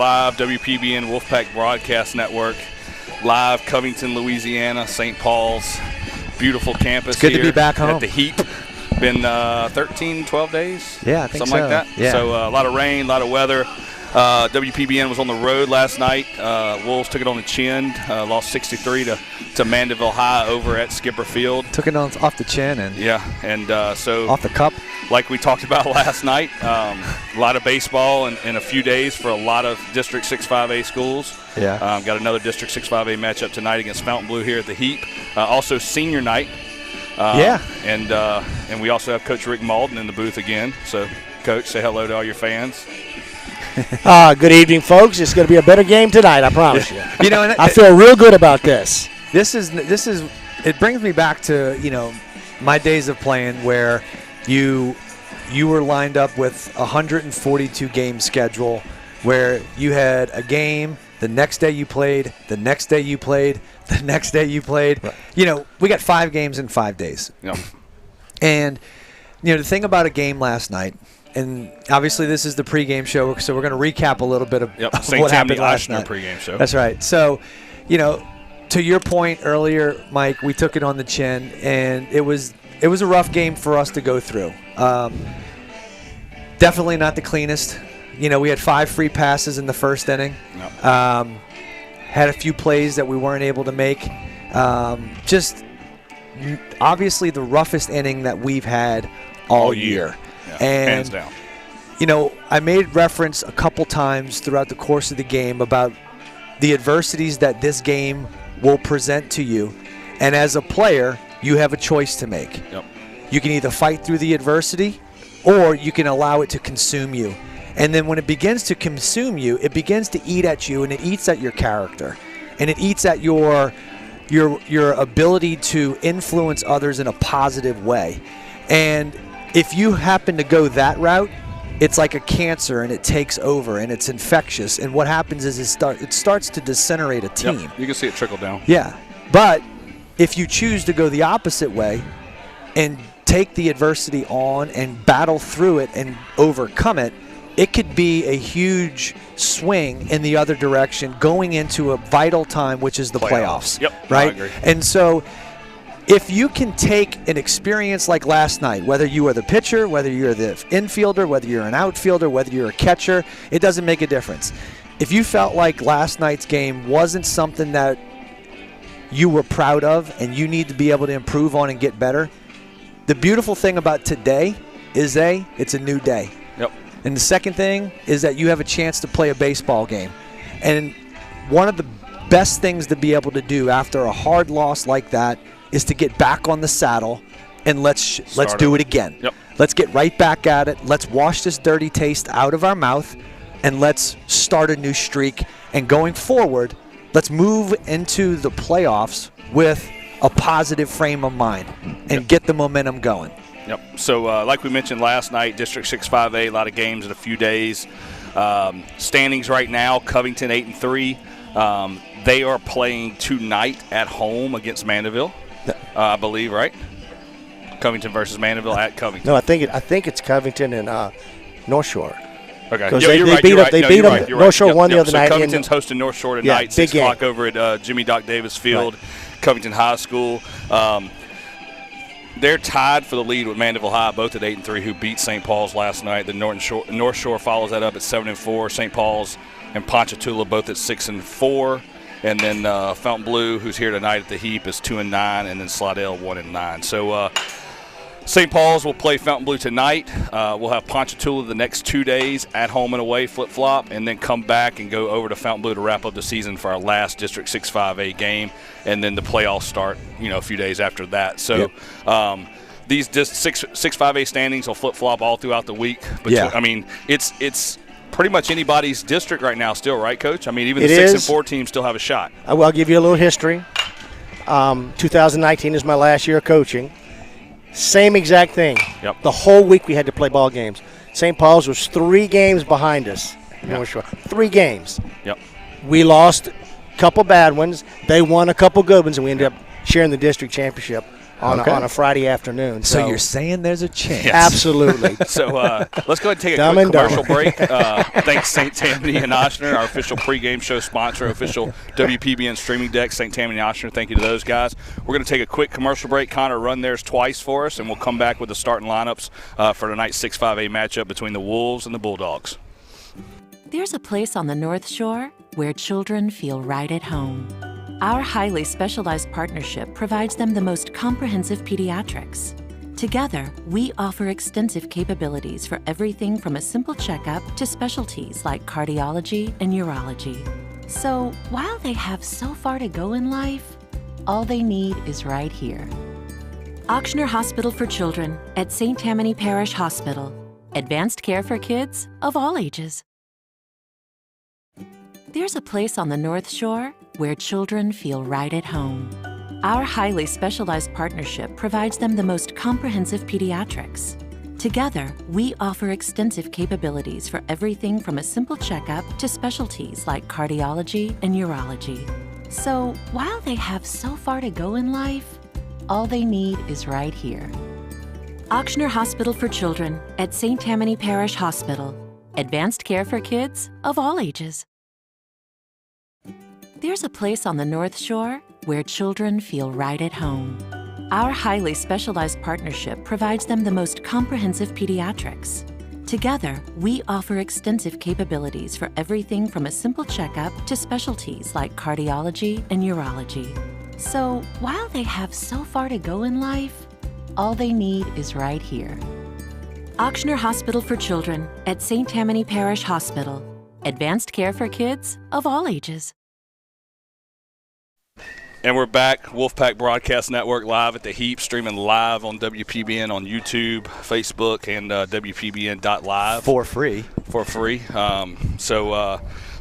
live, WPBN Wolfpack Broadcast Network, live Covington, Louisiana, St. Paul's. Beautiful campus. It's good here to be back home. At the Heap. Been 13, 12 days? Yeah, I think something like that. Yeah. So a lot of rain, a lot of weather. WPBN was on the road last night. Wolves took it on the chin, lost 63 to Mandeville High over at Skipper Field. Took it off the chin and so off the cup. Like we talked about last night, a lot of baseball in a few days for a lot of District 6-5A schools. Yeah. Got another District 6-5A matchup tonight against Fontainebleau here at the Heap. Also senior night. And we also have Coach Rick Malden in the booth again. So, Coach, say hello to all your fans. Good evening, folks. It's going to be a better game tonight, I promise you. I feel real good about this. This is. It brings me back to my days of playing where you were lined up with a 142 game schedule, where you had a game. The next day you played. The next day you played. The next day you played. Right. We got 5 games in 5 days. Yep. And the thing about a game last night. And obviously this is the pregame show, so we're going to recap a little bit of what happened last night. Pregame show. That's right. So, to your point earlier, Mike, we took it on the chin, and it was a rough game for us to go through. Definitely not the cleanest. We had 5 free passes in the first inning. Yep. Had a few plays that we weren't able to make. Just obviously the roughest inning that we've had all year. Yeah, and, hands down. I made reference a couple times throughout the course of the game about the adversities that this game will present to you. And as a player, you have a choice to make. Yep. You can either fight through the adversity or you can allow it to consume you. And then when it begins to consume you, it begins to eat at you, and it eats at your character. And it eats at your ability to influence others in a positive way. And if you happen to go that route, it's like a cancer, and it takes over, and it's infectious. And what happens is it starts to disintegrate a team. Yep. You can see it trickle down. Yeah. But if you choose to go the opposite way and take the adversity on and battle through it and overcome it, it could be a huge swing in the other direction going into a vital time, which is the playoffs. Yep. Right? I agree. And so if you can take an experience like last night, whether you are the pitcher, whether you're the infielder, whether you're an outfielder, whether you're a catcher, it doesn't make a difference. If you felt like last night's game wasn't something that you were proud of and you need to be able to improve on and get better, the beautiful thing about today is it's a new day. Yep. And the second thing is that you have a chance to play a baseball game. And one of the best things to be able to do after a hard loss like that is to get back on the saddle and let's do it again. Yep. Let's get right back at it. Let's wash this dirty taste out of our mouth, and let's start a new streak. And going forward, let's move into the playoffs with a positive frame of mind and get the momentum going. Yep. So like we mentioned last night, District 6-5A, a lot of games in a few days. Standings right now, Covington 8-3. They are playing tonight at home against Mandeville, I believe, right? Covington versus Mandeville at Covington. No, I think it's Covington and North Shore. Okay. They beat them. North Shore won the other night. Covington's hosting North Shore tonight, 6 o'clock over at Jimmy Doc Davis Field, Covington High School. They're tied for the lead with Mandeville High, both at 8-3, who beat St. Paul's last night. The North Shore follows that up at 7-4. St. Paul's and Ponchatoula both at 6-4. And then Fontainebleau, who's here tonight at the Heap, is 2-9, and then Slidell 1-9. So St. Paul's will play Fontainebleau tonight. We'll have Ponchatoula the next 2 days at home and away, flip-flop, and then come back and go over to Fontainebleau to wrap up the season for our last District 6-5A game, and then the playoffs start, a few days after that. So these 6-5A standings will flip-flop all throughout the week. But it's pretty much anybody's district right now still, right, Coach? I mean, even the 6-4 teams still have a shot. I'll give you a little history. 2019 is my last year of coaching. Same exact thing. Yep. The whole week we had to play ball games. St. Paul's was 3 games behind us. Yep. 3 games. Yep. We lost a couple bad ones. They won a couple good ones, and we ended up sharing the district championship on a Friday afternoon. So you're saying there's a chance? Yes. Absolutely. So let's go ahead and take a quick commercial break. Thanks St. Tammany and Ochsner, our official pregame show sponsor, official WPBN streaming deck, St. Tammany and Ochsner. Thank you to those guys. We're going to take a quick commercial break. Connor run theirs twice for us, and we'll come back with the starting lineups for tonight's 6-5A matchup between the Wolves and the Bulldogs. There's a place on the North Shore where children feel right at home. Our highly specialized partnership provides them the most comprehensive pediatrics. Together, we offer extensive capabilities for everything from a simple checkup to specialties like cardiology and urology. So, while they have so far to go in life, all they need is right here. Ochsner Hospital for Children at St. Tammany Parish Hospital. Advanced care for kids of all ages. There's a place on the North Shore where children feel right at home. Our highly specialized partnership provides them the most comprehensive pediatrics. Together, we offer extensive capabilities for everything from a simple checkup to specialties like cardiology and urology. So, while they have so far to go in life, all they need is right here. Ochsner Hospital for Children at St. Tammany Parish Hospital. Advanced care for kids of all ages. There's a place on the North Shore where children feel right at home. Our highly specialized partnership provides them the most comprehensive pediatrics. Together, we offer extensive capabilities for everything from a simple checkup to specialties like cardiology and urology. So, while they have so far to go in life, all they need is right here. Ochsner Hospital for Children at St. Tammany Parish Hospital. Advanced care for kids of all ages. And we're back, Wolfpack Broadcast Network live at the Heap, streaming live on WPBN on YouTube, Facebook, and WPBN.live. For free. For free.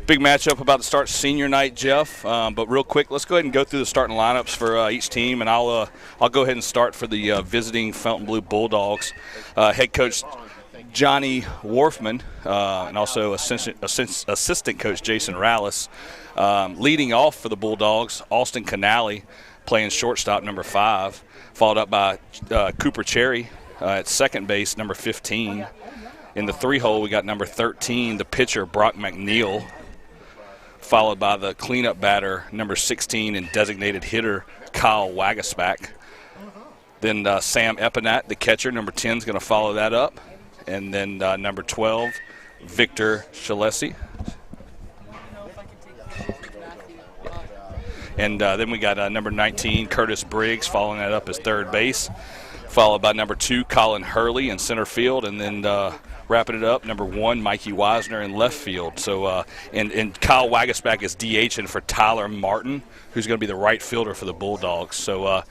Big matchup about to start senior night, Jeff. But real quick, let's go ahead and go through the starting lineups for each team, and I'll go ahead and start for the visiting Fontainebleau Bulldogs. Head coach Johnny Worfman, and also assistant coach Jason Rallis. Leading off for the Bulldogs, Austin Canale playing shortstop, number 5, followed up by Cooper Cherry at second base, number 15. In the 3-hole, we got number 13, the pitcher Brock McNeil, followed by the cleanup batter, number 16, and designated hitter Kyle Wagaspak. Then Sam Epinat, the catcher, number 10, is going to follow that up. And then number 12, Victor Shalesi. And then we got number 19, Curtis Briggs, following that up as third base, followed by number 2, Colin Hurley in center field, and then wrapping it up, number 1, Mikey Wisner in left field. So, and Kyle Wagaspak is DHing for Tyler Martin, who's going to be the right fielder for the Bulldogs. So,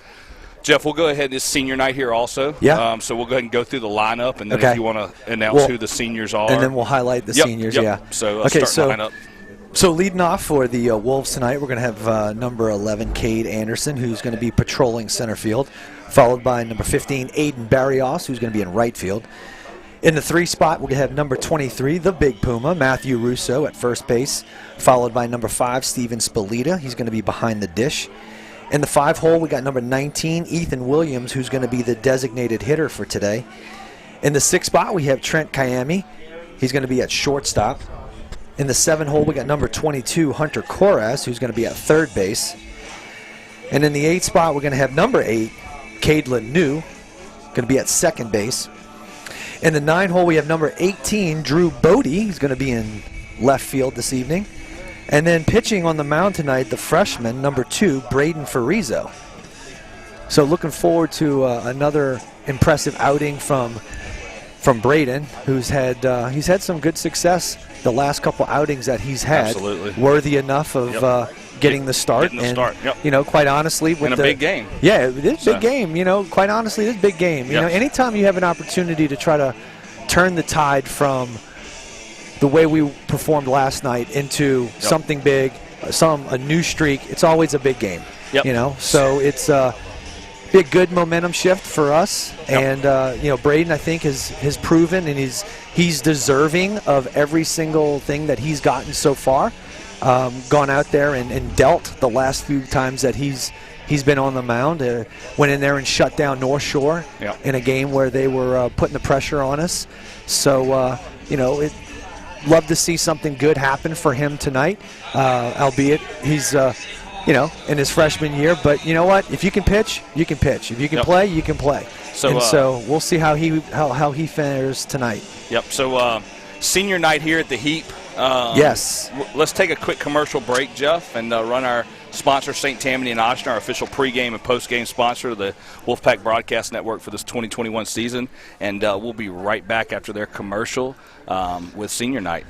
Jeff, we'll go ahead. It's senior night here also. Yeah. So we'll go ahead and go through the lineup, and then if you want to announce who the seniors are. And then we'll highlight the seniors, yeah. So, start the lineup. So leading off for the Wolves tonight, we're going to have number 11, Cade Anderson, who's going to be patrolling center field, followed by number 15, Aiden Barrios, who's going to be in right field. In the 3 spot, we're going to have number 23, the Big Puma, Matthew Russo at first base, followed by number 5, Steven Spalita. He's going to be behind the dish. In the 5-hole, we got number 19, Ethan Williams, who's going to be the designated hitter for today. In the 6th spot, we have Trent Kayami. He's going to be at shortstop. In the 7-hole, we got number 22, Hunter Koras, who's going to be at third base. And in the 8th spot, we're going to have number 8, Cadelin New, going to be at second base. In the 9-hole, we have number 18, Drew Bodie. He's going to be in left field this evening. And then pitching on the mound tonight, the freshman, number 2, Braden Farizo. So looking forward to another impressive outing from Braden, who's had some good success the last couple outings that he's had. Absolutely. Worthy enough of getting the start. You know, quite honestly, with a big game. Yeah, it is a big game. You know, quite honestly, this big game. You know, anytime you have an opportunity to try to turn the tide from the way we performed last night into something big, a new streak, it's always a big game. You know, so it's be a good momentum shift for us. And you know, Braden, I think, has proven, and he's deserving of every single thing that he's gotten so far. Gone out there and dealt the last few times that he's He's been on the mound. Went in there and shut down North Shore in a game where they were putting the pressure on us. So, love to see something good happen for him tonight, albeit he's, in his freshman year. But you know what? If you can pitch, you can pitch. If you can play, you can play. So we'll see how he fares tonight. Yep. So senior night here at the Heap. Yes. Let's take a quick commercial break, Jeff, and run our sponsor, St. Tammany and Oshner, our official pregame and postgame sponsor of the Wolfpack Broadcast Network for this 2021 season. And we'll be right back after their commercial with senior night.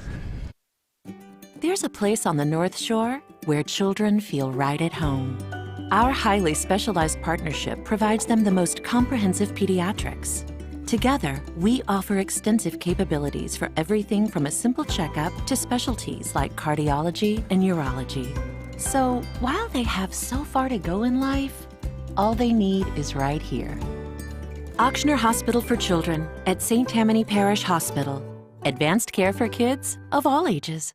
There's a place on the North Shore where children feel right at home. Our highly specialized partnership provides them the most comprehensive pediatrics. Together, we offer extensive capabilities for everything from a simple checkup to specialties like cardiology and urology. So, while they have so far to go in life, all they need is right here. Ochsner Hospital for Children at St. Tammany Parish Hospital. Advanced care for kids of all ages.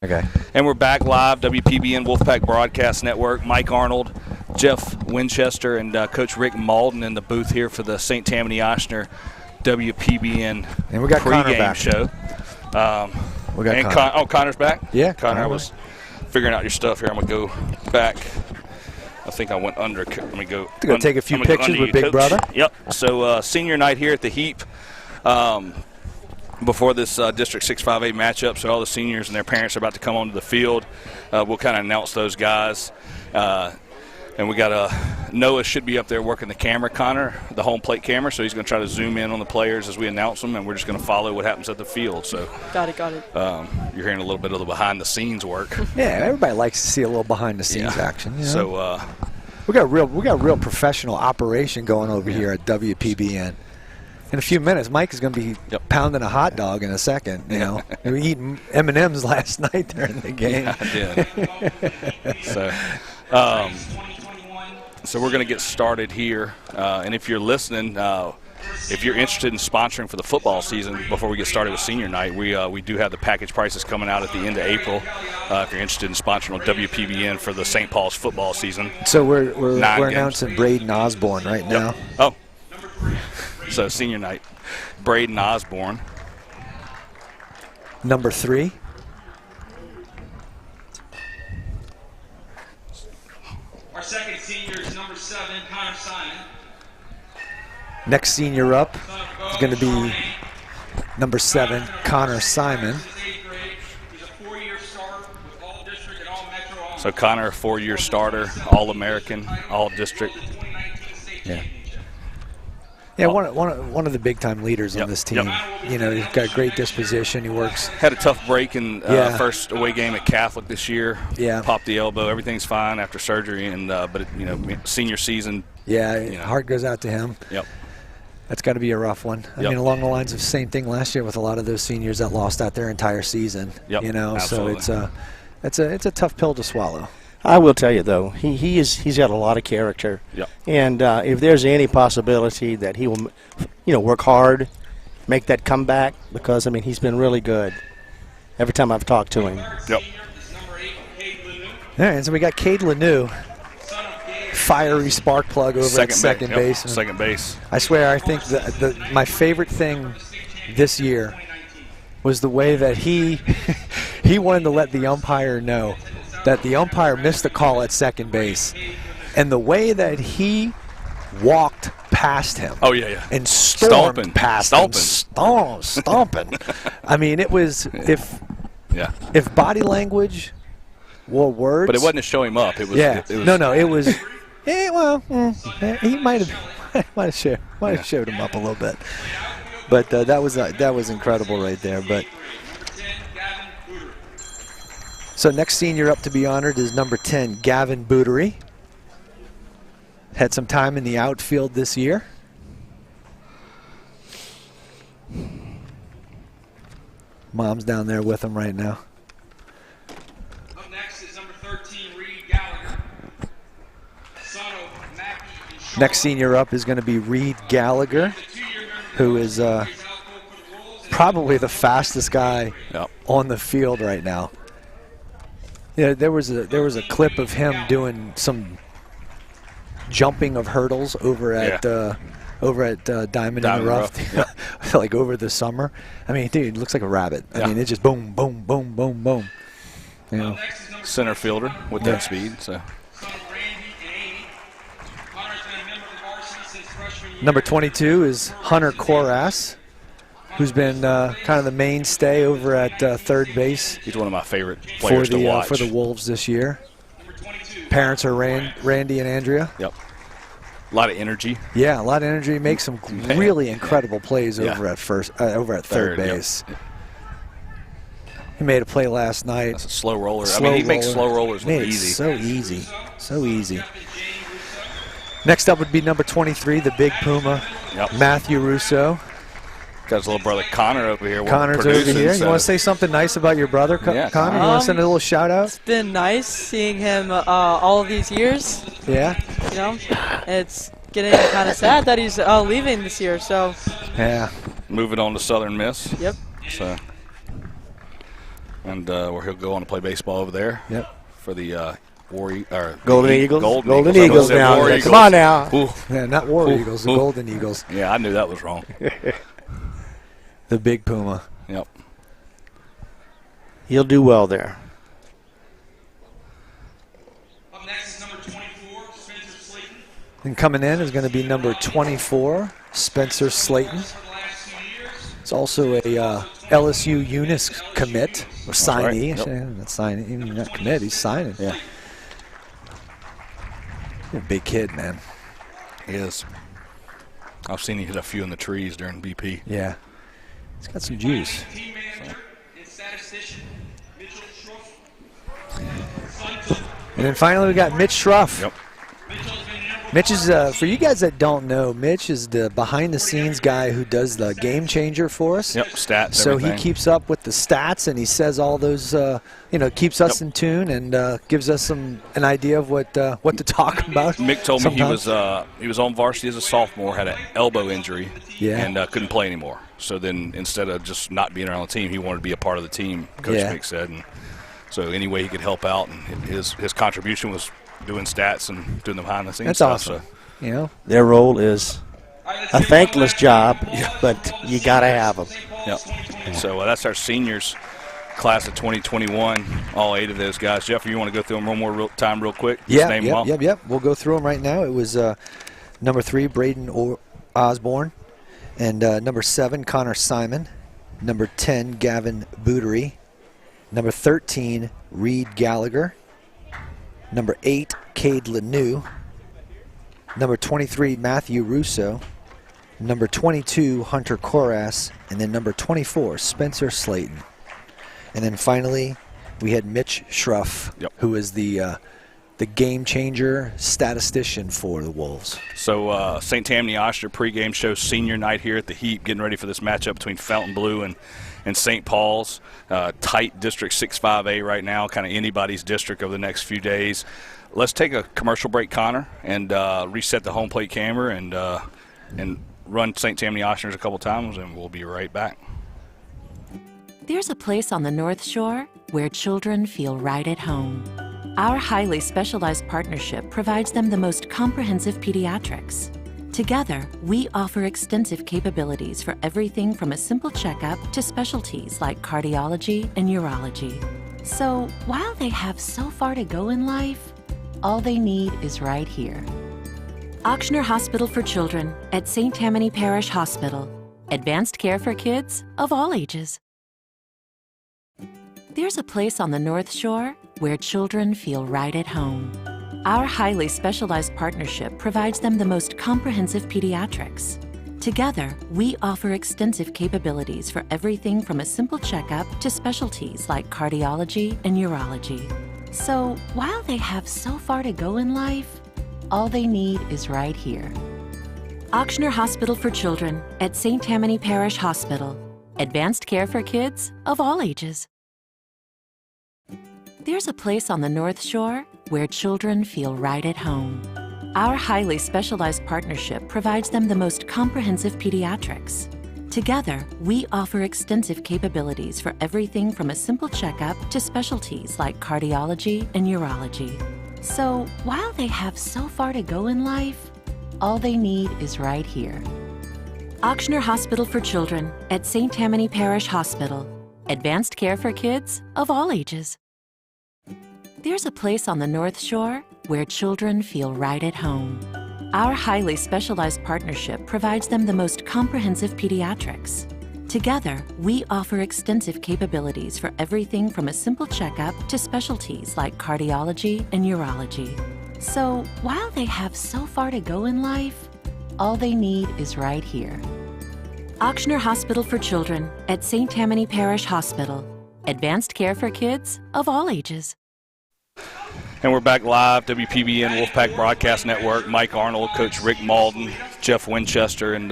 Okay. And we're back live, WPBN Wolfpack Broadcast Network. Mike Arnold, Jeff Winchester, and Coach Rick Malden in the booth here for the St. Tammany Oshner WPBN and we got pregame show. We got Connor. Connor's back? Yeah. Connor, I was figuring out your stuff here. I'm going to go back. I think I went under. Let me go. Going to take a few pictures with Big Brother. Yep. So senior night here at the Heap. Before this District 6-5A matchup, so all the seniors and their parents are about to come onto the field. We'll kind of announce those guys. And we got Noah should be up there working the camera, Connor, the home plate camera, so he's going to try to zoom in on the players as we announce them, and we're just going to follow what happens at the field. So Got it. You're hearing a little bit of the behind-the-scenes work. Yeah, everybody likes to see a little behind-the-scenes action. You know? So we got a real professional operation going over here at WPBN. In a few minutes, Mike is going to be pounding a hot dog in a second. We were eating M&Ms last night during the game. Yeah, I did. So we're going to get started here. And if you're listening, if you're interested in sponsoring for the football season before we get started with senior night, we do have the package prices coming out at the end of April. If you're interested in sponsoring on WPBN for the St. Paul's football season. So we're announcing Braden Osborne right now. Yep. Oh. So senior night, Braden Osborne. Number 3. Our second senior is number 7, Connor Simon. Next senior up is going to be number 7, Connor Simon. So Connor, a 4-year starter, All-American, All-District. Yeah. Yeah, one of the big-time leaders on this team. He's got great disposition. He works. Had a tough break in first away game at Catholic this year. Yeah. Popped the elbow. Everything's fine after surgery, but senior season. Yeah, heart goes out to him. Yep. That's got to be a rough one. I mean, along the lines of the same thing last year with a lot of those seniors that lost out their entire season. Yep. Absolutely. So it's a tough pill to swallow. I will tell you, though, he's got a lot of character. Yep. And if there's any possibility that he will, work hard, make that comeback, because, he's been really good every time I've talked to him. Yep. All right, so we got Cade Lanou, fiery spark plug over at second base. Second base. I swear, I think my favorite thing this year was the way that he wanted to let the umpire know that the umpire missed the call at second base, and the way that he walked past him. Oh yeah. And stormed past him. Stomping. I mean, it was if body language were words. But it wasn't to show him up. It was. Yeah. It was, no. It was. He might have showed him up a little bit. But that was incredible right there. But. So next senior up to be honored is number 10, Gavin Bootery. Had some time in the outfield this year. Mom's down there with him right now. Next senior up is going to be Reed Gallagher, who is probably the fastest guy on the field right now. Yeah, there was a clip of him doing some jumping of hurdles over at Diamond in the Rough, like over the summer. I mean, dude, it looks like a rabbit. I mean, it's just boom, boom, boom, boom, boom. You know, center fielder with that speed. So number 22 is Hunter Koras, who's been kind of the mainstay over at third base. He's one of my favorite players to watch for the Wolves this year. Parents are Randy and Andrea. Yep. A lot of energy. Yeah, a lot of energy. Makes some really incredible plays over at third base. Yep. He made a play last night. That's a slow roller. He makes slow rollers look easy. So easy. So easy. Next up would be number 23, the Big Puma, Matthew Russo. Got his little brother Connor over here. Connor's over here. You want to say something nice about your brother, Connor? You want to send a little shout out? It's been nice seeing him all of these years. Yeah. You know, it's getting kind of sad that he's leaving this year. So. Yeah. Moving on to Southern Miss. Yep. So. And where he'll go on to play baseball over there. Yep. For the Golden Eagles. Golden Eagles now. Come on now. Ooh. Yeah, not War Eagles, the Golden Eagles. Yeah, I knew that was wrong. The Big Puma. Yep. He'll do well there. Up next is number 24, Spencer Slayton. And coming in is going to be number 24, Spencer Slayton. It's also a LSU Eunice commit, or signee. Right. Not signing, even not commit, he's signing. Yeah. He's a big kid, man. He is. I've seen him hit a few in the trees during BP. Yeah. He's got some juice. Team manager and statistician, Mitchell Schruff. And then finally we got Mitch Schruff. Yep. Mitch is, for you guys that don't know, Mitch is the behind-the-scenes guy who does the game changer for us. Yep, stats, So everything. he keeps up with the stats, and he says all those, keeps us in tune and gives us an idea of what to talk about. Mick told me he was on varsity as a sophomore, had an elbow injury, and couldn't play anymore. So then instead of just not being around the team, he wanted to be a part of the team, Coach Mick said. And so any way he could help out, and his contribution was doing stats and doing the behind-the-scenes That's stuff. awesome. So. You know, their role is a thankless job, but you got to have them. Yep. So that's our seniors class of 2021, all 8 of those guys. Jeff, you want to go through them one more time real quick? Yep. We'll go through them right now. It was number 3, Braden Osborne, and number 7, Connor Simon, number 10, Gavin Bootery, number 13, Reed Gallagher, number 8, Cade Lanou, number 23, Matthew Russo, number 22, Hunter Koras, and then number 24, Spencer Slayton. And then finally, we had Mitch Schruff, who is the game changer statistician for the Wolves. So St. Tammany Oster pregame show senior night here at the Heap, getting ready for this matchup between Fontainebleau and St. Paul's. Tight District 6-5A right now, kind of anybody's district over the next few days. Let's take a commercial break, Connor, and reset the home plate camera and run St. Tammany Oshers a couple times, and we'll be right back. There's a place on the North Shore where children feel right at home. Our highly specialized partnership provides them the most comprehensive pediatrics. Together, we offer extensive capabilities for everything from a simple checkup to specialties like cardiology and urology. So, while they have so far to go in life, all they need is right here. Auctioner Hospital for Children at St. Tammany Parish Hospital. Advanced care for kids of all ages. There's a place on the North Shore where children feel right at home. Our highly specialized partnership provides them the most comprehensive pediatrics. Together, we offer extensive capabilities for everything from a simple checkup to specialties like cardiology and urology. So, while they have so far to go in life, all they need is right here. Auctioner Hospital for Children at St. Tammany Parish Hospital. Advanced care for kids of all ages. There's a place on the North Shore where children feel right at home. Our highly specialized partnership provides them the most comprehensive pediatrics. Together, we offer extensive capabilities for everything from a simple checkup to specialties like cardiology and urology. So, while they have so far to go in life, all they need is right here. Auctioner Hospital for Children at St. Tammany Parish Hospital. Advanced care for kids of all ages. There's a place on the North Shore where children feel right at home. Our highly specialized partnership provides them the most comprehensive pediatrics. Together, we offer extensive capabilities for everything from a simple checkup to specialties like cardiology and urology. So, while they have so far to go in life, all they need is right here. Auctioner Hospital for Children at St. Tammany Parish Hospital. Advanced care for kids of all ages. And we're back live, WPBN Wolfpack Broadcast Network. Mike Arnold, Coach Rick Malden, Jeff Winchester, and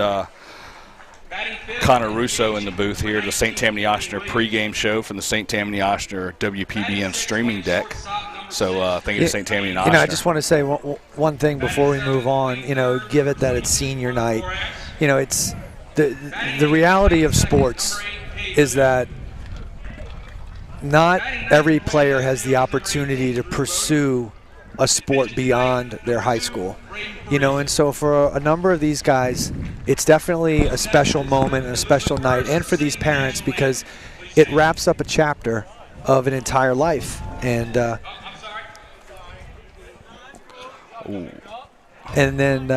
Connor Russo in the booth here. The St. Tammany Oshner pregame show from the St. Tammany Oshner WPBN streaming deck. So thank you to St. Tammany and Oshner. I just want to say one thing before we move on. Give it that it's senior night. It's the reality of sports is that not every player has the opportunity to pursue a sport beyond their high school, and so for a number of these guys, it's definitely a special moment and a special night, and for these parents because it wraps up a chapter of an entire life, and then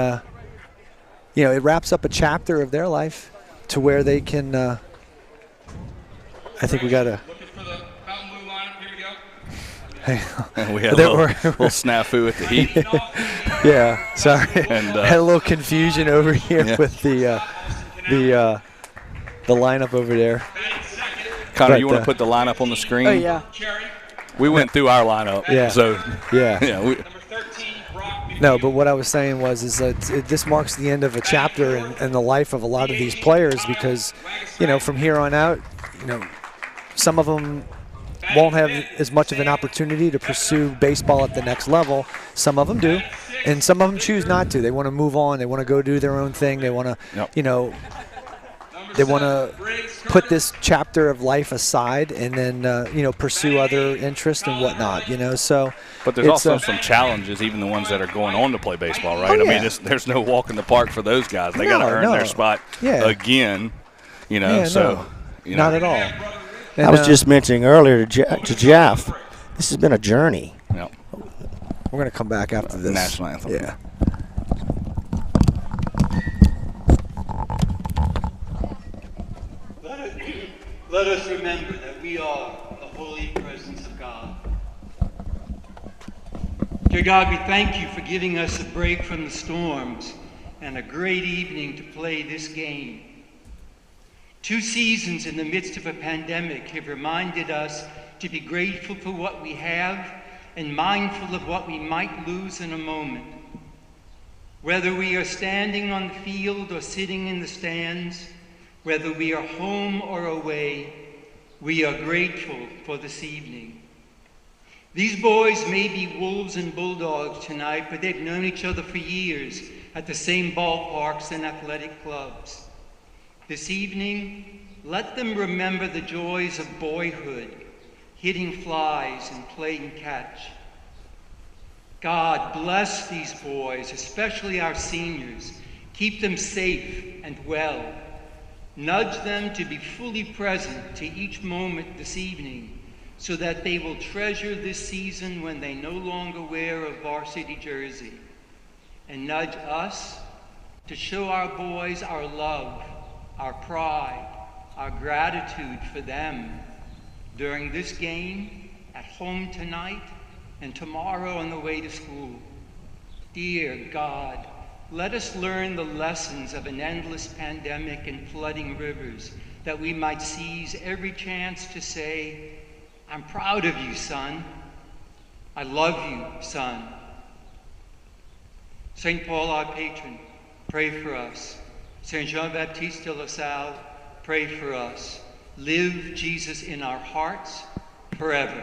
it wraps up a chapter of their life to where they can. I think we got to. And we had a little snafu at the heat. Yeah, sorry. And had a little confusion over here with the lineup over there. Connor, you want to put the lineup on the screen? Oh, yeah. We went through our lineup. Yeah. So, yeah. No, but what I was saying is that this marks the end of a chapter in the life of a lot of these players because, from here on out, some of them won't have as much of an opportunity to pursue baseball at the next level. Some of them do, and some of them choose not to. They want to move on. They want to go do their own thing. They want to, they want to put this chapter of life aside and then, pursue other interests and whatnot, So, but there's also some challenges, even the ones that are going on to play baseball, right? Oh, yeah. I mean, there's no walk in the park for those guys. They got to earn their spot again, so. Not at all. And, I was just mentioning earlier to Jeff, this has been a journey. Yep. We're going to come back after this. National anthem. Yeah. Let us remember that we are the holy presence of God. Dear God, we thank you for giving us a break from the storms and a great evening to play this game. 2 seasons in the midst of a pandemic have reminded us to be grateful for what we have and mindful of what we might lose in a moment. Whether we are standing on the field or sitting in the stands, whether we are home or away, we are grateful for this evening. These boys may be wolves and bulldogs tonight, but they've known each other for years at the same ballparks and athletic clubs. This evening, let them remember the joys of boyhood, hitting flies and playing catch. God, bless these boys, especially our seniors. Keep them safe and well. Nudge them to be fully present to each moment this evening so that they will treasure this season when they no longer wear a varsity jersey. And nudge us to show our boys our love, our pride, our gratitude for them during this game, at home tonight, and tomorrow on the way to school. Dear God, let us learn the lessons of an endless pandemic and flooding rivers, that we might seize every chance to say, I'm proud of you, son. I love you, son. St. Paul, our patron, pray for us. Saint Jean-Baptiste de La Salle, pray for us. Live Jesus in our hearts forever.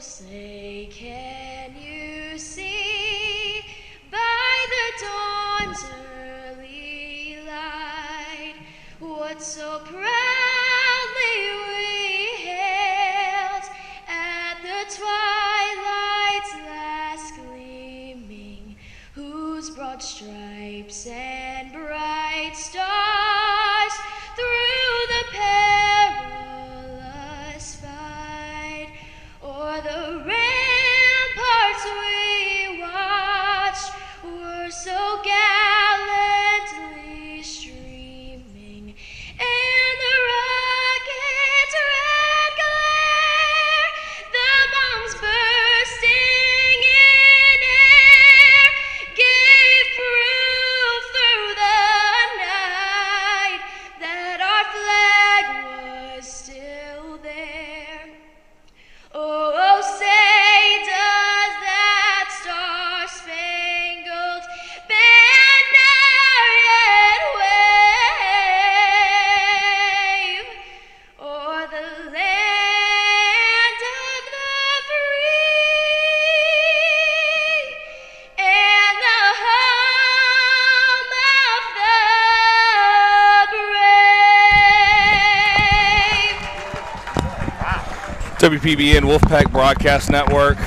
say, can you see by the dawn's early light what so proudly we hailed at the twilight's last gleaming, whose broad stripes and bright stars through the perilous fight o'er the ramparts we watched were so gallantly streaming, and the rocket's red glare, the bombs bursting in air, gave proof through the night that our flag was still there. Oh, say does that star-spangled banner yet wave o'er the land of the free and the home of the brave? WPBN Wolfpack Broadcast Network.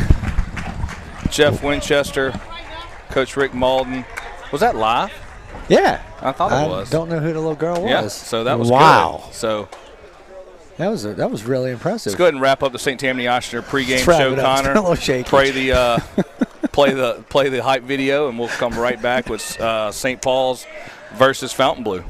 Jeff Winchester, Coach Rick Malden. Was that live? Yeah. I thought it was. I don't know who the little girl was. Yeah, so that was wow. good. So That was really impressive. let's go ahead and wrap up the St. Tammany Oshner pregame Let's wrap show, it up. It's Connor. a little shaky. Play the hype video, and we'll come right back with St. Paul's versus Fontainebleau.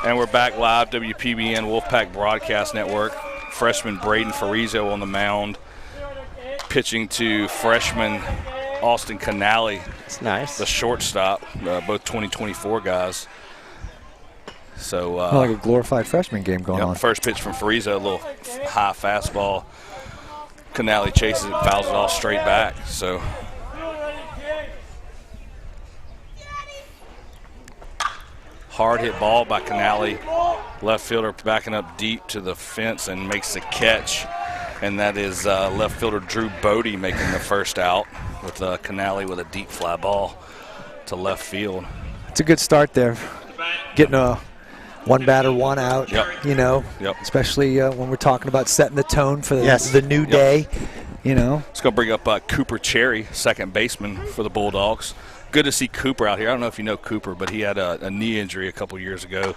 And we're back live, WPBN Wolfpack Broadcast Network. Freshman Braden Farizo on the mound, pitching to freshman Austin Canale. It's nice. The shortstop, both 2024 guys. So like a glorified freshman game going on. First pitch from Farizo, a little high fastball. Canale chases it, fouls it all straight back. So hard hit ball by Canale. Left fielder backing up deep to the fence and makes the catch. And that is left fielder Drew Bodie making the first out with Canale with a deep fly ball to left field. It's a good start there. Getting a one batter, one out, you know, especially when we're talking about setting the tone for the new day, you know. Let's go bring up Cooper Cherry, second baseman for the Bulldogs. Good to see Cooper out here. I don't know if you know Cooper, but he had a knee injury a couple years ago.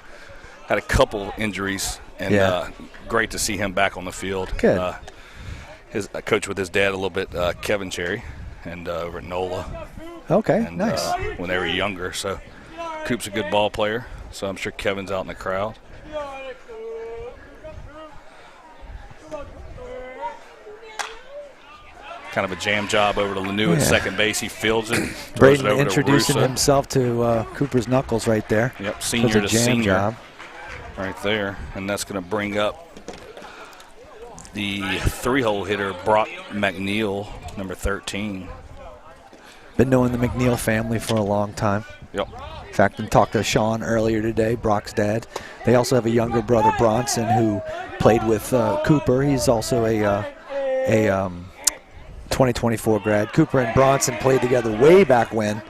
Had a couple injuries, and great to see him back on the field. Good. His coach with his dad a little bit, Kevin Cherry, and over at NOLA. Okay, and, nice. When they were younger, so Coop's a good ball player. So I'm sure Kevin's out in the crowd. kind of a jam job over to Lanu at second base. He fields it, throws Braden it over introducing to Russo. himself to Cooper's Knuckles right there. Yep, So senior to it's a jam senior job. right there. And that's going to bring up the 3-hole hitter, Brock McNeil, number 13. Been knowing the McNeil family for a long time. Yep. In fact, I talked to Sean earlier today, Brock's dad. They also have a younger brother, Bronson, who played with Cooper. He's also a 2024 grad. Cooper and Bronson played together way back when,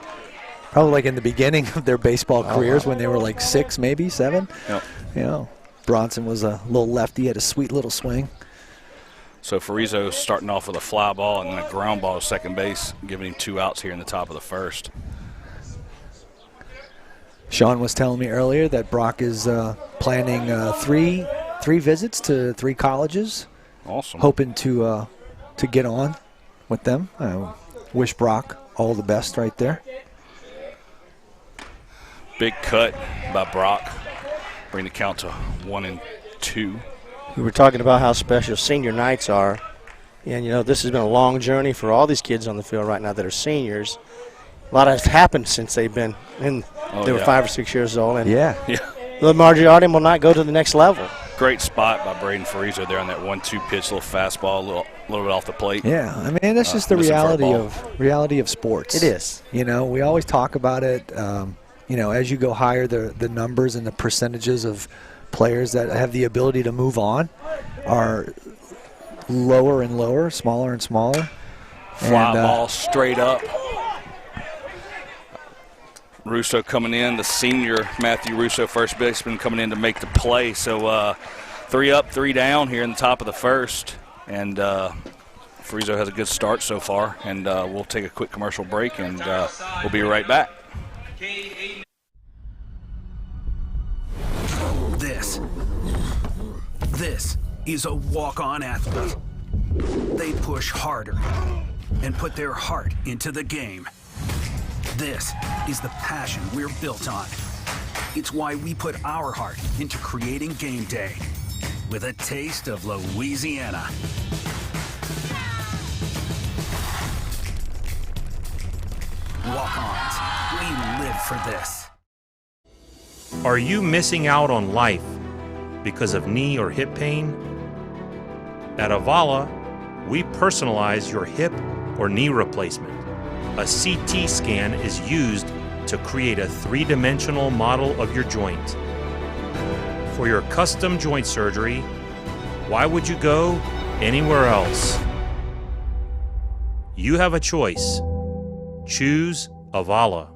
probably like in the beginning of their baseball careers when they were like 6, maybe 7. Yep. You know, Bronson was a little lefty, had a sweet little swing. So Farizo starting off with a fly ball and then a ground ball to second base, giving him 2 outs here in the top of the first. Sean was telling me earlier that Brock is planning three visits to 3 colleges. Awesome. Hoping to get on with them. I wish Brock all the best right there. Big cut by Brock. Bring the count to 1-2. We were talking about how special senior nights are. And, you know, this has been a long journey for all these kids on the field right now that are seniors. A lot has happened since they've been in. They were 5 or 6 years old. And the majority will not go to the next level. Great spot by Braden Farizo there on that 1-2 pitch, little fastball, a little bit off the plate. Yeah, I mean that's just the reality of sports. It is. You know, we always talk about it. You know, as you go higher, the numbers and the percentages of players that have the ability to move on are lower and lower, smaller and smaller. Fly ball straight up. Russo coming in, the senior Matthew Russo, first baseman, coming in to make the play. So 3 up, 3 down here in the top of the first. And Farizo has a good start so far. And we'll take a quick commercial break, and we'll be right back. This is a walk-on athlete. They push harder and put their heart into the game. This is the passion we're built on. It's why we put our heart into creating game day with a taste of Louisiana. Walk-ons, we live for this. Are you missing out on life because of knee or hip pain? At Avala, we personalize your hip or knee replacement. A CT scan is used to create a 3-dimensional model of your joint. For your custom joint surgery, why would you go anywhere else? You have a choice. Choose Avala.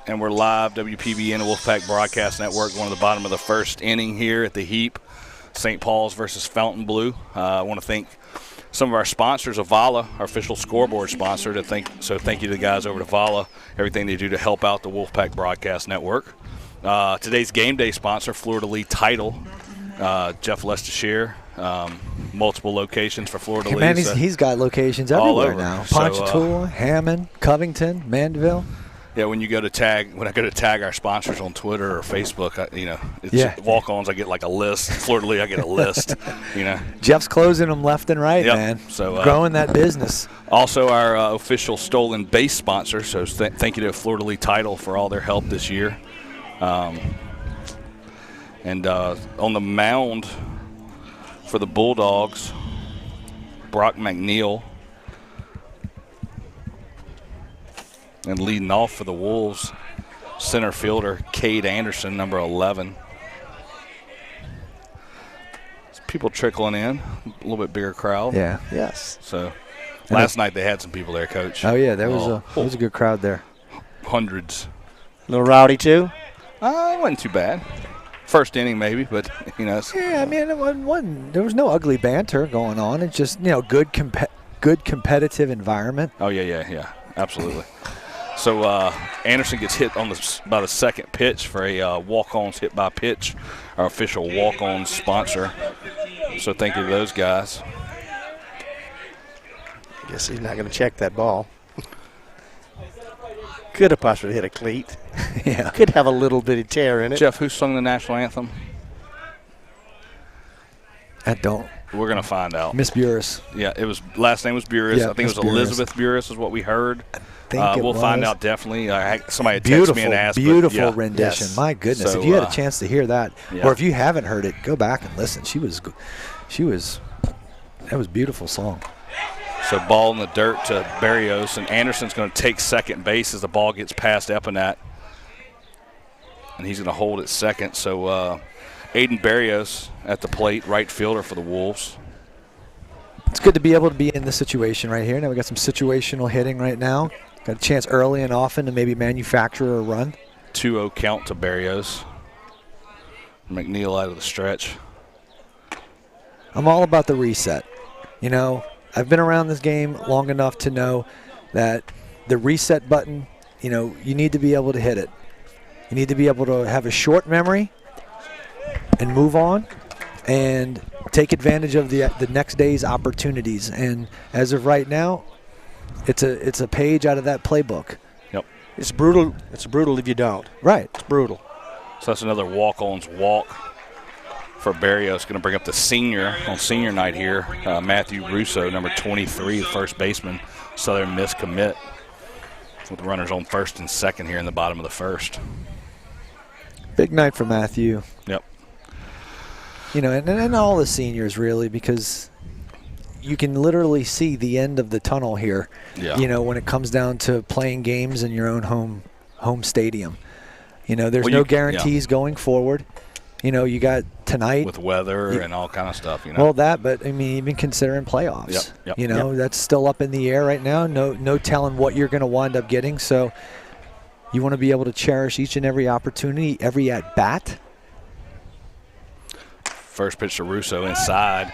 And we're live, WPBN Wolfpack Broadcast Network, going to the bottom of the first inning here at the Heap. St. Paul's versus Fontainebleau. I want to thank some of our sponsors, Avala, our official scoreboard sponsor. Thank you to the guys over at Avala, everything they do to help out the Wolfpack Broadcast Network. Today's game day sponsor, Florida Lee Title, Jeff Lestershire. Multiple locations for Florida Lee. Man, he's got locations everywhere now. Ponchatoula, Hammond, Covington, Mandeville. Yeah, when I go to tag our sponsors on Twitter or Facebook, walk-ons, I get like a list. Florida Lee, I get a list. Jeff's closing them left and right, man. So growing that business. Also, our official stolen base sponsor. So thank you to Florida Lee Title for all their help this year. And on the mound for the Bulldogs, Brock McNeil. And leading off for the Wolves, center fielder Cade Anderson, number 11. People trickling in, a little bit bigger crowd. Yeah. Yes. So last night they had some people there, Coach. Oh yeah, there was a good crowd there. Hundreds. A little rowdy too. It wasn't too bad. First inning maybe, but Yeah, I mean, it wasn't. There was no ugly banter going on. It's just good competitive environment. Oh yeah, absolutely. So Anderson gets hit by the second pitch for a walk-ons hit by pitch, our official walk-on sponsor. So thank you to those guys. Guess he's not going to check that ball. Could have possibly hit a cleat. Yeah. Could have a little bitty tear in it. Jeff, who sung the national anthem? We're going to find out. Miss Burris. Yeah, it was last name was Burris. Yeah, I think it was Elizabeth Burris is what we heard. We'll find out definitely. Somebody had texted me and asked. Beautiful rendition. Yes. My goodness, So, if you had a chance to hear that, yeah. or if you haven't heard it, go back and listen. That was a beautiful song. So ball in the dirt to Barrios, and Anderson's going to take second base as the ball gets past Epinat. And he's going to hold at second. So Aiden Barrios at the plate, right fielder for the Wolves. It's good to be able to be in this situation right here. Now we got some situational hitting right now. Got a chance early and often to maybe manufacture a run. 2-0 count to Barrios. McNeil out of the stretch. I'm all about the reset. You know, I've been around this game long enough to know that the reset button, you know, you need to be able to hit it. You need to be able to have a short memory and move on and take advantage of the next day's opportunities. And as of right now, it's a page out of that playbook. Yep. It's brutal. It's brutal if you don't. Right. It's brutal. So that's another walk-on's walk for Barrios. Going to bring up the senior on senior night here, Matthew Russo, number 23, the first baseman, Southern Miss commit, with runners on first and second here in the bottom of the first. Big night for Matthew. Yep. You know, and all the seniors really, because you can literally see the end of the tunnel here. Yeah. You know, when it comes down to playing games in your own home stadium. You know, there's no guarantees going forward. You know, you got tonight. With weather and all kind of stuff, you know. Well, but, I mean, even considering playoffs. Yep. You know, that's still up in the air right now. No telling what you're going to wind up getting. So you want to be able to cherish each and every opportunity, every at-bat. First pitch to Russo inside.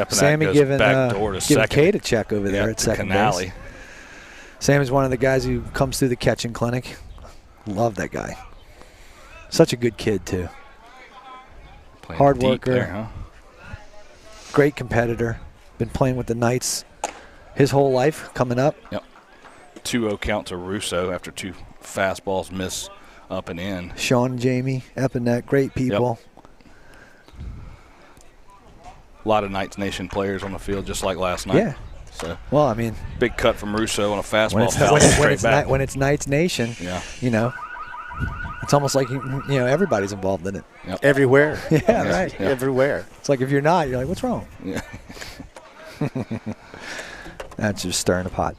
Sammy giving Kate a check over there at second Canale. base. Sam is one of the guys who comes through the catching clinic. Love that guy. Such a good kid, too. Playing hard deep worker. there, huh? Great competitor. Been playing with the Knights his whole life coming up. Yep. 2-0 count to Russo after two fastballs miss up and in. Sean and Jamie, Epinette, great people. Yep. A lot of Knights Nation players on the field, just like last night. Yeah. So, well, I mean, big cut from Russo on a fastball. When it's Knights Nation, you know, it's almost like everybody's involved in it. Yep. Everywhere. Yeah, right. Yeah. Everywhere. It's like if you're not, you're like, what's wrong? Yeah. That's just stirring a pot.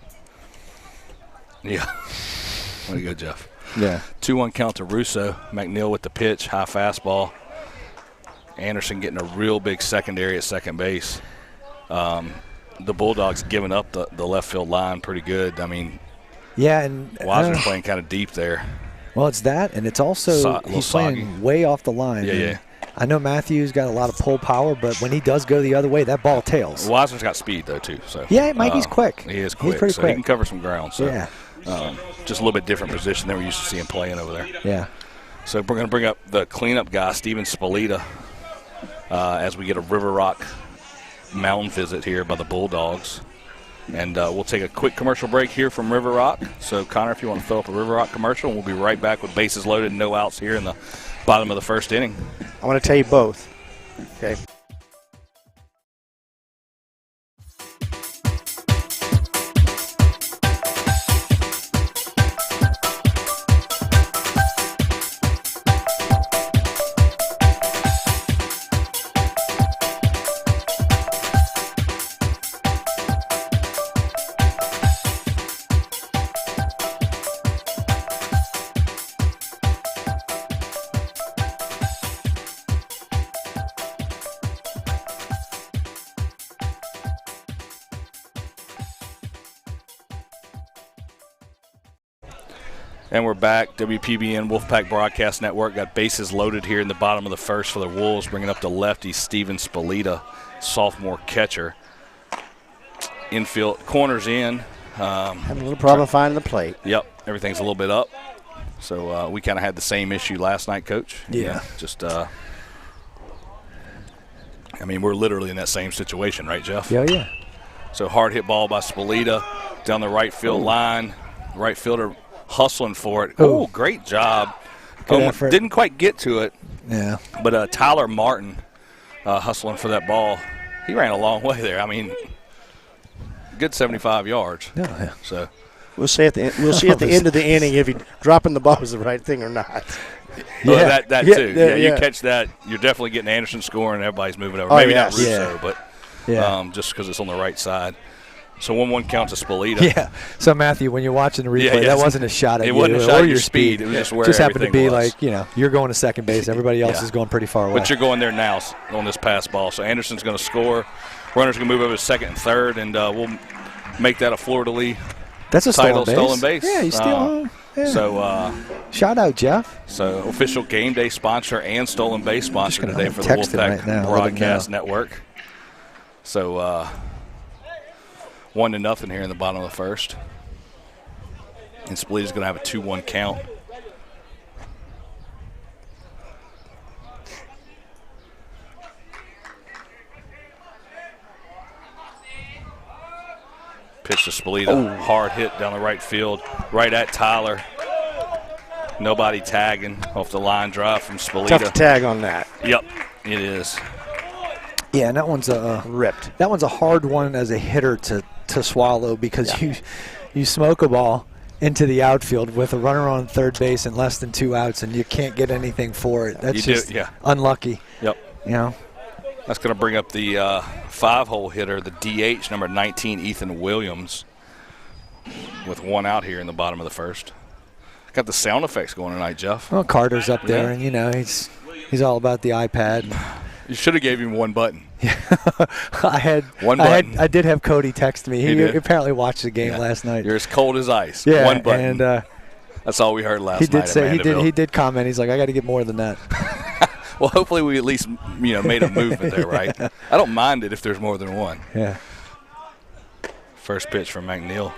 Yeah. Way to go, Jeff. Yeah. 2-1 count to Russo. McNeil with the pitch, high fastball. Anderson getting a real big secondary at second base. The Bulldogs giving up the left field line pretty good. I mean, yeah, and Wasser's playing kind of deep there. Well, it's that, and it's also he's playing way off the line. Yeah. I know Matthew's got a lot of pull power, but when he does go the other way, that ball tails. Wasser's got speed, though, too. So yeah, Mikey's quick. He is quick. He's pretty so quick. He can cover some ground. So, yeah. Just a little bit different position than we're used to seeing playing over there. Yeah. So we're going to bring up the cleanup guy, Steven Spalita, as we get a River Rock mound visit here by the Bulldogs. And we'll take a quick commercial break here from River Rock. So, Connor, if you want to throw up a River Rock commercial, we'll be right back with bases loaded and no outs here in the bottom of the first inning. I want to tell you both. Okay. And we're back. WPBN Wolfpack Broadcast Network got bases loaded here in the bottom of the first for the Wolves, bringing up the lefty Steven Spalita, sophomore catcher. Infield, corners in. Having a little problem finding the plate. Yep, everything's a little bit up. So we kind of had the same issue last night, Coach. Yeah. Just, I mean, we're literally in that same situation, right, Jeff? Yeah. So hard hit ball by Spalita down the right field line. Right fielder hustling for it. Oh, great job. Good effort. Didn't quite get to it. Yeah. But Tyler Martin hustling for that ball. He ran a long way there. I mean, good 75 yards. Yeah. So we'll see at the end of the inning if he dropping the ball was the right thing or not. Well, that too. Yeah, you catch that, you're definitely getting Anderson scoring. Everybody's moving over. Maybe not Russo, but just because it's on the right side. So 1-1 count to Spolita. Yeah. So Matthew, when you're watching the replay, that wasn't a shot at you. It wasn't a shot or at your speed. It was just where just happened to everything be was. like, you're going to second base. Everybody else is going pretty far away. But you're going there now on this pass ball. So Anderson's going to score. Runner's going to move over to second and third, and we'll make that a Fleur-de-Lis. That's a stolen base. Yeah, you steal home. Yeah. So shout out, Jeff. So official game day sponsor and stolen base sponsor today for the Wolfpack Broadcast Network. So 1-0 here in the bottom of the first. And Spolita's going to have a 2-1 count. Pitch to Spolita. Hard hit down the right field. Right at Tyler. Nobody tagging off the line drive from Spolita. Tough to tag on that. Yep, it is. Yeah, and that one's ripped. That one's a hard one as a hitter to swallow because you smoke a ball into the outfield with a runner on third base and less than 2 outs, and you can't get anything for it. That's just unlucky. Yep. You know. That's going to bring up the 5-hole hitter, the DH, number 19, Ethan Williams, with 1 out here in the bottom of the first. Got the sound effects going tonight, Jeff. Well, Carter's up there, and he's all about the iPad. You should have gave him 1 button. I had 1 button. I did have Cody text me. He apparently watched the game last night. You're as cold as ice. Yeah, 1 button. And that's all we heard last night. He did say he did comment. He's like, I got to get more than that. Well, hopefully we at least made a movement there, right? I don't mind it if there's more than 1. Yeah. First pitch from McNeil.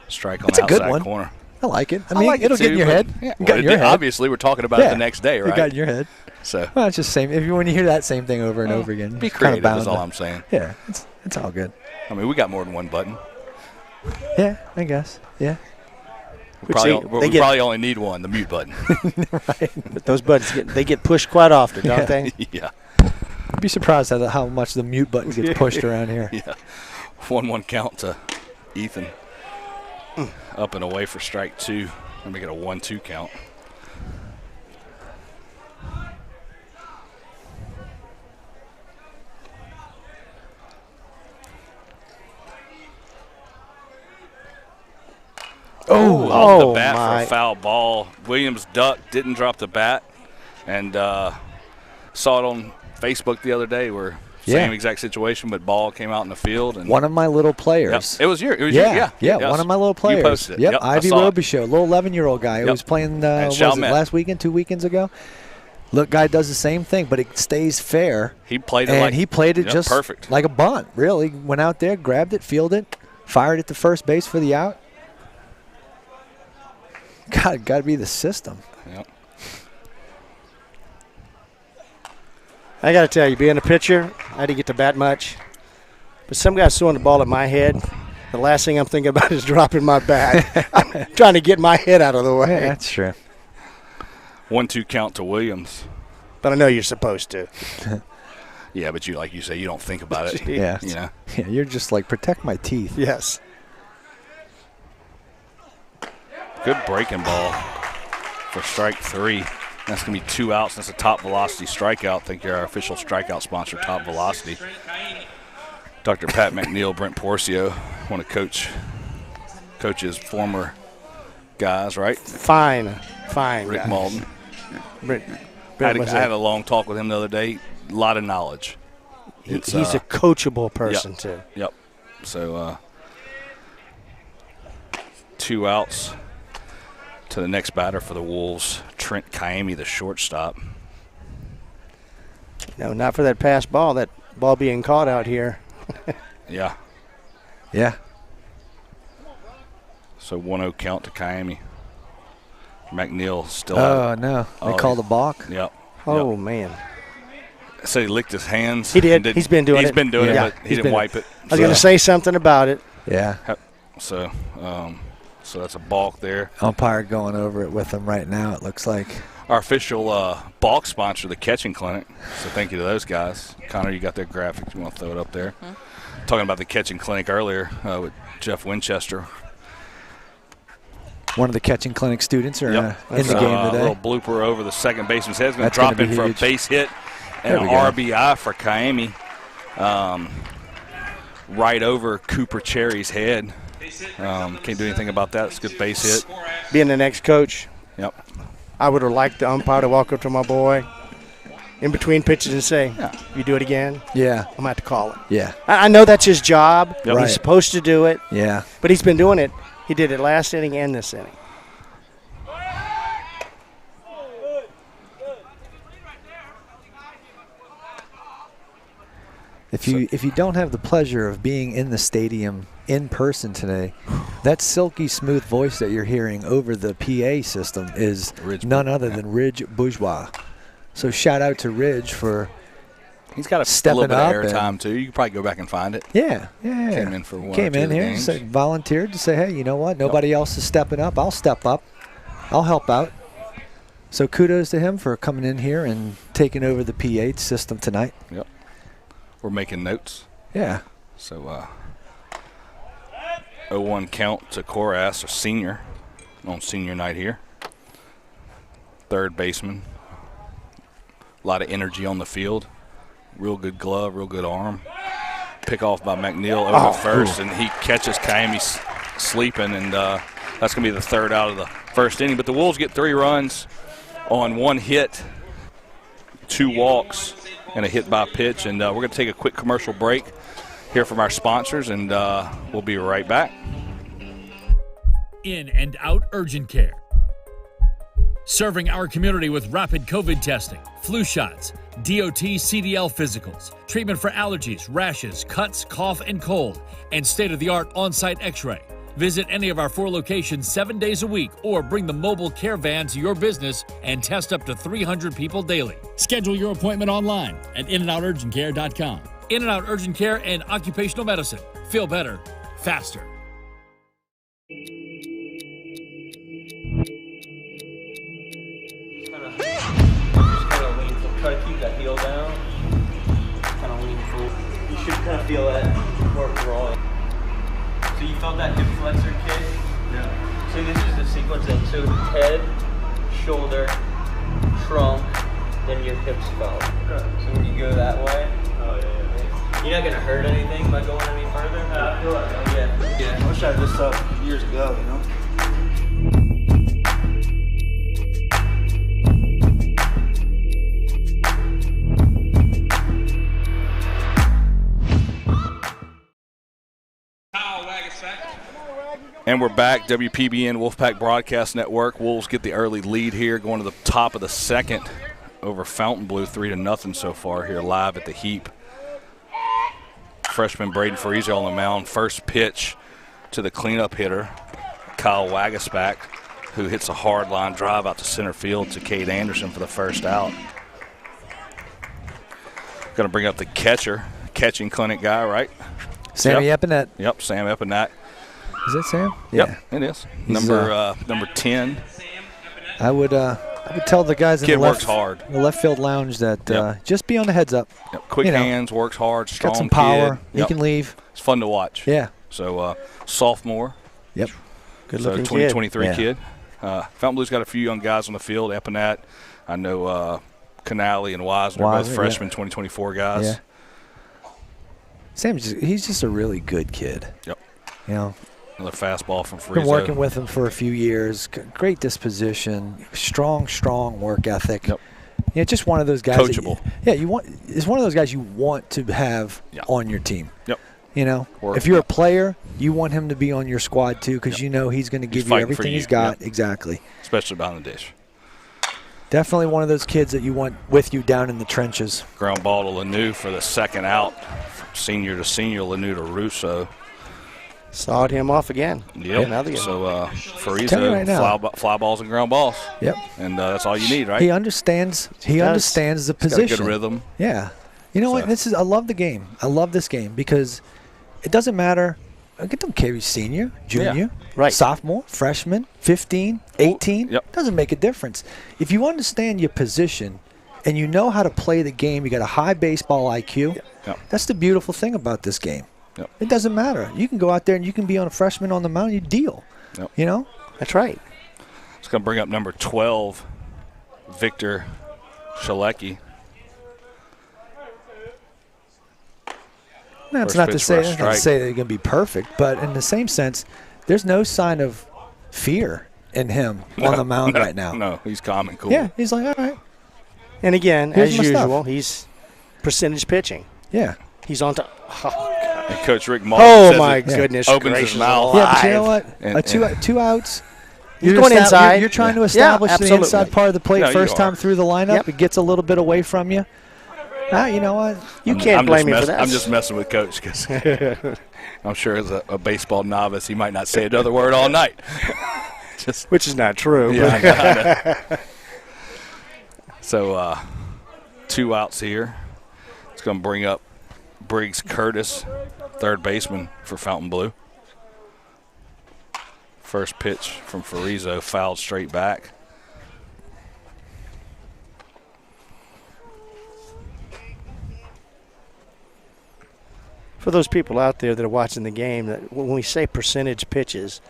Strike on That's the outside a good one. corner. I like it. I mean, it'll get in your head. Obviously, we're talking about it the next day, right? It got in your head. So it's just the same. When you hear that same thing over and over again, be creative is all I'm saying. Yeah, it's all good. I mean, we got more than 1 button. Yeah, I guess. Yeah. We probably only need 1, the mute button. Right. But those buttons get pushed quite often, don't they? Yeah. I'd be surprised at how much the mute button gets pushed around here. Yeah. 1-1 count to Ethan. Up and away for strike 2. Let me get a 1-2 count. Off the bat for a foul ball. Williams ducked, didn't drop the bat, and saw it on Facebook the other day where same exact situation, but ball came out in the field. And one of my little players. Yep. It was you. Yeah, one of my little players. You posted it. Yep, Ivy Robichaud, little 11-year-old guy who was playing last weekend, 2 weekends ago. Look, guy does the same thing, but it stays fair. He played it just perfect, like a bunt. Really, went out there, grabbed it, fielded it, fired it to first base for the out. Got to be the system. Yep. I got to tell you, being a pitcher, I didn't get to bat much. But some guy's throwing the ball at my head. The last thing I'm thinking about is dropping my bat. I'm trying to get my head out of the way. Yeah, that's true. 1-2 count to Williams. But I know you're supposed to. Yeah, but like you say, you don't think about it. Yeah. Yeah, you're just like, protect my teeth. Yes. Good breaking ball for strike 3. That's going to be 2 outs. That's a Top Velocity strikeout. Thank you, our official strikeout sponsor, Top Velocity. Dr. Pat McNeil, Brent Porcio, one of Coach's former guys, right? Fine Rick guy. Malden. I had a long talk with him the other day. A lot of knowledge. He's a coachable person, too. Yep. So 2 outs. To the next batter for the Wolves, Trent Kaimi, the shortstop. No, not for that pass ball. That ball being caught out here. Yeah. Yeah. So 1-0 count to Kaimi. McNeil still. Oh, no. They called a balk? Yep. Oh, man. So he licked his hands. He did. He's been doing it. He's been doing it, but he didn't wipe it. I was going to say something about it. Yeah. So that's a balk there. Umpire going over it with him right now, it looks like. our official bulk sponsor, the Catching Clinic. So thank you to those guys. Connor, you got their graphics. You want to throw it up there? Mm-hmm. Talking about the Catching Clinic earlier with Jeff Winchester. One of the Catching Clinic students are in the game today. A little blooper over the second baseman's head. It's going to drop in for a base hit and an RBI for Kaimi. Right over Cooper Cherry's head. Can't do anything about that. It's a good base hit. Being the next coach, yep, I would have liked the umpire to walk up to my boy in between pitches and say, you do it again? Yeah. I'm going to have to call it. Yeah. I know that's his job. Yep. Right. He's supposed to do it. Yeah. But he's been doing it. He did it last inning and this inning. If you don't have the pleasure of being in the stadium in person today, that silky smooth voice that you're hearing over the PA system is none other than Ridge Bourgeois. So shout out to Ridge for he's got a little bit of airtime too. You can probably go back and find it. Yeah. Came in for one. Came in here, volunteered to say, hey, you know what? Nobody else is stepping up. I'll step up. I'll help out. So kudos to him for coming in here and taking over the PA system tonight. Yep. We're making notes. Yeah. So 0-1 count to Koras, a senior, on senior night here. Third baseman. A lot of energy on the field. Real good glove, real good arm. Pick off by McNeil over first, and he catches Kaimi sleeping, and that's going to be the third out of the first inning. But the Wolves get 3 runs on 1 hit, 2 walks, and a hit by pitch. And we're going to take a quick commercial break, hear from our sponsors, and we'll be right back. In and out urgent care. Serving our community with rapid COVID testing, flu shots, DOT CDL physicals, treatment for allergies, rashes, cuts, cough, and cold, and state-of-the-art on-site x-ray. Visit any of our 4 locations 7 days a week or bring the mobile care van to your business and test up to 300 people daily. Schedule your appointment online at inandouturgentcare.com. In-N-Out Urgent Care and Occupational Medicine. Feel better, faster. Try to keep that heel down. Kind of lean forward. You should kind of feel that before rolling. So you felt that hip flexor kick? Yeah. So this is the sequence then. So head, shoulder, trunk, then your hips felt. Okay. So when you go that way, you're not going to hurt anything by going any further? I feel like that. Yeah. I wish I had this stuff years ago, you know? And we're back, WPBN Wolfpack Broadcast Network. Wolves get the early lead here, going to the top of the second over Fontainebleau, 3-0 so far here live at the Heap. Freshman Braden Freezer on the mound. First pitch to the cleanup hitter, Kyle Wagaspak, who hits a hard line drive out to center field to Cade Anderson for the first out. Going to bring up the catching clinic guy, right? Sammy Epinette. Yep, Sam Epinette. Is that Sam? Yep, it is. Number 10. I would tell the guys in the left field lounge that just be on the heads up. Yep. Quick hands, works hard, strong got some power. Kid. He can leave. It's fun to watch. Yeah. So sophomore. Yep. Good looking 2023 kid. Fontainebleau's got a few young guys on the field. Epinette, I know Canale and Wisner, both freshmen, 2024 guys. Yeah. He's just a really good kid. Yep. You know. Another fastball from Friezo. Been working with him for a few years. Great disposition, strong work ethic. Yep. Yeah, just one of those guys. Coachable. It's one of those guys you want to have on your team. Yep. You know, if you're a player, you want him to be on your squad too, because you know he's going to give you everything he's got. Yep. Exactly. Especially behind the dish. Definitely one of those kids that you want with you down in the trenches. Ground ball to Lanu for the second out. From senior to senior, Lanu to Russo. Sawed him off again. Yep. So Friezo, fly balls and ground balls. Yep. And that's all you need, right? He understands. He understands the position. He's got a good rhythm. Yeah. You know what? I love the game. I love this game because it doesn't matter I don't care if he's senior, junior, right, sophomore, freshman, 15, 18. Yep. Doesn't make a difference. If you understand your position and you know how to play the game, you got a high baseball IQ. Yep. That's the beautiful thing about this game. Yep. It doesn't matter. You can go out there and you can be on a freshman on the mound. You deal. Yep. You know? That's right. It's going to bring up number 12, Victor Shalecki. That's not to say that they're going to be perfect, but in the same sense, there's no sign of fear in him on the mound right now. No, he's calm and cool. Yeah, he's like, all right. And again, Here's as my usual, stuff. he's percentage pitching. Yeah. He's on top. And Coach Rick Martin Oh, my goodness opens gracious his mouth. Yeah, but you know what? And- Two outs. He's You're going estab- inside. You're trying to Yeah. establish Yeah, the absolutely. inside part of the plate No, you first time are. through the lineup. Yep. It gets a little bit away from you. You know what? You can't blame me for that. I'm just messing with Coach because I'm sure as a baseball novice, he might not say another word all night. Which is not true. Yeah, I know. So 2 outs here. It's going to bring up Briggs Curtis, third baseman for Fontainebleau. First pitch from Farizo, fouled straight back. For those people out there that are watching the game, that when we say percentage pitches,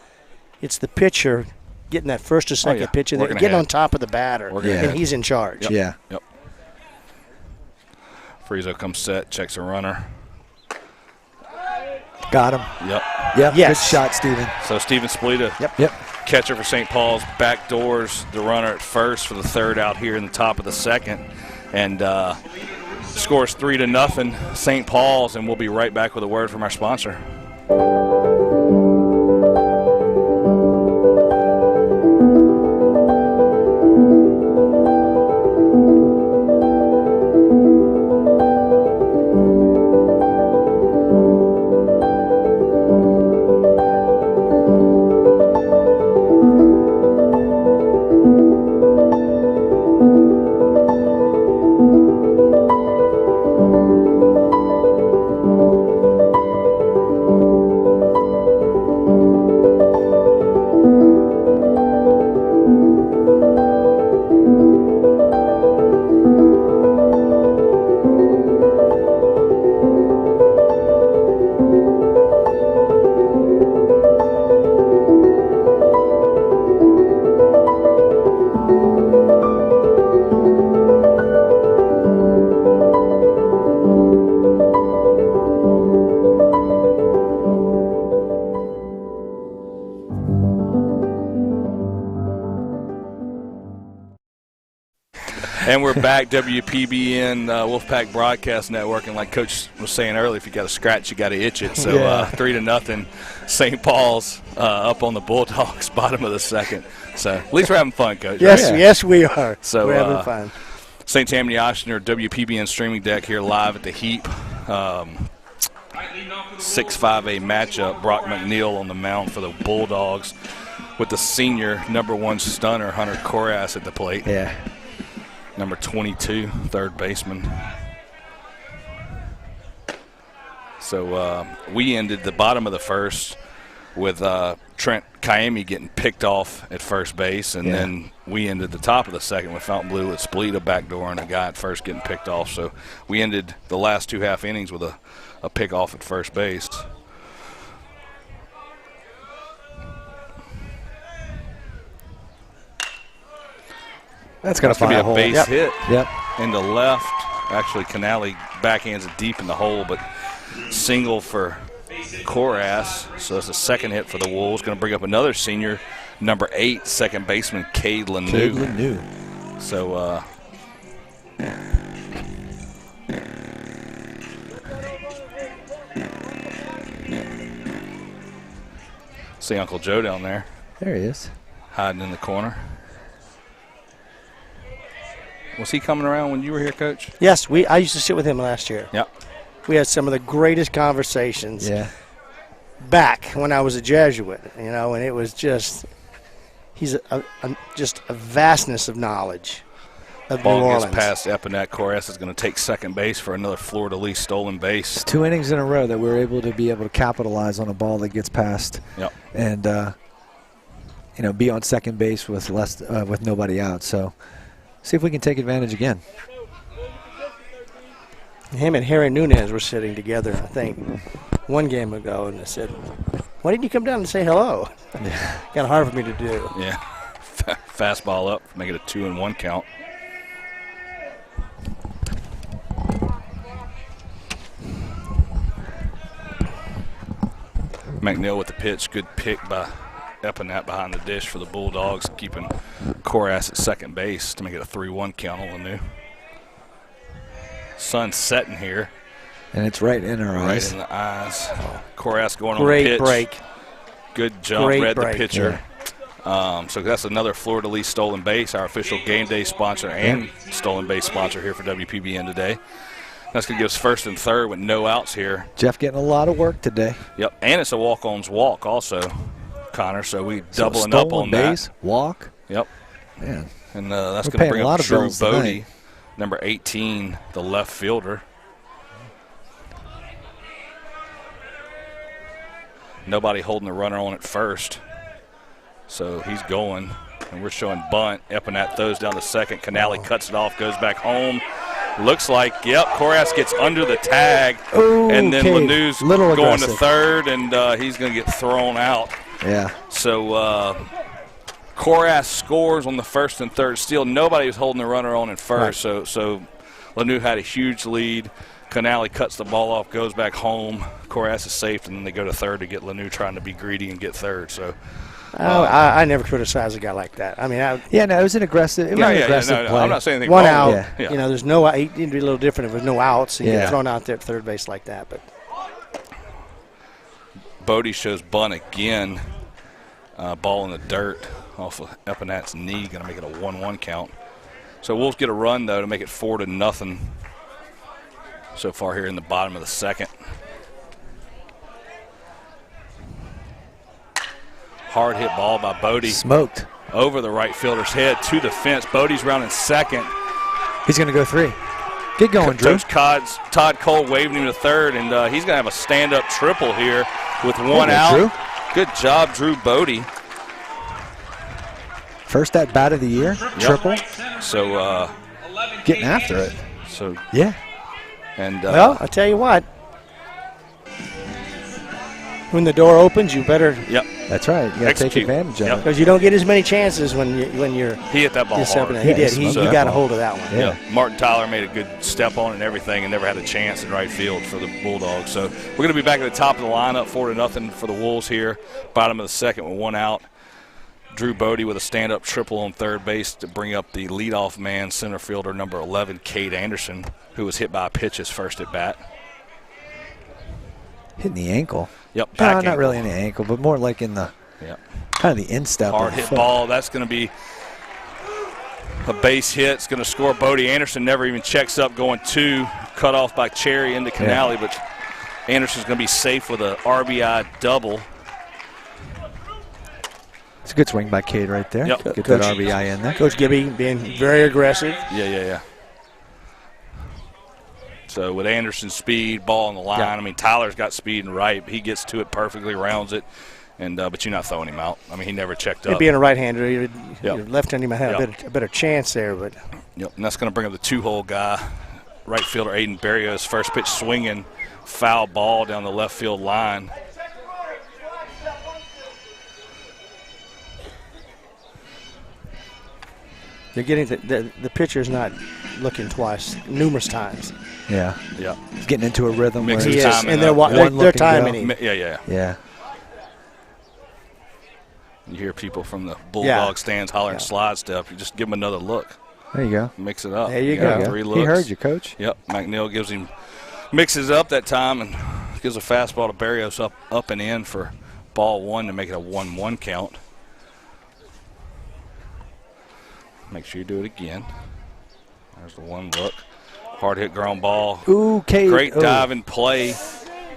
it's the pitcher getting that first or second pitch and Working getting ahead. on top of the batter, and he's in charge. Yep. Yeah. Yep. Farizo comes set, checks a runner. Got him. Yep. Yep. Yes. Good shot, Steven. So Steven Splita, Yep. catcher for St. Paul's, backdoors the runner at first for the third out here in the top of the second, and scores 3-0 St. Paul's, and we'll be right back with a word from our sponsor. And we're back, WPBN Wolfpack Broadcast Network, and like Coach was saying earlier, if you got a scratch, you got to itch it. So 3-0, St. Paul's up on the Bulldogs, bottom of the second. So at least we're having fun, Coach. Yes, right? yes, we are. So we're having fun. St. Tammany Oshner, WPBN streaming deck here live at the Heap. 6-5A matchup. Brock McNeil on the mound for the Bulldogs with the senior #1 stunner, Hunter Koras, at the plate. Yeah. Number 22, third baseman. So we ended the bottom of the first with Trent Kaimi getting picked off at first base, and then we ended the top of the second with Fontainebleau with Splita backdoor and a guy at first getting picked off. So we ended the last 2 half innings with a pick off at first base. That's going to be find a hole. base hit. Yep. In the left. Actually, Canale backhands it deep in the hole, but single for Koras. So that's the second hit for the Wolves. Going to bring up another senior, number 8, second baseman, Cade Lanu. So see Uncle Joe down there. There he is. Hiding in the corner. Was he coming around when you were here, Coach? Yes, I used to sit with him last year. Yep. We had some of the greatest conversations. Yeah. Back when I was a Jesuit, and it was just he's just a vastness of knowledge. of Ball New gets Orleans. past Epinette. Korass is going to take second base for another fleur-de-lis stolen base. It's 2 innings in a row that we're able to capitalize on a ball that gets past. Yep. And be on second base with with nobody out. So see if we can take advantage again. Him and Harry Nunez were sitting together, I think, one game ago, and I said, "Why didn't you come down and say hello?" Yeah. Kind of hard for me to do. Yeah. Fastball up, make it a 2-1 count. McNeil with the pitch. Good pick by Epinette behind the dish for the Bulldogs, keeping Korass at second base to make it a 3-1 count on Lanu. Sun's setting here. And it's right in our eyes. Right in the eyes. Korass going on the Great pitch. break. Good jump, Great read break. the pitcher. Yeah. So that's another fleur-de-lis stolen base, our official game day sponsor and stolen base sponsor here for WPBN today. That's going to give us first and third with no outs here. Jeff getting a lot of work today. Yep, and it's a walk-on's walk also, Connor, so we doubling up on base, that. Walk. Yep. Man. And that's We're going to bring paying a lot up of Drew bills Bodie, tonight. number 18, the left fielder. Nobody holding the runner on at first. So he's going, and we're showing bunt. Epinette throws down to second. Canale cuts it off, goes back home. Looks like, Korass gets under the tag, and then Lanu's going to third, and he's going to get thrown out. Yeah. So Korass scores on the first and third. Still, nobody was holding the runner on at first, right. So Lanu had a huge lead. Canale cuts the ball off, goes back home. Korass is safe, and then they go to third to get Lanu trying to be greedy and get third. So. I never criticize a guy like that. I mean, it was an aggressive. It was an aggressive play. I'm not saying anything one wrong. out. Yeah. There's no. It'd be a little different if there's no outs and you get thrown out there at third base like that. But Bodie shows bunt again. Ball in the dirt off of Epinette's knee, going to make it a 1-1 count. So Wolves get a run though to make it 4-0. So far here in the bottom of the second. Hard hit ball by Bodie. Smoked. Over the right fielder's head to the fence. Bodie's rounding second. He's going to go 3. Get going, Drew. Coach Todd Cole waving him to third, and he's going to have a stand-up triple here with one out. Drew. Good job, Drew Bodie. First at bat of the year, triple. So getting after it. So yeah. And well, I tell you what. When the door opens, you better. Yep. That's right. You got to take advantage of it. Because you don't get as many chances when you're. He hit that ball hard. He did. He got a hold of that one. Yeah. Martin Tyler made a good step on it and everything, and never had a chance in right field for the Bulldogs. So we're going to be back at the top of the lineup, 4-0 for the Wolves here. Bottom of the second with one out. Drew Bodie with a stand-up triple on third base to bring up the leadoff man, center fielder number 11, Cade Anderson, who was hit by a pitch his first at bat. Hitting the ankle. Yep. No, not really in the ankle, but more like in the kind of the instep. Hard hit ball. That's going to be a base hit. It's going to score. Bodie Anderson never even checks up, going 2, cut off by Cherry into Canale, but Anderson's going to be safe with a RBI double. It's a good swing by Cade right there. Yep. Get that RBI in there. Coach Gibby being very aggressive. Yeah. So with Anderson's speed, ball on the line, I mean, Tyler's got speed and right. He gets to it perfectly, rounds it, and but you're not throwing him out. I mean, he never checked up. Being a right-hander, your left-hander, you might have a better chance there. But and that's going to bring up the 2-hole guy, right fielder Aiden Berrios. First pitch swinging, foul ball down the left field line. they're getting the pitcher's not looking twice, numerous times. Yeah. He's getting into a rhythm. Mix where time and they're timing him. Yeah. You hear people from the Bulldog stands hollering slide step. You just give them another look. There you go. Mix it up. There you go. 3 looks. He heard you, Coach. Yep. McNeil mixes it up that time and gives a fastball to Berrios up and in for ball 1 to make it a 1-1 count. Make sure you do it again. There's the 1 look. Hard hit ground ball. Ooh, Cade. Great diving play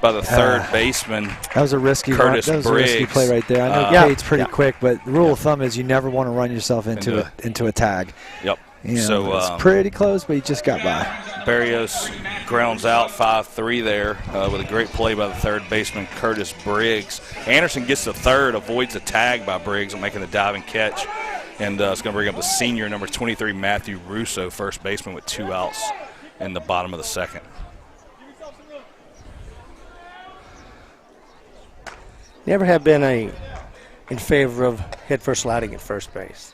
by the third baseman. That was a risky Curtis That was Briggs. a risky play right there. I know Cade's pretty quick, but the rule of thumb is you never want to run yourself into a tag. Yep. You know, So it's pretty close, but he just got by. Barrios grounds out 5-3 there with a great play by the third baseman, Curtis Briggs. Anderson gets the third, avoids a tag by Briggs and making the diving catch. And it's going to bring up the senior, number 23, Matthew Russo, first baseman, with 2 outs in the bottom of the second. Never have been in favor of head first sliding at first base.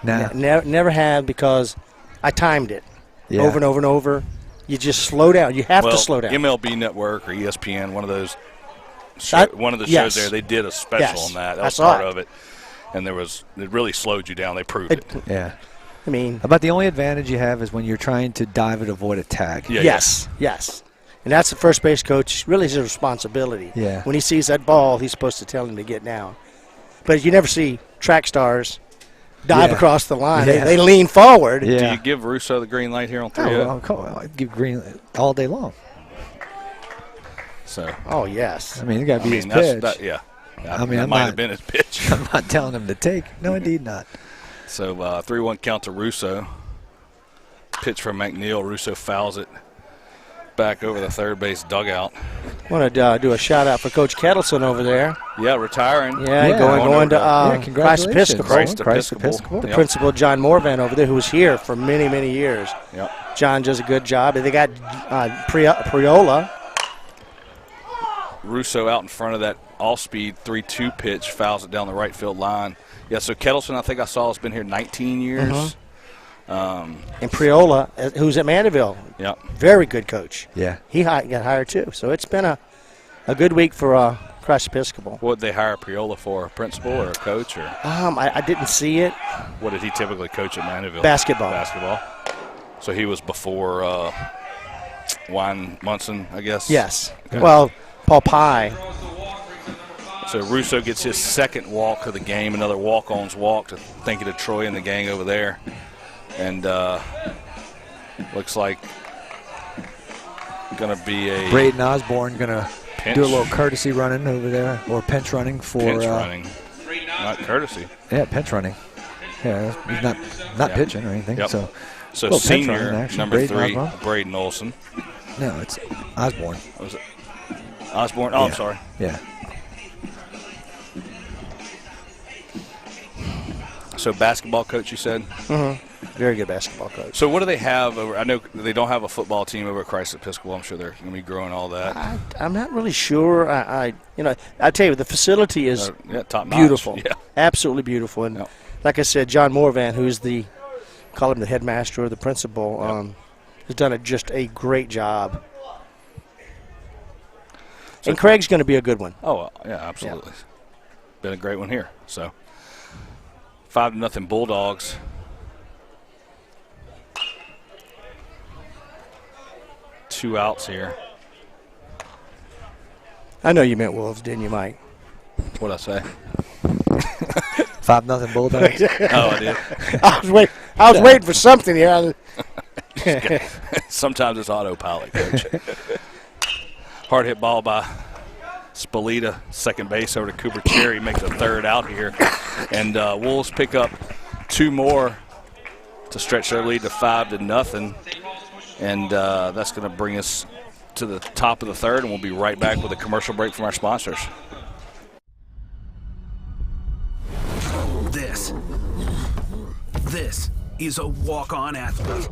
No. Never have, because I timed it over and over and over. You just slow down. You have to slow down. MLB Network or ESPN, one of those Yes. shows there, they did a special on that. That was I saw part of it. And it really slowed you down. They proved it. Yeah. I mean, about the only advantage you have is when you're trying to dive and avoid a tag. Yeah, yes. And that's the first base coach, really his responsibility. Yeah. When he sees that ball, he's supposed to tell him to get down. But you never see track stars dive across the line. Yeah. They lean forward. Yeah. Do you give Russo the green light here on 3-0? Oh, I'd give green all day long. So. Oh, yes. I mean, it got to be his pitch. I mean, that might have been his pitch. I'm not telling him to take. No, indeed not. So 3-1 count to Russo. Pitch from McNeil. Russo fouls it back over the third base dugout. I want to do a shout out for Coach Kettleson over there. Yeah, retiring. Yeah, going to Christ Episcopal. Christ Episcopal. The principal, John Morvan, over there, who was here for many, many years. Yep. John does a good job. And they got Priola. Russo out in front of that all-speed 3-2 pitch, fouls it down the right field line. Yeah, so Kettleson, I think I saw, has been here 19 years. And Priola, who's at Mandeville. Yep. Very good coach. Yeah. He got hired too. So it's been a good week for Christ Episcopal. What did they hire Priola for? A principal or a coach? Or I didn't see it. What did he typically coach at Mandeville? Basketball. So he was before Wine Munson, I guess? Yes. Okay. Well, Paul Pye. So Russo gets his second walk of the game, another walk-on's walk. Thank you to Troy and the gang over there. And looks like going to be a Braden Osborne going to pinch. do a little courtesy running over there, or pinch running for pinch running, not courtesy. Yeah, pinch running. Yeah, he's not pitching or anything. Yep. So senior running, number Braden 3, Osborne. Braden Olson. No, it's Osborne. Was it Osborne? Oh, I'm sorry. Yeah. So basketball coach, you said? Mm-hmm. Very good basketball coach. So what do they have over? I know they don't have a football team over at Christ Episcopal. I'm sure they're going to be growing all that. I'm not really sure. I tell you, the facility is top notch. beautiful. Yeah. Absolutely beautiful. And like I said, John Morvan, who's call him the headmaster or the principal, has done just a great job. So and Craig's going to be a good one. Oh, yeah, absolutely. Yeah. Been a great one here. So 5-0 Bulldogs. Two outs here. I know you meant Wolves, didn't you, Mike? What'd I say? 5-0 Bulldogs. Oh, I did. I was waiting for something here. Sometimes it's autopilot, Coach. Hard hit ball by Spalita, second base over to Cooper Cherry, makes a third out here. And Wolves pick up 2 more to stretch their lead to 5-0. And that's going to bring us to the top of the third, and we'll be right back with a commercial break from our sponsors. This is a walk-on athlete.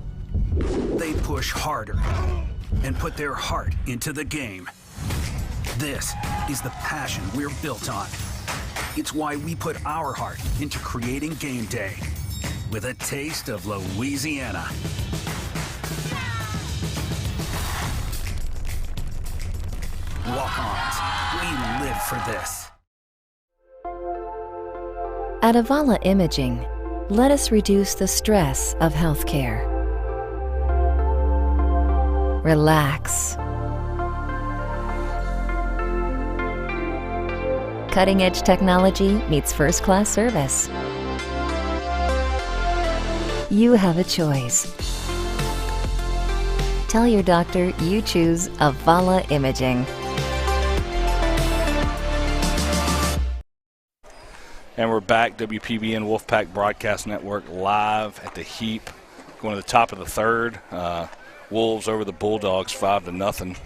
They push harder and put their heart into the game. This is the passion we're built on. It's why we put our heart into creating game day with a taste of Louisiana. Walk-ons, we live for this. At Avala Imaging, let us reduce the stress of healthcare. Relax. Cutting-edge technology meets first-class service. You have a choice. Tell your doctor you choose Avala Imaging. And we're back, WPBN Wolfpack Broadcast Network, live at the Heap going to the top of the third. Wolves over the Bulldogs 5-0.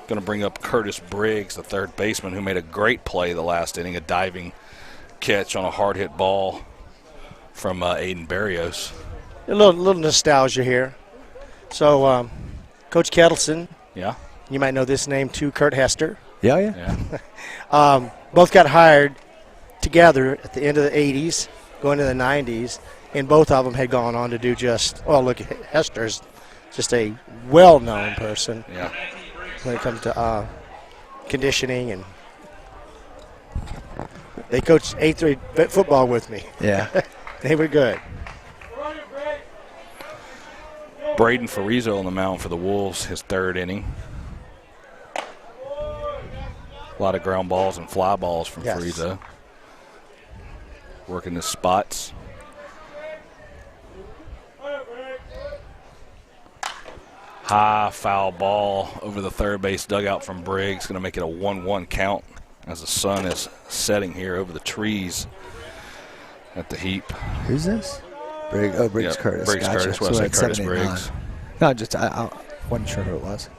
Going to bring up Curtis Briggs, the third baseman, who made a great play the last inning, a diving catch on a hard hit ball from Aiden Barrios. A little nostalgia here. So, Coach Kettleson. Yeah. You might know this name too, Kurt Hester. Yeah. Both got hired together at the end of the 80s, going to the 90s, and both of them had gone on to do look, Hester's just a well-known person when it comes to conditioning, and they coached 8th grade football with me. Yeah. They were good. Braden Farizo on the mound for the Wolves, his third inning. A lot of ground balls and fly balls from Farizo. Working the spots. High foul ball over the third base dugout from Briggs. Going to make it a 1-1 count as the sun is setting here over the trees at the heap. Who's this? Briggs Curtis. Briggs Gotcha. Curtis. So Curtis Briggs. No, I wasn't sure who it was.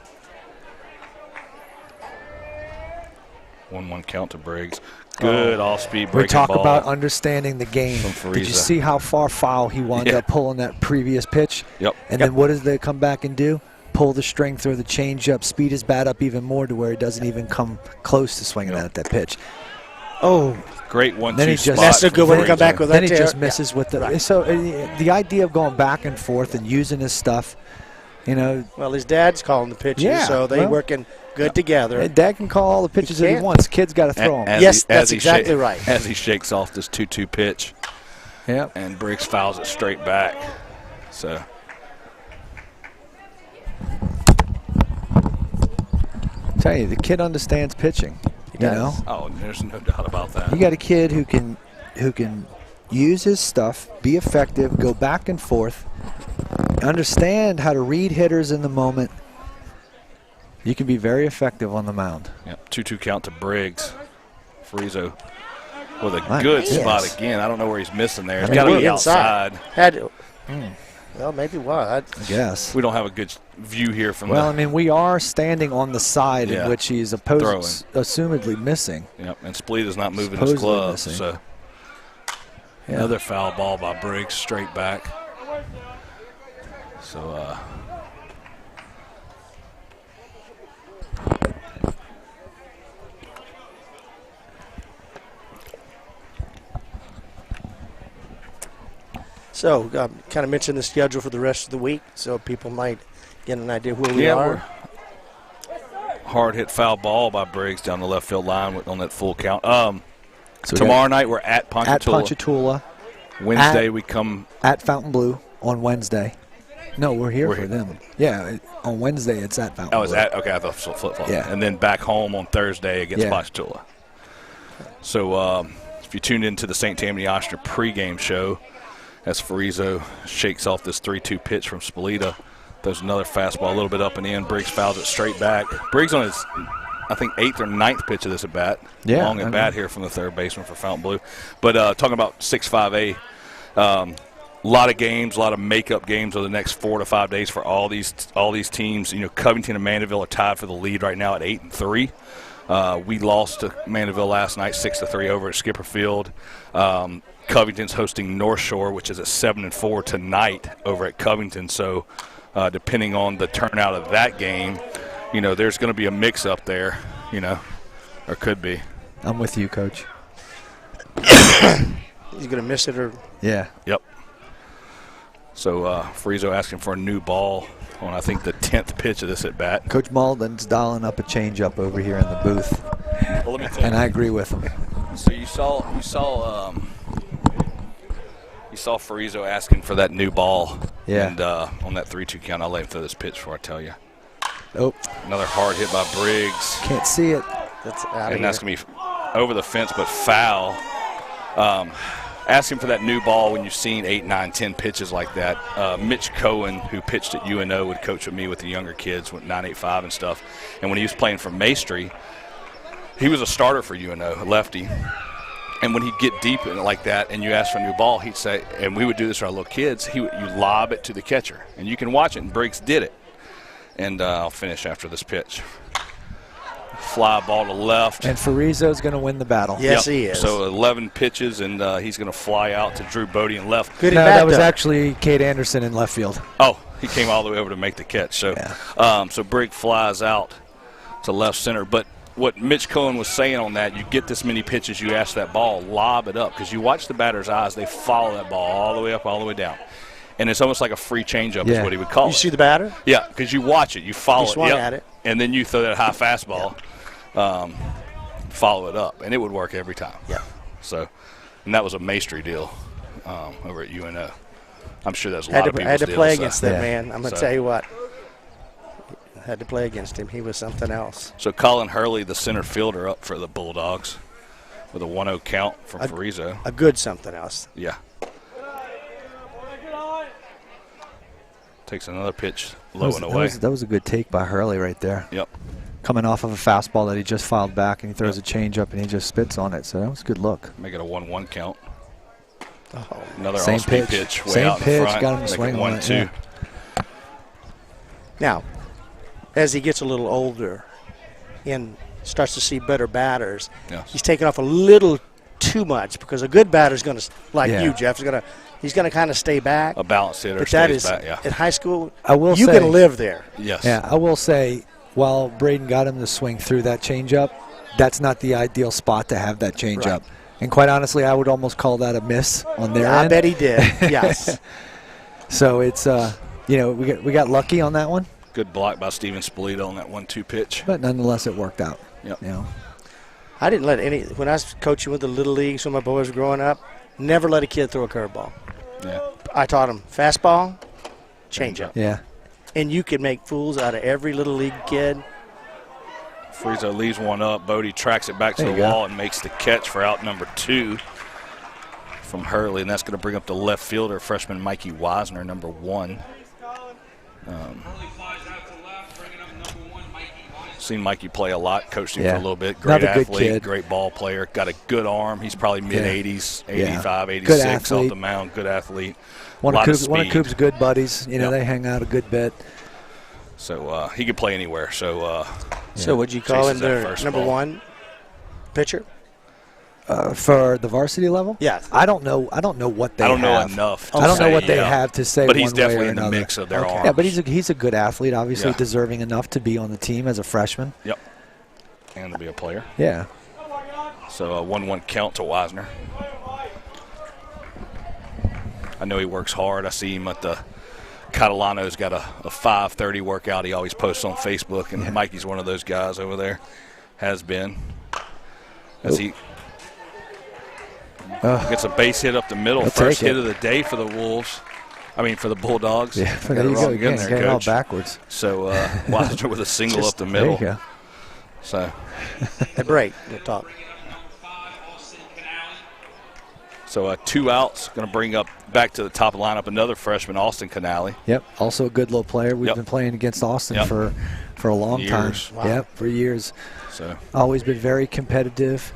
1-1 count to Briggs. Good off-speed breaking We talk ball about understanding the game. Did you see how far foul he wound up pulling that previous pitch? Yep. And then what does they come back and do? Pull the string, throw the change up, speed his bat up even more to where he doesn't even come close to swinging at that pitch. Oh. Great 1-2 spot. That's a good one to come back with that. Then he just misses with the – So the idea of going back and forth and using his stuff, Well, his dad's calling the pitches, so they working good together. And Dad can call all the pitches that he wants. Kid's got to throw them. Yes, that's exactly right. As he shakes off this 2-2 pitch. Yep. And Briggs fouls it straight back. So. Tell you, the kid understands pitching. You know? Oh, there's no doubt about that. You got a kid who can use his stuff, be effective, go back and forth, understand how to read hitters in the moment. You can be very effective on the mound. Yep, 2-2 count to Briggs. Farizo with a good spot again. I don't know where he's missing there. He's got to be outside. Well, maybe what? I guess. We don't have a good view here from we are standing on the side in which he is assumedly missing. Yep, and Spleeta's not moving his glove. Missing. So another foul ball by Briggs straight back. So So, kind of mention the schedule for the rest of the week so people might get an idea where we are. Hard hit foul ball by Briggs down the left field line on that full count. So tomorrow night we're at Ponchatoula. At Ponchatoula. Wednesday we come at Fontainebleau on Wednesday. No, we're here for them. Yeah, on Wednesday it's at Fontainebleau. Oh, it's at, okay, I thought it was flip-flop. Yeah. And then back home on Thursday against Ponchatoula. So if you tuned into the St. Tammany Oster pregame show, as Farizo shakes off this 3-2 pitch from Spalita, there's another fastball a little bit up and in. Briggs fouls it straight back. Briggs on his, I think, 8th or 9th pitch of this at-bat. Yeah. Long at-bat here from the third baseman for Fontainebleau. But talking about 6-5A, a lot of games, a lot of makeup games over the next 4 to 5 days for all these teams. Covington and Mandeville are tied for the lead right now at 8-3. We lost to Mandeville last night 6-3 over at Skipper Field. Covington's hosting North Shore, which is at 7-4 tonight over at Covington. So depending on the turnout of that game, there's going to be a mix-up there, or could be. I'm with you, Coach. He's going to miss it or? Yeah. Yep. So Farizo asking for a new ball on, I think, the 10th pitch of this at-bat. Coach Malden's dialing up a changeup over here in the booth. Well, let me tell you. And I agree with him. So you saw Farizo asking for that new ball. Yeah. And on that 3-2 count, I'll let him throw this pitch before I tell you. Oh. Another hard hit by Briggs. Can't see it. That's out of And that's going to be over the fence, but foul. Asking for that new ball when you've seen 8, 9, 10 pitches like that. Mitch Cohen, who pitched at UNO, would coach with me with the younger kids with 9-8-5 and stuff. And when he was playing for Maestri, he was a starter for UNO, a lefty. And when he'd get deep in it like that and you ask for a new ball, he'd say, and we would do this for our little kids, you lob it to the catcher. And you can watch it, and Briggs did it. And I'll finish after this pitch. Fly ball to left. And Farizo's going to win the battle. Yes, he is. So 11 pitches, and he's going to fly out to Drew Bodie in left. No, that was actually Kate Anderson in left field. Oh, he came all the way over to make the catch. So, so Briggs flies out to left center. But what Mitch Cohen was saying on that, you get this many pitches, you ask that ball, lob it up. Because you watch the batter's eyes, they follow that ball all the way up, all the way down. And it's almost like a free changeup is what he would call it. You see the batter? Yeah, because you watch it, you follow swung at it. And then you throw that high fastball, follow it up. And it would work every time. Yeah. So, and that was a Maestri deal over at UNO. I'm sure that's a lot of people's I had to deals, play so. against that man. I'm going to tell you what. I had to play against him. He was something else. So Colin Hurley, the center fielder, up for the Bulldogs with a 1-0 count from Farizo. A good something else. Yeah. Takes another pitch low and away. That was a good take by Hurley right there. Yep. Coming off of a fastball that he just filed back, and he throws a changeup, and he just spits on it. So that was a good look. Make it a 1-1 count. Oh. Another Same off-speed pitch. pitch way Same out pitch, in front. got him to swing on it, 1-2. Now, as he gets a little older and starts to see better batters, he's taking off a little too much because a good batter is going to, like you, Jeff, he's going to kind of stay back. A balance hitter but stays that is, back, yeah. At high school, you can live there. Yes. Yeah, I will say, while Braden got him to swing through that changeup, that's not the ideal spot to have that changeup. Right. And quite honestly, I would almost call that a miss on their end. I bet he did, yes. So it's, we got lucky on that one. Good block by Steven Spolito on that 1-2 pitch. But nonetheless, it worked out. Yep. I didn't let when I was coaching with the Little Leagues when my boys were growing up, never let a kid throw a curveball. Yeah. I taught them fastball, changeup. Yeah. And you could make fools out of every Little League kid. Frieza leaves one up. Bodie tracks it back to the wall and makes the catch for out number 2 from Hurley, and that's going to bring up the left fielder, freshman Mikey Wisner, number 1. Seen Mikey play a lot, coached him for a little bit. Great athlete, great ball player, got a good arm. He's probably mid-80s, 85, 86 off the mound. Good athlete. One of Coop's good buddies. They hang out a good bit. So he could play anywhere. So would you call him their number 1 pitcher? For the varsity level? Yeah. I don't know what they have. I don't know enough. I don't know what they have to say. But he's one way definitely or in the another. mix of their arms. Yeah, but he's a good athlete, obviously deserving enough to be on the team as a freshman. Yep. And to be a player. Yeah. So a 1-1 count to Wisner. I know he works hard. I see him at the Catalano's got a 5:30 workout he always posts on Facebook, and Mikey's one of those guys over there. Has been. As he gets a base hit up the middle. First hit of the day for the Wolves. For the Bulldogs. Yeah, there you go. Again, getting all backwards. So Wisner with a single up the middle. There you go. So a break. We'll talk. So 2 outs. Going to bring up back to the top of the lineup another freshman, Austin Canale. Yep. Also a good little player. We've been playing against Austin for a long time. Wow. Yep, for years. So always been very competitive.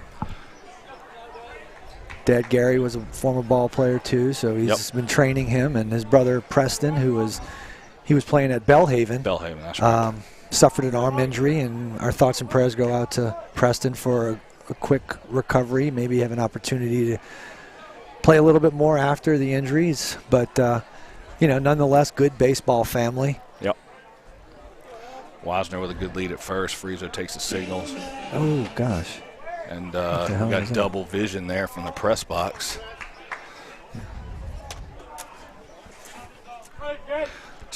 Dad Gary was a former ball player too, so he's been training him, and his brother Preston, he was playing at Bellhaven. Bellhaven, that's right. Suffered an arm injury, and our thoughts and prayers go out to Preston for a quick recovery. Maybe have an opportunity to play a little bit more after the injuries, but nonetheless, good baseball family. Yep. Wisner with a good lead at first. Frieza takes the signals. Oh gosh. And we got double vision there from the press box.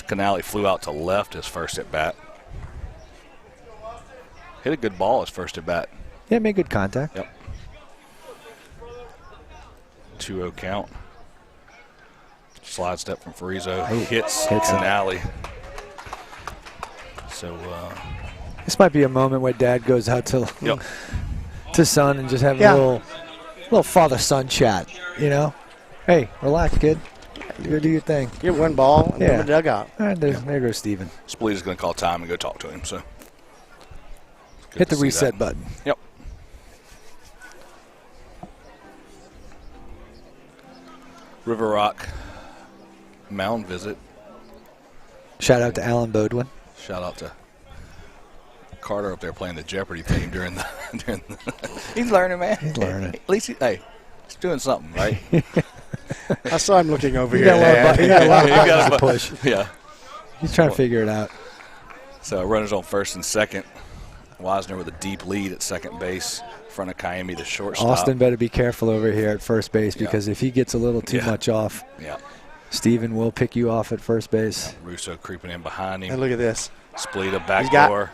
Canale flew out to left his first at bat. Hit a good ball his first at bat. Yeah, made good contact. Yep. 2-0 count. Slide step from Farizo. Hits Canale. So this might be a moment where Dad goes out to son and just have a little father-son chat. Hey, relax, kid. Go do your thing. Get one ball and the dugout. All right, there goes Steven. Splita's going to call time and go talk to him. So hit the reset button. Yep. River Rock mound visit. Shout out to Alan Bodwin. Shout out to Carter up there playing the Jeopardy theme during the. He's learning, man. He's learning. At least he's doing something, right? I saw him looking over here. He got a lot of buttons to push. Yeah. He's trying to figure it out. So runners on first and second. Wisner with a deep lead at second base in front of Kaimi, the shortstop. Austin better be careful over here at first base because if he gets a little too much off, Steven will pick you off at first base. Russo creeping in behind him. And look at this. Splita backdoor.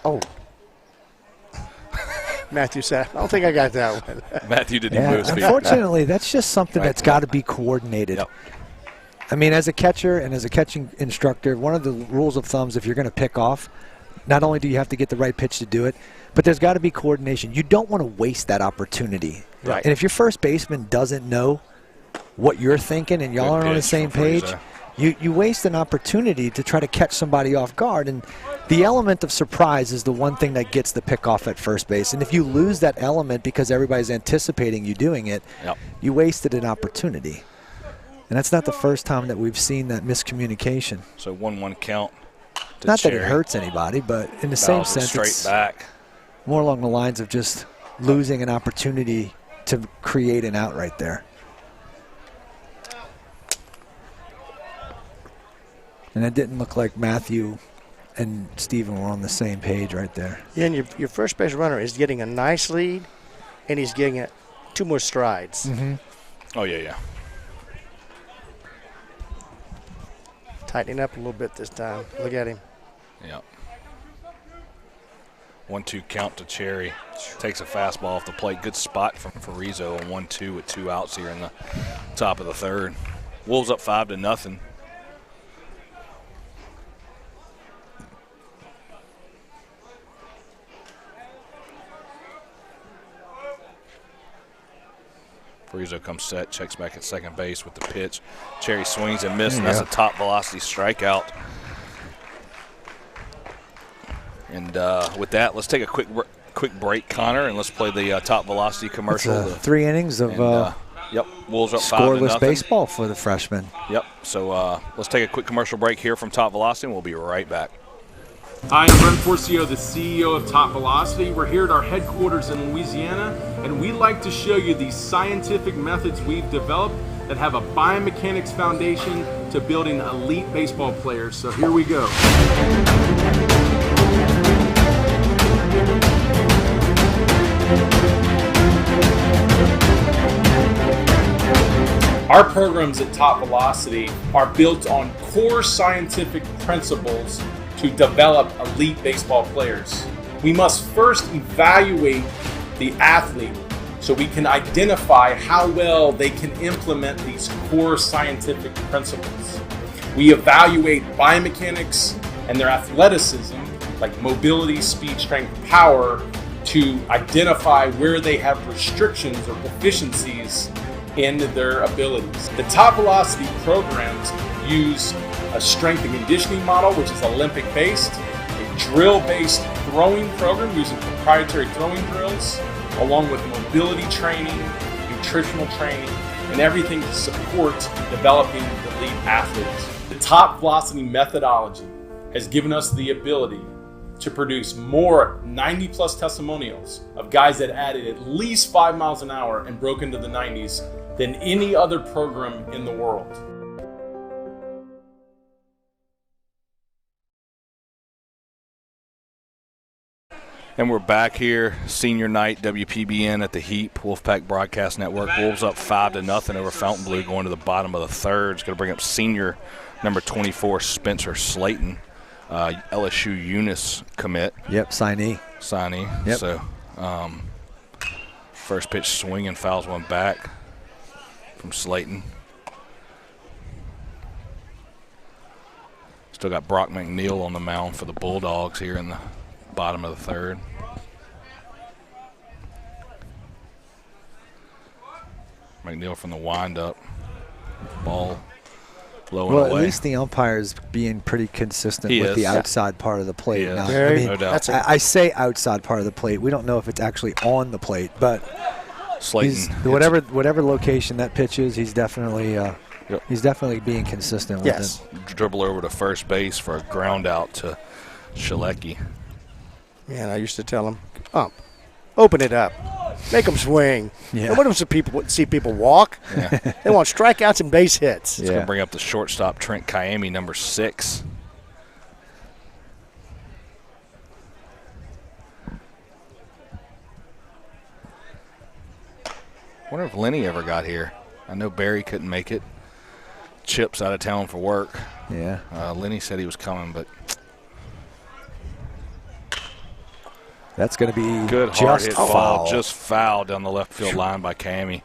Matthew said, I don't think I got that one. Matthew didn't move his feet. Unfortunately, that's just something that's got to be coordinated. Yep. I mean, as a catcher and as a catching instructor, one of the rules of thumbs, if you're going to pick off, not only do you have to get the right pitch to do it, but there's got to be coordination. You don't want to waste that opportunity. Right. And if your first baseman doesn't know what you're thinking and y'all aren't on the same page, you waste an opportunity to try to catch somebody off guard. And the element of surprise is the one thing that gets the pickoff at first base. And if you lose that element because everybody's anticipating you doing it, you wasted an opportunity. And that's not the first time that we've seen that miscommunication. So 1-1 count. Not that it hurts anybody, but in the same sense, it's back. More along the lines of just losing an opportunity to create an out right there. And it didn't look like Matthew and Steven were on the same page right there. Yeah, and your first base runner is getting a nice lead, and he's getting 2 more strides. Mm-hmm. Oh, yeah. Tightening up a little bit this time. Look at him. Yep. 1-2 count to Cherry. Takes a fastball off the plate. Good spot from Rizzo. 1-2 with 2 outs here in the top of the third. Wolves up 5-0. Rizzo comes set, checks back at second base with the pitch. Cherry swings and misses, and that's a top velocity strikeout. And with that, let's take a quick break, Connor, and let's play the top velocity commercial. 3 innings of Wolves up 5-0. Scoreless baseball for the freshmen. Yep. So let's take a quick commercial break here from Top Velocity, and we'll be right back. Hi, I'm Brent Forcio, the CEO of Top Velocity. We're here at our headquarters in Louisiana, and we like to show you these scientific methods we've developed that have a biomechanics foundation to building elite baseball players. So here we go. Our programs at Top Velocity are built on core scientific principles to develop elite baseball players. We must first evaluate the athlete so we can identify how well they can implement these core scientific principles. We evaluate biomechanics and their athleticism, like mobility, speed, strength, power, to identify where they have restrictions or deficiencies in their abilities. The Top Velocity programs use a strength and conditioning model, which is Olympic-based, a drill-based throwing program using proprietary throwing drills, along with mobility training, nutritional training, and everything to support developing the elite athletes. The Top Velocity methodology has given us the ability to produce more 90-plus testimonials of guys that added at least 5 miles an hour and broke into the 90s than any other program in the world. And we're back here, senior night, WPBN at the Heap, Wolfpack Broadcast Network. Wolves up 5-0 over Fontainebleau going to the bottom of the third. It's going to bring up senior number 24, Spencer Slayton, LSU Eunice commit. Yep, signee. Yep. So first pitch swing and fouls one back from Slayton. Still got Brock McNeil on the mound for the Bulldogs here in the bottom of the third. McNeil from the windup. Ball low and away. Well, at least the umpire's being pretty consistent with the outside part of the plate. Now, no doubt. I say outside part of the plate. We don't know if it's actually on the plate, but Slayton, whatever location that pitch is, he's definitely Yep. He's definitely being consistent with Yes. it. Dribble over to first base for a ground out to Shalecki. Man, I used to tell him, open it up. Make them swing. Yeah. They want to see people walk. Yeah. They want strikeouts and base hits. It's going to bring up the shortstop, Trent Kiami, number 6. Wonder if Lenny ever got here. I know Barry couldn't make it. Chip's out of town for work. Yeah. Lenny said he was coming, but that's going to be good hard hit foul. ball. Just foul down the left field line by Kiami.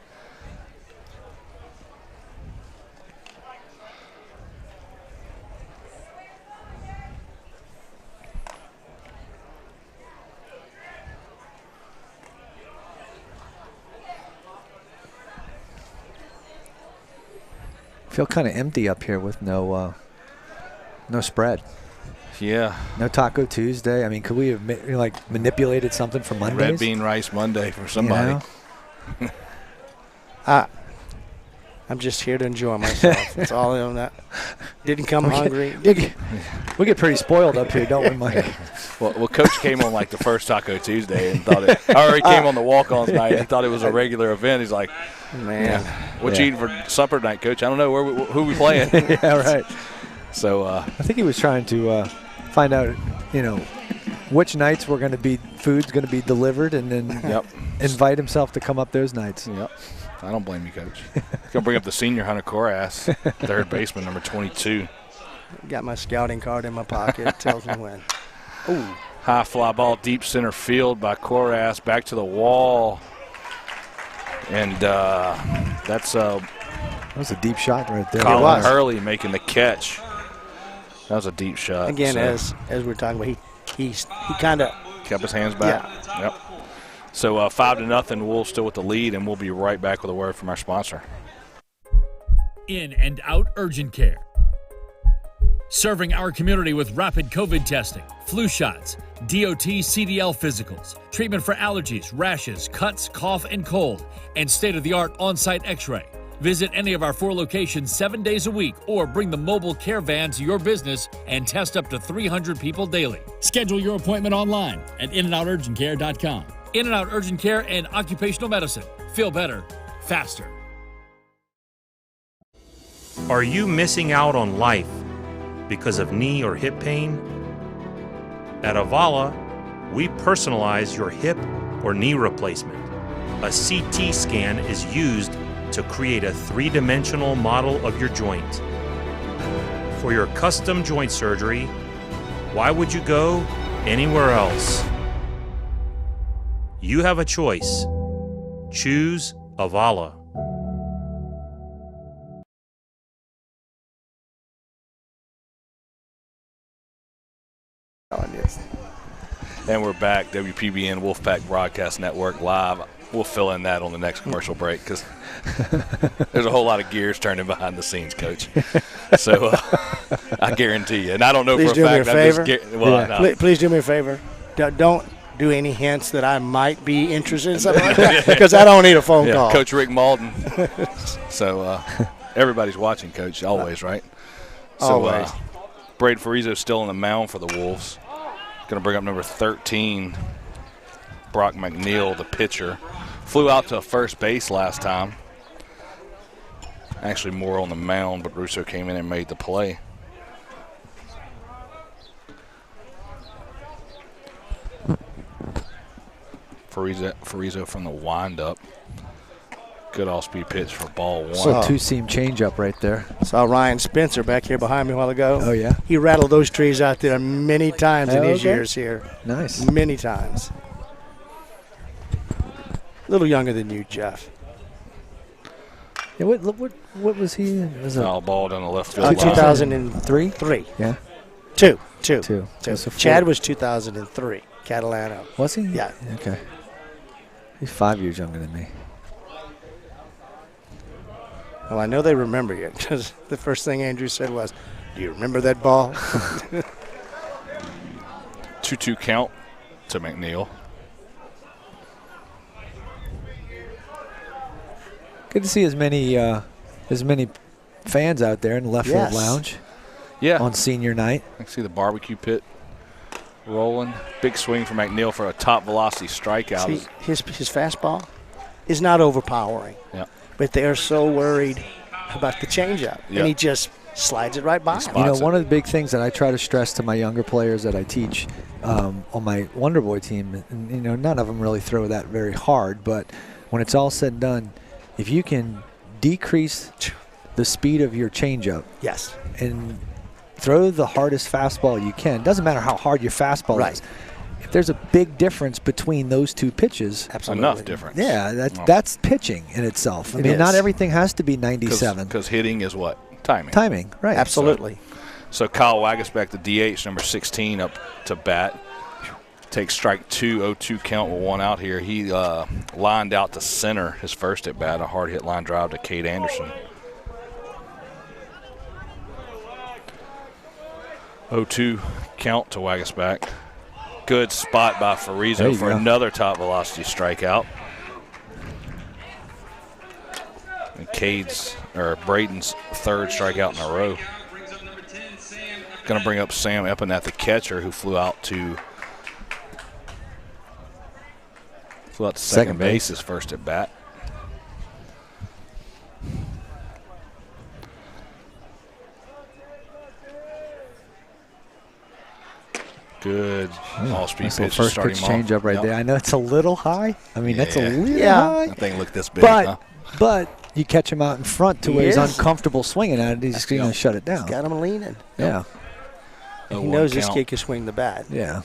Feel kind of empty up here with no spread. Yeah. No Taco Tuesday. I mean, could we have manipulated something for Mondays? Red bean rice Monday for somebody. You I'm just here to enjoy myself. That's all I'm not. Didn't come hungry. We get pretty spoiled up here, don't we, Mike? Well, Coach came on like the first Taco Tuesday and thought it. I already came on the walk-ons night. He thought it was a regular event. He's like, man, what you eating for supper tonight, Coach? I don't know who we playing. Yeah, right. So I think he was trying to find out, which nights food's going to be delivered, and then invite himself to come up those nights. Yep. I don't blame you, Coach. Going to bring up the senior Hunter Korass, third baseman, number 22. Got my scouting card in my pocket. Tells me when. Ooh. High fly ball, deep center field by Korass, back to the wall. And that was a deep shot right there. Colin Hurley making the catch. That was a deep shot. Again, as we're talking about, he kind of kept his hands back. Yeah. Yep. So 5-0, Wolves still with the lead, and we'll be right back with a word from our sponsor. In and out urgent care. Serving our community with rapid COVID testing, flu shots, DOT CDL physicals, treatment for allergies, rashes, cuts, cough, and cold, and state-of-the-art on-site x-ray. Visit any of our 4 locations 7 days a week or bring the mobile care van to your business and test up to 300 people daily. Schedule your appointment online at inandourgentcare.com. In and Out Urgent Care and Occupational Medicine. Feel better, faster. Are you missing out on life because of knee or hip pain? At Avala, we personalize your hip or knee replacement. A CT scan is used to create a 3-dimensional model of your joint. For your custom joint surgery, why would you go anywhere else? You have a choice. Choose Avala. And we're back, WPBN Wolfpack Broadcast Network live. We'll fill in that on the next commercial break because there's a whole lot of gears turning behind the scenes, Coach. So I guarantee you. And I don't know please for a fact. Please do me a favor. Don't do any hints that I might be interested in something like that because I don't need a phone call. Coach Rick Malden. So everybody's watching, Coach, always, right? So, always. Braid Farizo's still on the mound for the Wolves. Going to bring up number 13, Brock McNeil, the pitcher. Flew out to first base last time. Actually more on the mound, but Russo came in and made the play. Farizo from the windup. Good all-speed pitch for ball 1. So 2-seam changeup right there. Saw Ryan Spencer back here behind me a while ago. Oh, yeah? He rattled those trees out there many times in his years here. Nice. Many times. A little younger than you, Jeff. Yeah, what was he? Was foul ball down the left field. 2003? 3. Yeah. 2. Chad was 2003. Catalano. Was he? Yeah. Okay. He's 5 years younger than me. Well, I know they remember you because the first thing Andrew said was, "Do you remember that ball?" 2-2 count to McNeil. Good to see as many fans out there in the left field lounge. Yeah. On senior night. I can see the barbecue pit rolling. Big swing from McNeil for a top velocity strikeout. See, his fastball is not overpowering. Yeah. But they are so worried about the changeup. Yeah. And he just slides it right by him. You know, one of the big things that I try to stress to my younger players that I teach on my Wonder Boy team, and, you know, none of them really throw that very hard, but when it's all said and done, if you can decrease the speed of your changeup, yes, and throw the hardest fastball you can, doesn't matter how hard your fastball is. If there's a big difference between those two pitches, enough difference. Yeah, that's pitching in itself. I mean, not everything has to be 97. Because hitting is what? Timing. Timing, right. Absolutely. So Kyle Wagasback, the DH, number 16, up to bat. Takes strike 2, 0-2 count with one out here. He lined out to center his first at bat, a hard hit line drive to Cade Anderson. 0-2 count to Wagasback. Good spot by Farizo for another top velocity strikeout. And Braden's third strikeout in a row. Going to bring up Sam Epineth, the catcher, who flew out to second base his first at bat. Good all-speed pitch. First pitch changeup right there. I know it's a little high. I mean, that's a little high. That thing looked this big, huh? But you catch him out in front to where he's uncomfortable swinging at it. He's just going to shut it down. He's got him leaning. Yeah. He knows this kid can swing the bat. Yeah.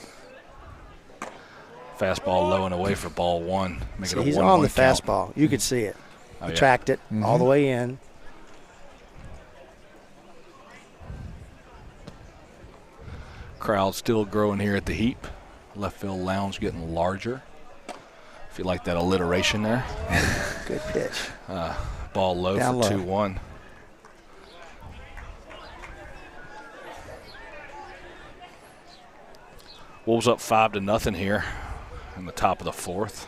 Fastball low and away for ball one. He's on the fastball. You could see it. He tracked it all the way in. Crowd still growing here at the Heap. Left field lounge getting larger. If you like that alliteration there. Good pitch. Ball low Down for low. 2-1. Wolves up 5-0 here in the top of the fourth.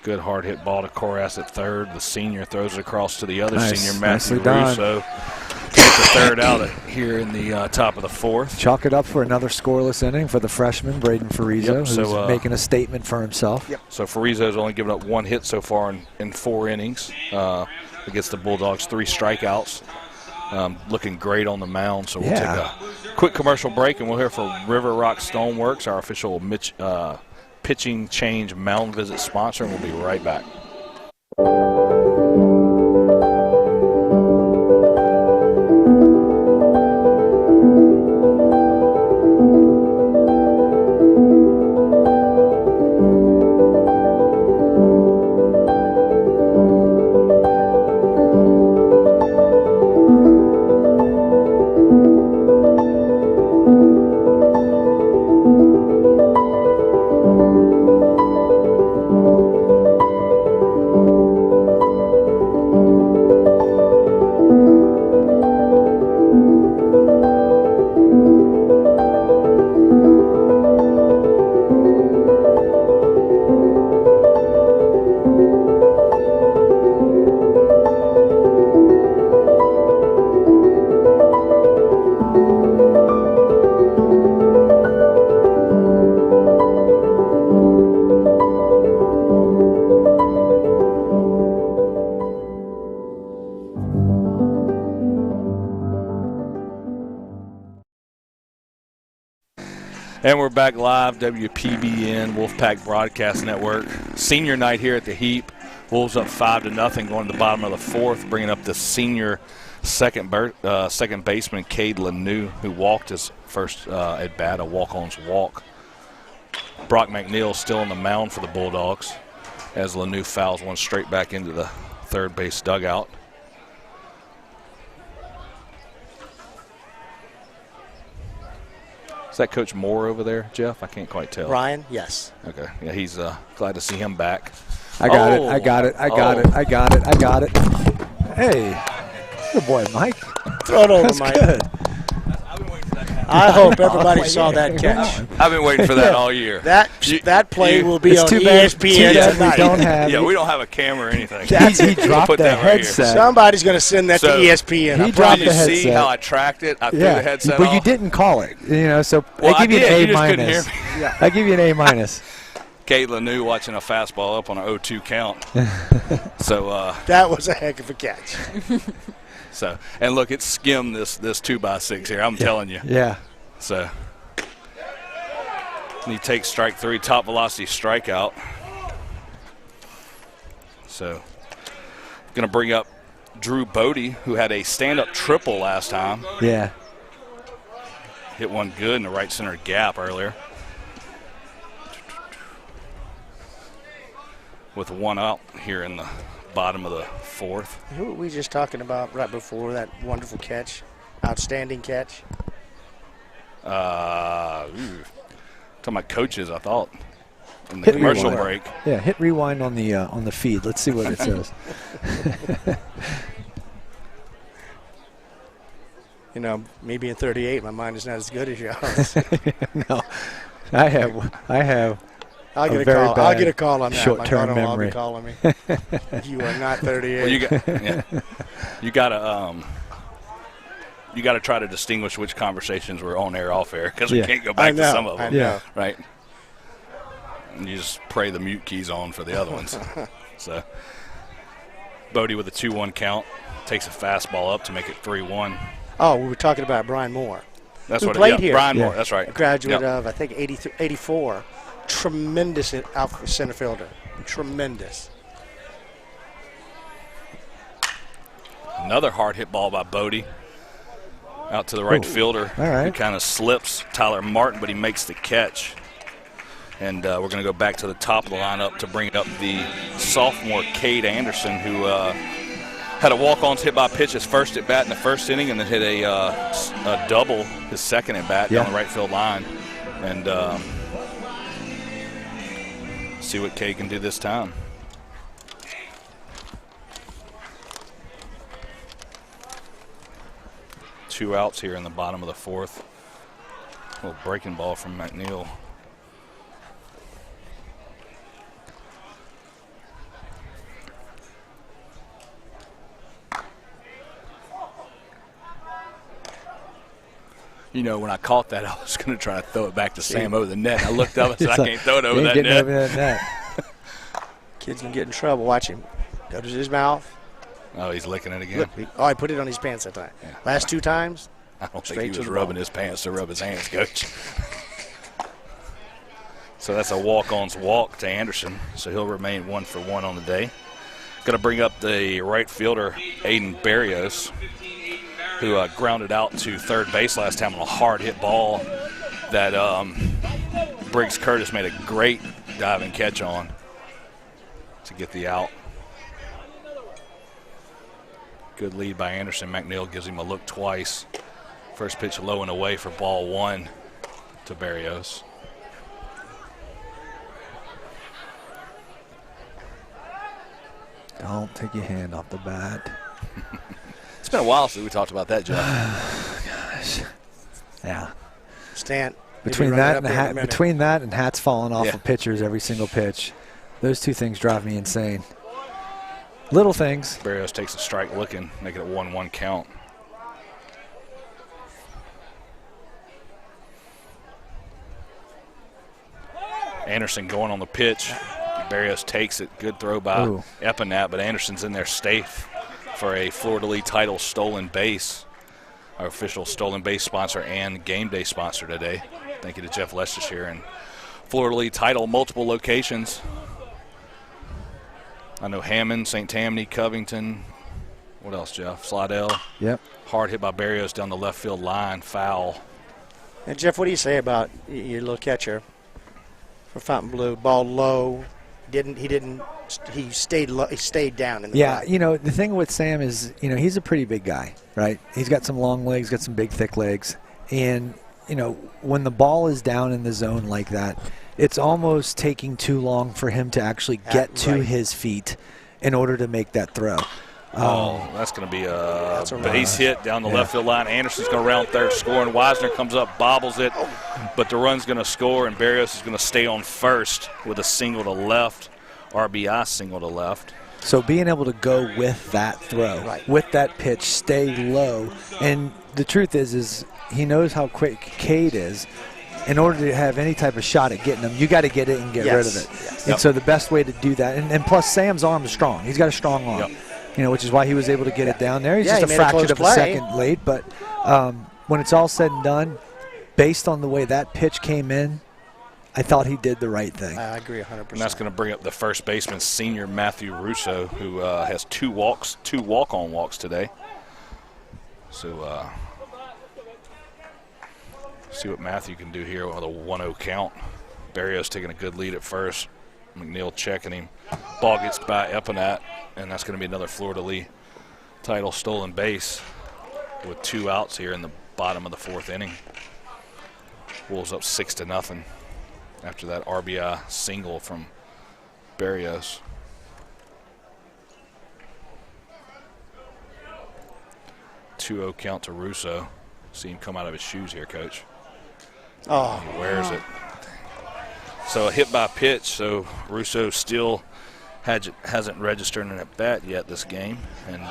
Good hard hit ball to Koras at third. The senior throws it across to the other senior, Matthew Russo. Take the third out here in the top of the fourth. Chalk it up for another scoreless inning for the freshman, Braden Farizo, who's making a statement for himself. So Farizo's only given up one hit so far in 4 innings against the Bulldogs, 3 strikeouts. Looking great on the mound. So we'll take a quick commercial break, and we'll hear from River Rock Stoneworks, our official pitching change mound visit sponsor, and we'll be right back. And we're back live, WPBN, Wolfpack Broadcast Network. Senior night here at the Heap. Wolves up 5-0 going to the bottom of the fourth, bringing up the senior second baseman, Cade Lanou, who walked his first at bat, a walk-on's walk. Brock McNeil still on the mound for the Bulldogs as Lanou fouls one straight back into the third base dugout. Is that Coach Moore over there, Jeff? I can't quite tell. Ryan, yes. Okay. Yeah, he's glad to see him back. I got it. Hey, good boy, Mike. Throw it over, That's Mike. Good. I hope everybody saw that catch. I've been waiting for that all year. That play will be on ESPN tonight. We don't have a camera or anything. He dropped the headset. Somebody's going to send that to ESPN. He dropped the headset. See how I tracked it? I threw the headset but off. you didn't call it. So well, I give you an A minus. minus. I give you an A minus. Caitlin knew watching a fastball up on an 0-2 count. So that was a heck of a catch. So, and look, it skimmed this 2x6 here. I'm telling you. Yeah. So, and he takes strike 3, top velocity strikeout. So, going to bring up Drew Bodie, who had a stand-up triple last time. Yeah. Hit one good in the right center gap earlier. With one out here in the bottom of the 4th. Who were we just talking about right before that wonderful catch? Outstanding catch? Talking about coaches, I thought, in the commercial break. Yeah, hit rewind on the feed. Let's see what it says. Maybe in 38, my mind is not as good as yours. No, I have. I'll get a call on that. Short-term my memory. Will be calling me. You are not 38. Well, you got to try to distinguish which conversations were on air, off air, because we can't go back to some of them. Yeah. Right. And you just pray the mute key's on for the other ones. So, Bodie with a 2-1 count takes a fastball up to make it 3-1. Oh, we were talking about Brian Moore. That's who what played it, here. Brian Moore. That's right. A graduate of I think 84. Tremendous outfield center fielder. Tremendous. Another hard hit ball by Bodie. Out to the right fielder. All right. Who kind of slips Tyler Martin, but he makes the catch. And we're going to go back to the top of the lineup to bring up the sophomore Cade Anderson, who had a walk-on hit by pitch his first at bat in the first inning, and then hit a double his second at bat down the right field line. And see what Cade can do this time. Two outs here in the bottom of the 4th. A little breaking ball from McNeil. When I caught that, I was going to try to throw it back to Sam over the net. I looked up and said, I can't throw it over that net. Over that net. Kid's going to get in trouble. Watch him. Go to his mouth. Oh, he's licking it again. Look, I put it on his pants that time. Yeah. Last 2 times, I don't think he was rubbing his pants to rub his hands, Coach. So that's a walk-on's walk to Anderson. So he'll remain 1 for 1 on the day. Going to bring up the right fielder, Aiden Barrios, who grounded out to third base last time on a hard hit ball that Briggs Curtis made a great diving catch on to get the out. Good lead by Anderson. McNeil gives him a look twice. First pitch low and away for ball 1 to Barrios. Don't take your hand off the bat. It's been a while since we talked about that, Jeff. Gosh. Yeah. Stan. Between that and hats falling off of pitchers every single pitch, those two things drive me insane. Little things. Barrios takes a strike looking, make it a 1-1 count. Anderson going on the pitch. Barrios takes it. Good throw by Epinat, but Anderson's in there safe for a Fleur-de-Lis title stolen base. Our official stolen base sponsor and game day sponsor today. Thank you to Jeff Leicestershire and Fleur-de-Lis title, multiple locations. I know Hammond, St. Tammany, Covington. What else, Jeff? Slidell. Yep. Hard hit by Barrios down the left field line, foul. And Jeff, what do you say about your little catcher for Fontainebleau? Ball low. He stayed low, he stayed down in the Yeah, right. The thing with Sam is, he's a pretty big guy, right? He's got some long legs, got some big, thick legs. And, when the ball is down in the zone like that, it's almost taking too long for him to actually get to his feet in order to make that throw. That's going to be a base hit down the left field line. Anderson's going to round third, scoring. Wisner comes up, bobbles it, but the run's going to score, and Barrios is going to stay on first with a single to left, RBI single to left. So being able to go with that throw, with that pitch, stay low, and the truth is he knows how quick Cade is. In order to have any type of shot at getting him, you got to get it and get rid of it. Yes. And so the best way to do that, and plus Sam's arm is strong. He's got a strong arm, which is why he was able to get it down there. He's just a fraction of a second late, but when it's all said and done, based on the way that pitch came in, I thought he did the right thing. I agree 100%. And that's going to bring up the first baseman, senior Matthew Russo, who has two walk-on walks today. So see what Matthew can do here with a 1-0 count. Barrios taking a good lead at first. McNeil checking him. Ball gets by Epinat, and that's going to be another Fleur-de-Lis title stolen base with 2 outs here in the bottom of the 4th inning. Wolves up 6-0 after that RBI single from Barrios. Two-0 count to Russo. See him come out of his shoes here, Coach. Oh, he wears it. So a hit by pitch. So Russo still hasn't registered an at bat yet this game, and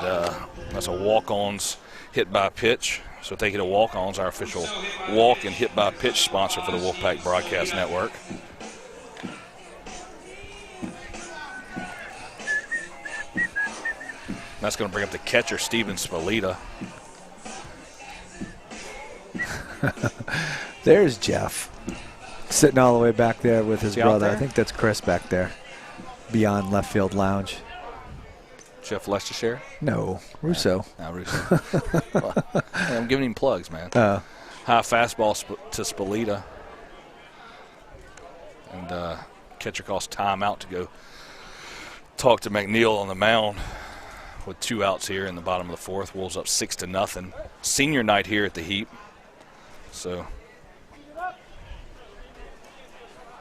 that's a walk-ons hit by pitch. So take it to walk-ons, our official walk and hit by pitch sponsor for the Wolfpack Broadcast Network. That's going to bring up the catcher, Steven Spalita. There's Jeff sitting all the way back there with his brother. I think that's Chris back there beyond left field lounge. Jeff Leicestershire? No, Russo. No, Russo. Well, hey, I'm giving him plugs, man. High fastball to Spalita. And catcher calls timeout to go talk to McNeil on the mound with 2 outs here in the bottom of the 4th. Wolves up 6-0. Senior night here at the Heap. So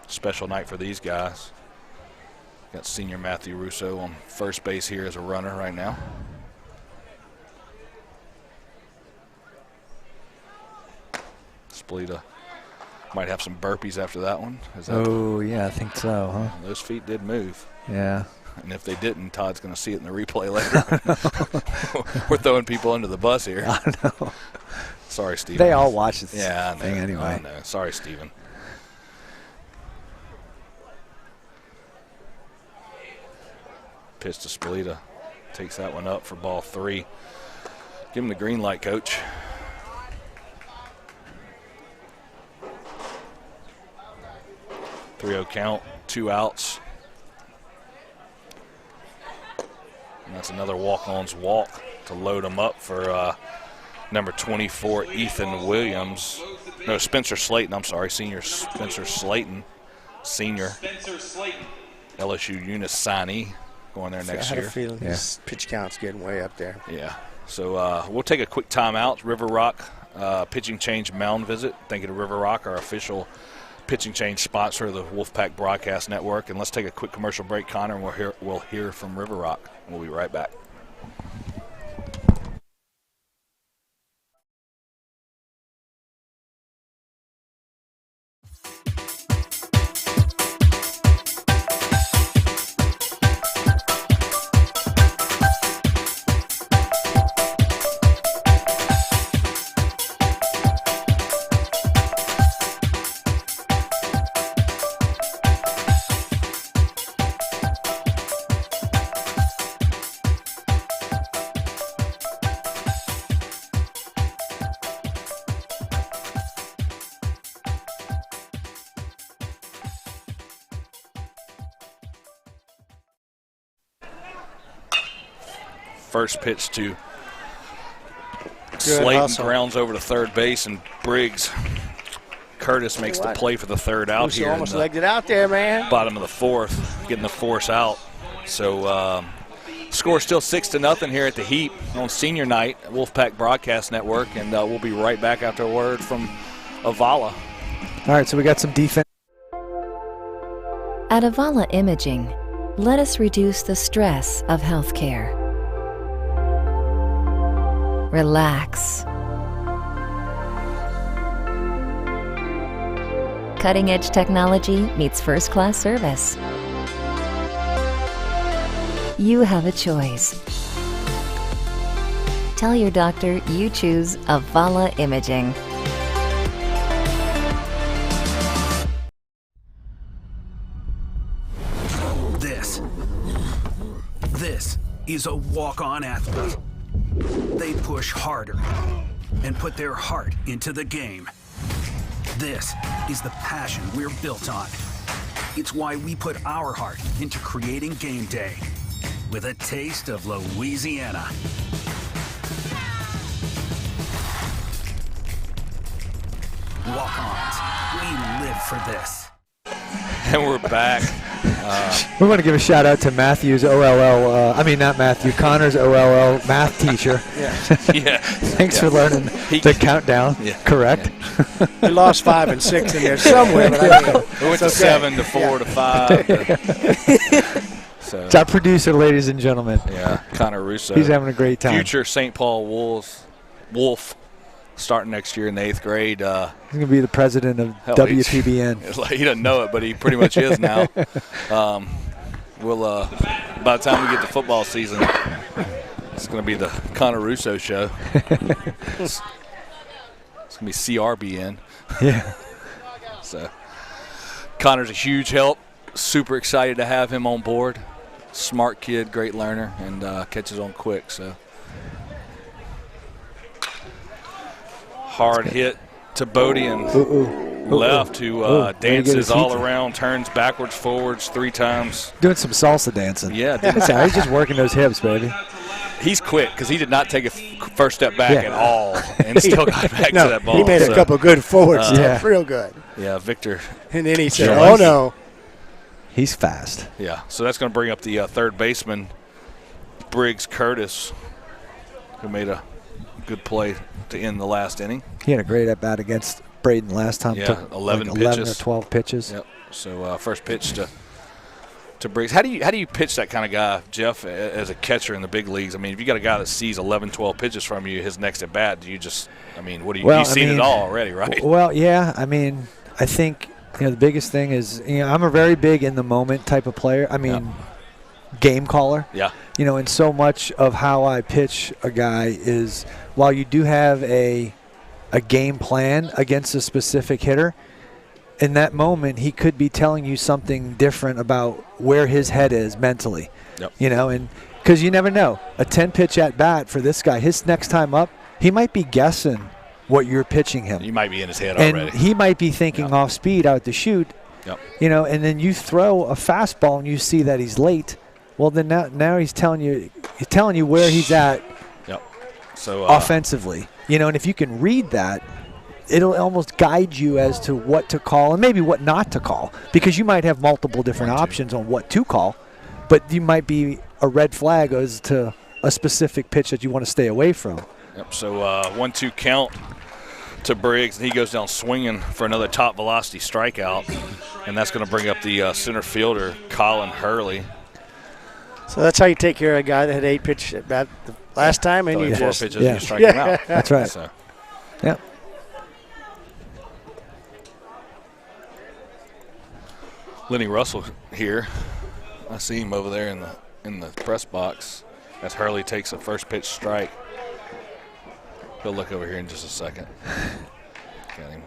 special night for these guys. Got senior Matthew Russo on first base here as a runner right now. Spalita might have some burpees after that one. Yeah, I think so, huh? Those feet did move. Yeah. And if they didn't, Todd's going to see it in the replay later. We're throwing people under the bus here. I know. Sorry, Steven. They all watch this thing anyway. I know. Sorry, Steven. Pitch to Spalita. Takes that one up for ball 3. Give him the green light, Coach. .30 count, 2 outs. And that's another walk-on's walk to load him up for number 24, Ethan Williams. No, Spencer Slayton, I'm sorry, senior Spencer Slayton. Senior. LSU Eunice signee going there next year. I had a feeling this pitch count's getting way up there. Yeah. So we'll take a quick timeout. River Rock pitching change mound visit. Thank you to River Rock, our official pitching change sponsor of the Wolfpack Broadcast Network. And let's take a quick commercial break, Connor, and we'll hear from River Rock. We'll be right back. First pitch to Slayton, grounds over to third base, and Briggs. Curtis makes the play for the third out here. Almost legged it out there, man. Bottom of the 4th, getting the force out. So score still 6-0 here at the Heap on senior night at Wolfpack Broadcast Network, and we'll be right back after a word from Avala. All right, so we got some defense. At Avala Imaging, let us reduce the stress of healthcare. Relax. Cutting-edge technology meets first-class service. You have a choice. Tell your doctor you choose Avala Imaging. This is a walk-on athlete. They push harder and put their heart into the game. This is the passion we're built on. It's why we put our heart into creating game day with a taste of Louisiana. Walk-ons, we live for this. And we're back. We want to give a shout out to Matthew's OLL. Not Matthew, Connor's OLL math teacher. Yeah. Thanks for learning the countdown. Correct. Yeah. We lost 5 and 6 in there somewhere. But we went to 7 to 4 to 5. So. It's our producer, ladies and gentlemen. Yeah, Connor Russo. He's having a great time. Future St. Paul Wolf. Starting next year in the 8th grade. He's going to be the president of WPBN. It's like he doesn't know it, but he pretty much is now. We'll by the time we get to football season, it's going to be the Connor Russo show. It's going to be CRBN. Yeah. So Connor's a huge help. Super excited to have him on board. Smart kid, great learner, and catches on quick. So. Hard hit to Bodie and left, who dances all around, turns backwards, forwards 3 times. Doing some salsa dancing. Yeah. He's just working those hips, baby. He's quick because he did not take a first step back at all and still got back to that ball. He made a couple good forward steps, real good. Yeah, Victor. And then he said, oh, no. He's fast. Yeah, so that's going to bring up the third baseman, Briggs Curtis, who made a good play to end the last inning. He had a great at-bat against Braden last time. Yeah, took 11 like pitches. 11 or 12 pitches. Yep. So first pitch to Briggs. How do you pitch that kind of guy, Jeff, as a catcher in the big leagues? I mean, if you got a guy that sees 11, 12 pitches from you, his next at-bat, do you just – I mean, what do you – you've seen it all already, right? Well, yeah. I mean, I think, the biggest thing is, I'm a very big in-the-moment type of player. I mean, game caller. Yeah. And so much of how I pitch a guy is while you do have a game plan against a specific hitter, in that moment he could be telling you something different about where his head is mentally. Yep. And because you never know. A 10-pitch at-bat for this guy, his next time up, he might be guessing what you're pitching him. You might be in his head and already. He might be thinking off speed out the chute. Yep. And then you throw a fastball and you see that he's late. Well, then now he's telling you where he's at. Yep. So offensively, and if you can read that, it'll almost guide you as to what to call and maybe what not to call, because you might have multiple different options on what to call, but you might be a red flag as to a specific pitch that you want to stay away from. Yep. So 1-2 count to Briggs, and he goes down swinging for another top velocity strikeout, and that's going to bring up the center fielder, Colin Hurley. So that's how you take care of a guy that had 8 pitches at bat the last time, and you just 4 pitches and you strike him out. That's right. So. Yeah. Lenny Russell here. I see him over there in the press box as Hurley takes a first pitch strike. He'll look over here in just a second. Got him.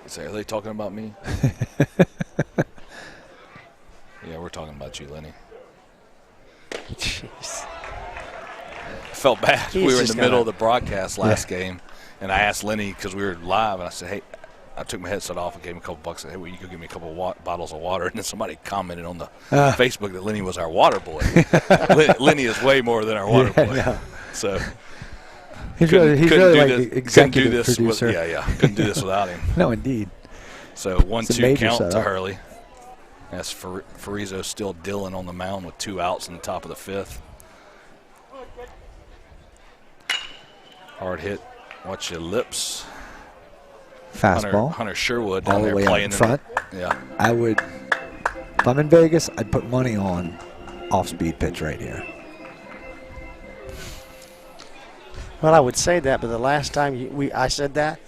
Say, are they talking about me? Yeah, we're talking about you, Lenny. Jeez. I felt bad. We were in the middle of the broadcast last game, and I asked Lenny because we were live, and I said, hey, I took my headset off and gave him a couple bucks. I said, hey, will you go give me a couple bottles of water? And then somebody commented on the Facebook that Lenny was our water boy. Lenny is way more than our water boy. No. So he's really like executive producer. Couldn't do this without him. No, indeed. So 1-2 count setup to Hurley. That's Farizo still dealing on the mound with 2 outs in the top of the 5th. Hard hit. Watch your lips. Fastball. Hunter Sherwood all down the there way playing out in front. Yeah. I would, if I'm in Vegas, I'd put money on off-speed pitch right here. Well, I would say that, but the last time I said that,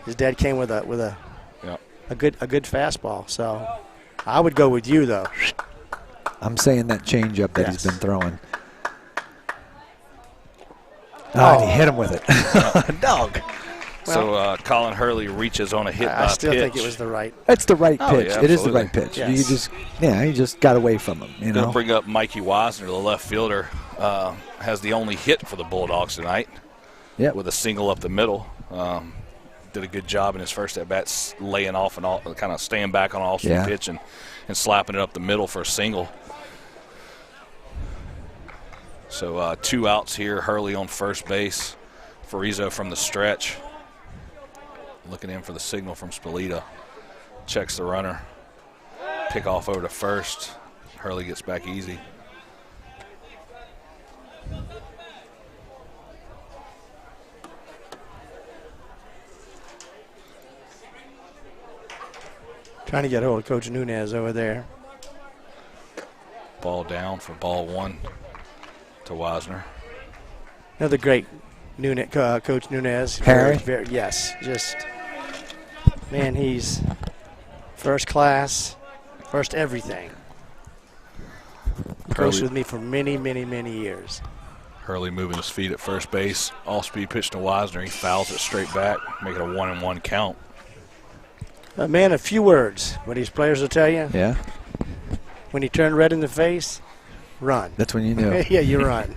his dad came with a good fastball. So I would go with you, though. I'm saying that changeup that he's been throwing. Oh, and he hit him with it. Dog. So Colin Hurley reaches on a hit by I still pitch. think it was the right. It's the right pitch. Yeah, it is the absolutely. right pitch. Yes. You just got away from him. You Gonna know. bring up Mikey Wisner, the left fielder, has the only hit for the Bulldogs tonight. Yeah. With a single up the middle. Did a good job in his first at bat, laying off and all, kind of staying back on all swing pitch and slapping it up the middle for a single. So 2 outs here. Hurley on first base. Farizo from the stretch. Looking in for the signal from Spalita. Checks the runner. Pick off over to first. Hurley gets back easy. Trying to get hold of Coach Nunez over there. Ball down for ball 1 to Wisner. Another great Coach Nunez. Harry? Yes, just, man, he's first class, first everything. Coached with me for many, many, many years. Hurley moving his feet at first base. All-speed pitch to Wisner. He fouls it straight back, making a 1-1 count. Man, a few words. What these players will tell you. Yeah. When he turned red in the face, run. That's when you knew. Yeah, you run.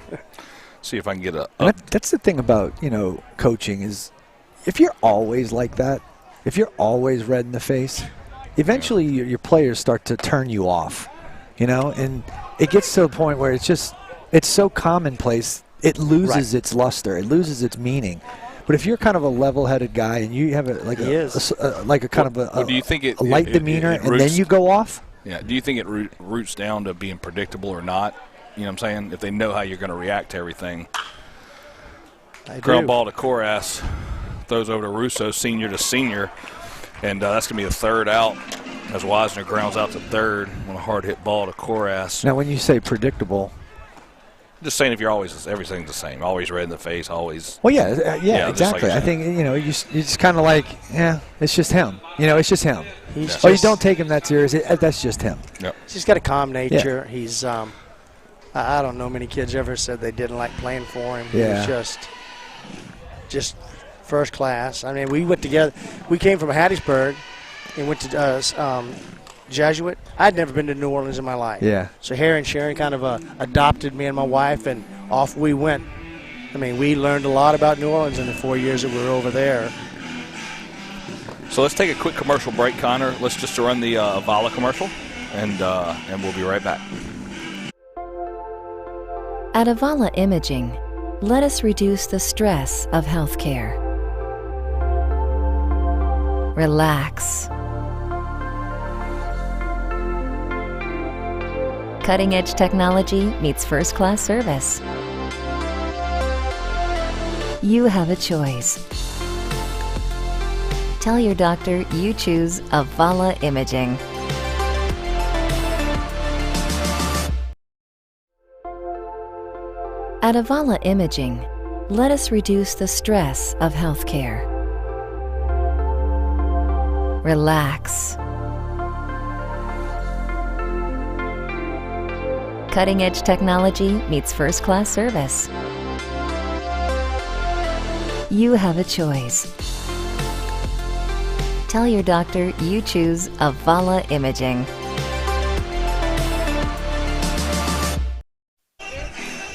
See if I can get a. That's the thing about coaching is, if you're always like that, if you're always red in the face, eventually your players start to turn you off. And it gets to a point where it's so commonplace, it loses its luster, it loses its meaning. But if you're kind of a level-headed guy and you have do you think a light demeanor and then you go off? Yeah. Do you think it roots down to being predictable or not? You know what I'm saying? If they know how you're going to react to everything. Ground ball to Coras. Throws over to Russo, senior to senior. And that's going to be the third out as Wisner grounds out to third on a hard hit ball to Coras. Now, when you say predictable. Just saying, if you're everything's the same, always red in the face, always. Well, yeah, exactly. Like I think you just kind of like, it's just him. It's just him. You don't take him that serious. That's just him. Yep. He's got a calm nature. Yeah. He's I don't know many kids ever said they didn't like playing for him. Yeah. He was just first class. I mean, we went together. We came from Hattiesburg and went to Jesuit. I'd never been to New Orleans in my life. Yeah. So Harry and Sharon kind of adopted me and my wife, and off we went. I mean, we learned a lot about New Orleans in the 4 years that we were over there. So let's take a quick commercial break, Connor. Let's just run the Avala commercial, and we'll be right back. At Avala Imaging, let us reduce the stress of healthcare. Relax. Cutting-edge technology meets first-class service. You have a choice. Tell your doctor you choose Avala Imaging. At Avala Imaging, let us reduce the stress of healthcare. Relax. Cutting-edge technology meets first-class service. You have a choice. Tell your doctor you choose Avala Imaging.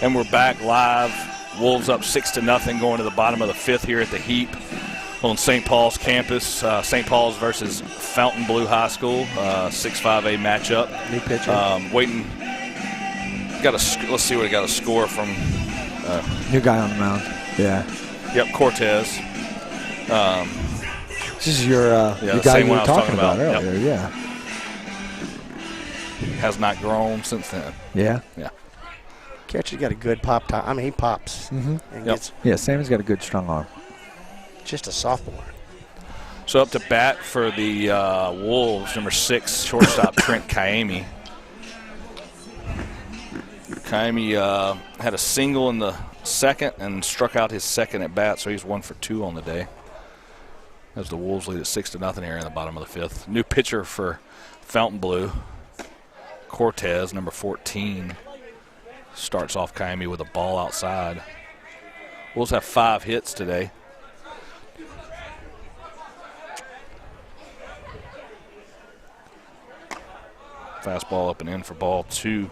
And we're back live. Wolves up 6-0 going to the bottom of the fifth here at the Heap on St. Paul's campus. St. Paul's versus Fontainebleau High School, 6-5A matchup. New pitcher. Waiting. Let's see what he got a score from. New guy on the mound. Yeah. Yep, Cortez. This is your guy you were talking about earlier. Yep. Yeah. Has not grown since then. Yeah. Yeah. Catcher's got a good pop time. I mean, he pops. Mm-hmm. And Yep. gets Sammy's got a good strong arm. just a sophomore. So up to bat for the Wolves, number 6, shortstop Trent Kaimi. Kaimi had a single in the second and struck out his second at bat, so he's 1 for 2 on the day. As the Wolves lead at 6-0 here in the bottom of the 5th. New pitcher for Fontainebleau, Cortez, number 14, starts off Kaimi with a ball outside. Wolves have 5 hits today. Fastball up and in for ball 2.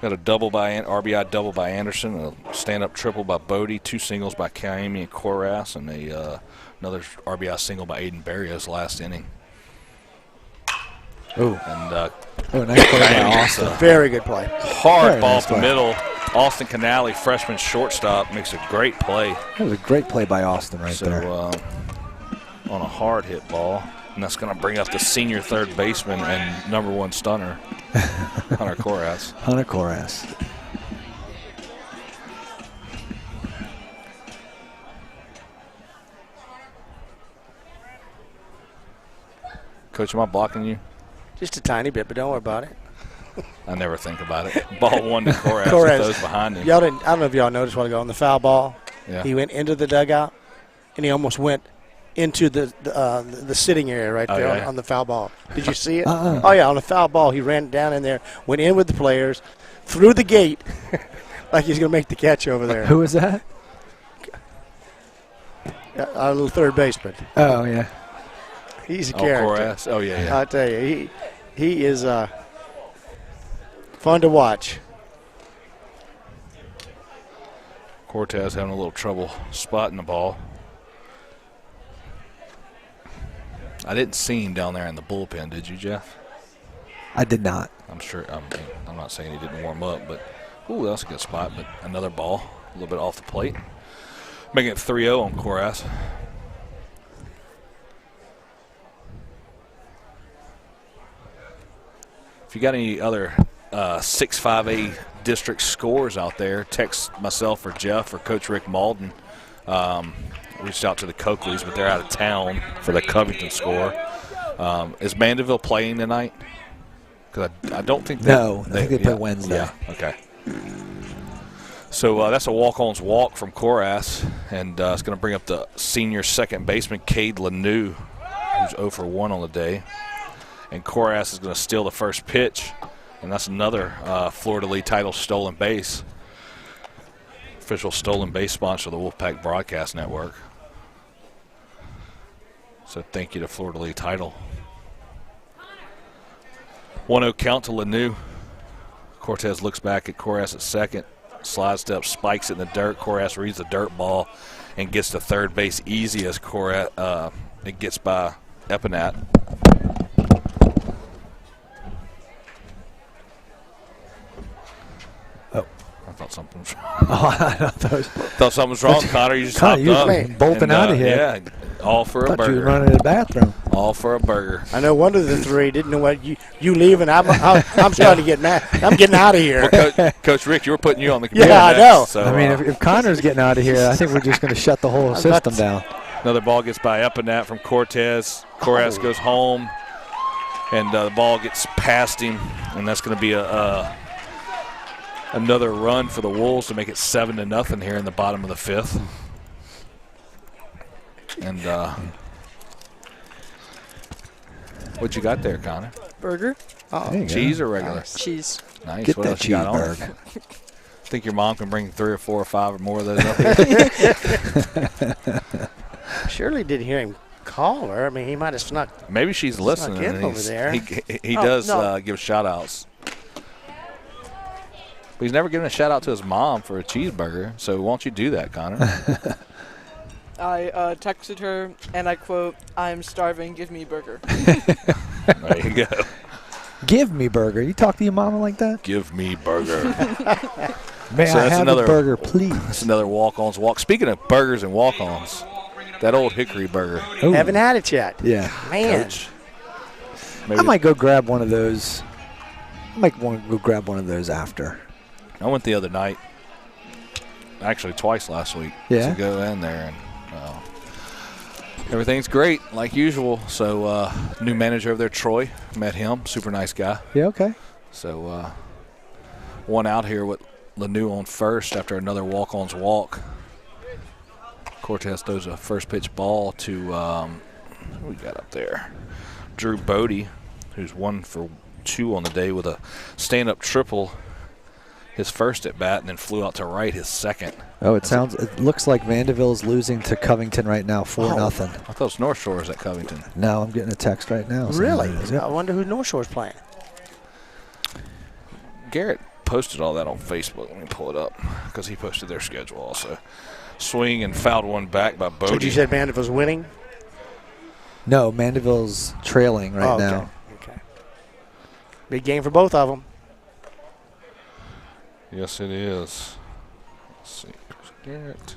Got a double by RBI double by Anderson, a stand-up triple by Bodie, 2 singles by Kaimi and Koras, and another RBI single by Aiden Barrios last inning. Oh, and nice play by Austin. Very good play. Hard Very ball nice up the play. middle. Austin Canale, freshman shortstop, makes a great play. That was a great play by Austin right there. On a hard hit ball. And that's going to bring up the senior third baseman and number 1 stunner, Hunter Koras. Hunter Koras. Coach, am I blocking you? Just a tiny bit, but don't worry about it. I never think about it. Ball 1 to Koras. Koras. Those behind him. I don't know if y'all noticed a while ago on the foul ball. Yeah. He went into the dugout, and he almost went into the sitting area right there on the foul ball. Did you see it? Oh, yeah, on the foul ball, he ran down in there, went in with the players, through the gate, like he's going to make the catch over there. Who was that? Our little third baseman. Oh, yeah. He's a character. Koras. Oh, yeah. I'll tell you, he is fun to watch. Cortez having a little trouble spotting the ball. I didn't see him down there in the bullpen, did you, Jeff? I did not. I'm sure. I'm not saying he didn't warm up, but ooh, that's a good spot. But another ball, a little bit off the plate, making it 3-0 on Koras. If you got any other 6-5A district scores out there, text myself or Jeff or Coach Rick Malden. Reached out to the Coakleys, but they're out of town for the Covington score. Is Mandeville playing tonight? Because I don't think they. No, I think they play Wednesday. Yeah, okay. So that's a walk-on's walk from Koras, and it's going to bring up the senior second baseman, Cade Lanou, who's 0 for 1 on the day. And Koras is going to steal the first pitch, and that's another Florida League title stolen base. Official stolen base sponsor of the Wolfpack Broadcast Network. So thank you to Florida League title. 1-0 count to Lanou. Cortez looks back at Koras at second. Slide step, spikes it in the dirt. Koras reads the dirt ball and gets to third base easy as Koras it gets by Epinat. I thought something was wrong. Thought something was wrong, Connor. You just hopped up. Bolting out of here. Yeah, all for a burger. You were running to the bathroom. All for a burger. I know one of the three didn't know what you leaving. I'm starting to get mad. I'm getting out of here. Well, Coach Rick, you were putting you on the computer. Yeah, I know. So, I mean, if Connor's getting out of here, I think we're just going to shut the whole system down. Another ball gets by Epinat from Cortez. Koras goes home, and the ball gets past him, and that's going to be another run for the Wolves to make it 7-0 here in the bottom of the 5th. And what you got there, Connor? Burger. Cheese or regular? Nice. Cheese. Nice. Get what that else you got on it? cheeseburger. Think your mom can bring 3 or 4 or 5 or more of those up here? Surely didn't hear him call her. I mean, he might have snuck. Maybe she's listening. in And over there. He does give shout-outs. But he's never given a shout-out to his mom for a cheeseburger, so why don't you do that, Connor? I texted her, and I quote, "I'm starving, give me burger." There you go. Give me burger. You talk to your mama like that? Give me burger. May So I that's have another a burger, please? That's another walk-ons walk. Speaking of burgers and walk-ons, that old Hickory burger. Ooh. Haven't had it yet. Yeah. Man. Coach. I might go grab one of those. I might want to go grab one of those after. I went the other night. Actually, twice last week. Yeah? To go in there, and everything's great, like usual. So, new manager over there, Troy, met him. Super nice guy. Yeah, okay. So, one out here with Lanou on first after another walk-on's walk. Cortez throws a first pitch ball to, who we got up there? Drew Bodie, who's 1 for 2 on the day with a stand-up triple, his first at bat, and then flew out to right his second. Oh, it looks like Mandeville's losing to Covington right now, 4-0. I thought it was North Shore was at Covington. No, I'm getting a text right now. Really? I wonder who North Shore's playing. Garrett posted all that on Facebook. Let me pull it up because he posted their schedule also. Swing and fouled one back by Bodie. So you said Mandeville's winning? No, Mandeville's trailing right now. Okay. Big game for both of them. Yes, it is. Let's see. Garrett.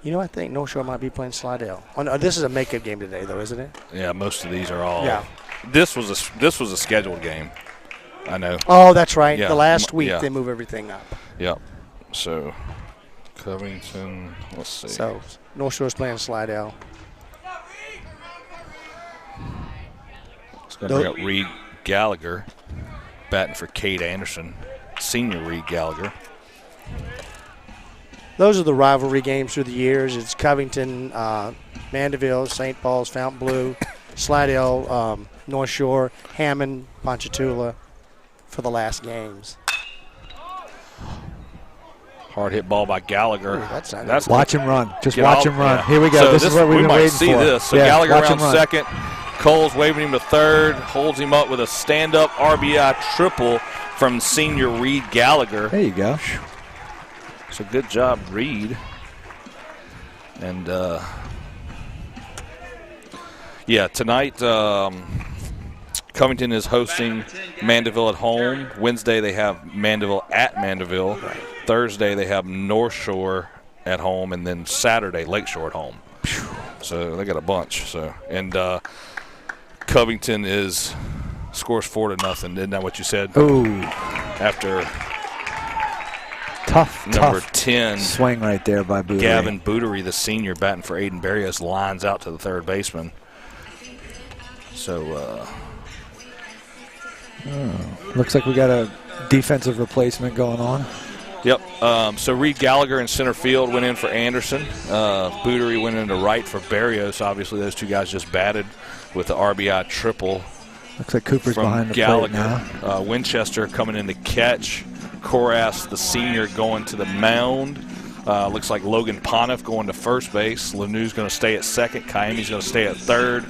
You know, I think North Shore might be playing Slidell. Oh, no, this is a makeup game today, though, isn't it? Yeah, most of these are all. Yeah. This was a scheduled game. I know. Oh, that's right. Yeah. The last week they move everything up. Yep. So, Covington, let's see. So, North Shore's playing Slidell. It's going to bring up Reed Gallagher, batting for Cade Anderson, senior Reed Gallagher. Those are the rivalry games through the years. It's Covington, Mandeville, St. Paul's, Fontainebleau, Slidell, North Shore, Hammond, Ponchatoula for the last games. Hard hit ball by Gallagher. Ooh, that's watch him run. Just Get watch off. him run. Yeah. Here we go. So this is what we've been waiting for. We might see this. So yeah, Gallagher around run. second. Cole's waving him to third. Holds him up with a stand-up RBI triple from senior Reed Gallagher. There you go. So good job, Reed. And, yeah, tonight Covington is hosting Mandeville at home. Wednesday they have Mandeville at Mandeville. Thursday they have North Shore at home, and then Saturday Lakeshore at home. So they got a bunch. So and Covington scores 4-0. Isn't that what you said? Ooh. After number 10 swing right there by Bootery. Gavin Bootery, the senior, batting for Aiden Barrios, lines out to the third baseman. So looks like we got a defensive replacement going on. Yep. So Reed Gallagher in center field went in for Anderson. Bootery went into right for Barrios. Obviously, those two guys just batted with the RBI triple. Looks like Cooper's from behind the Gallagher. plate now. Winchester coming in to catch. Koras, the senior, going to the mound. Looks like Logan Poneff going to first base. Lanou's going to stay at second. Kayemi's going to stay at third.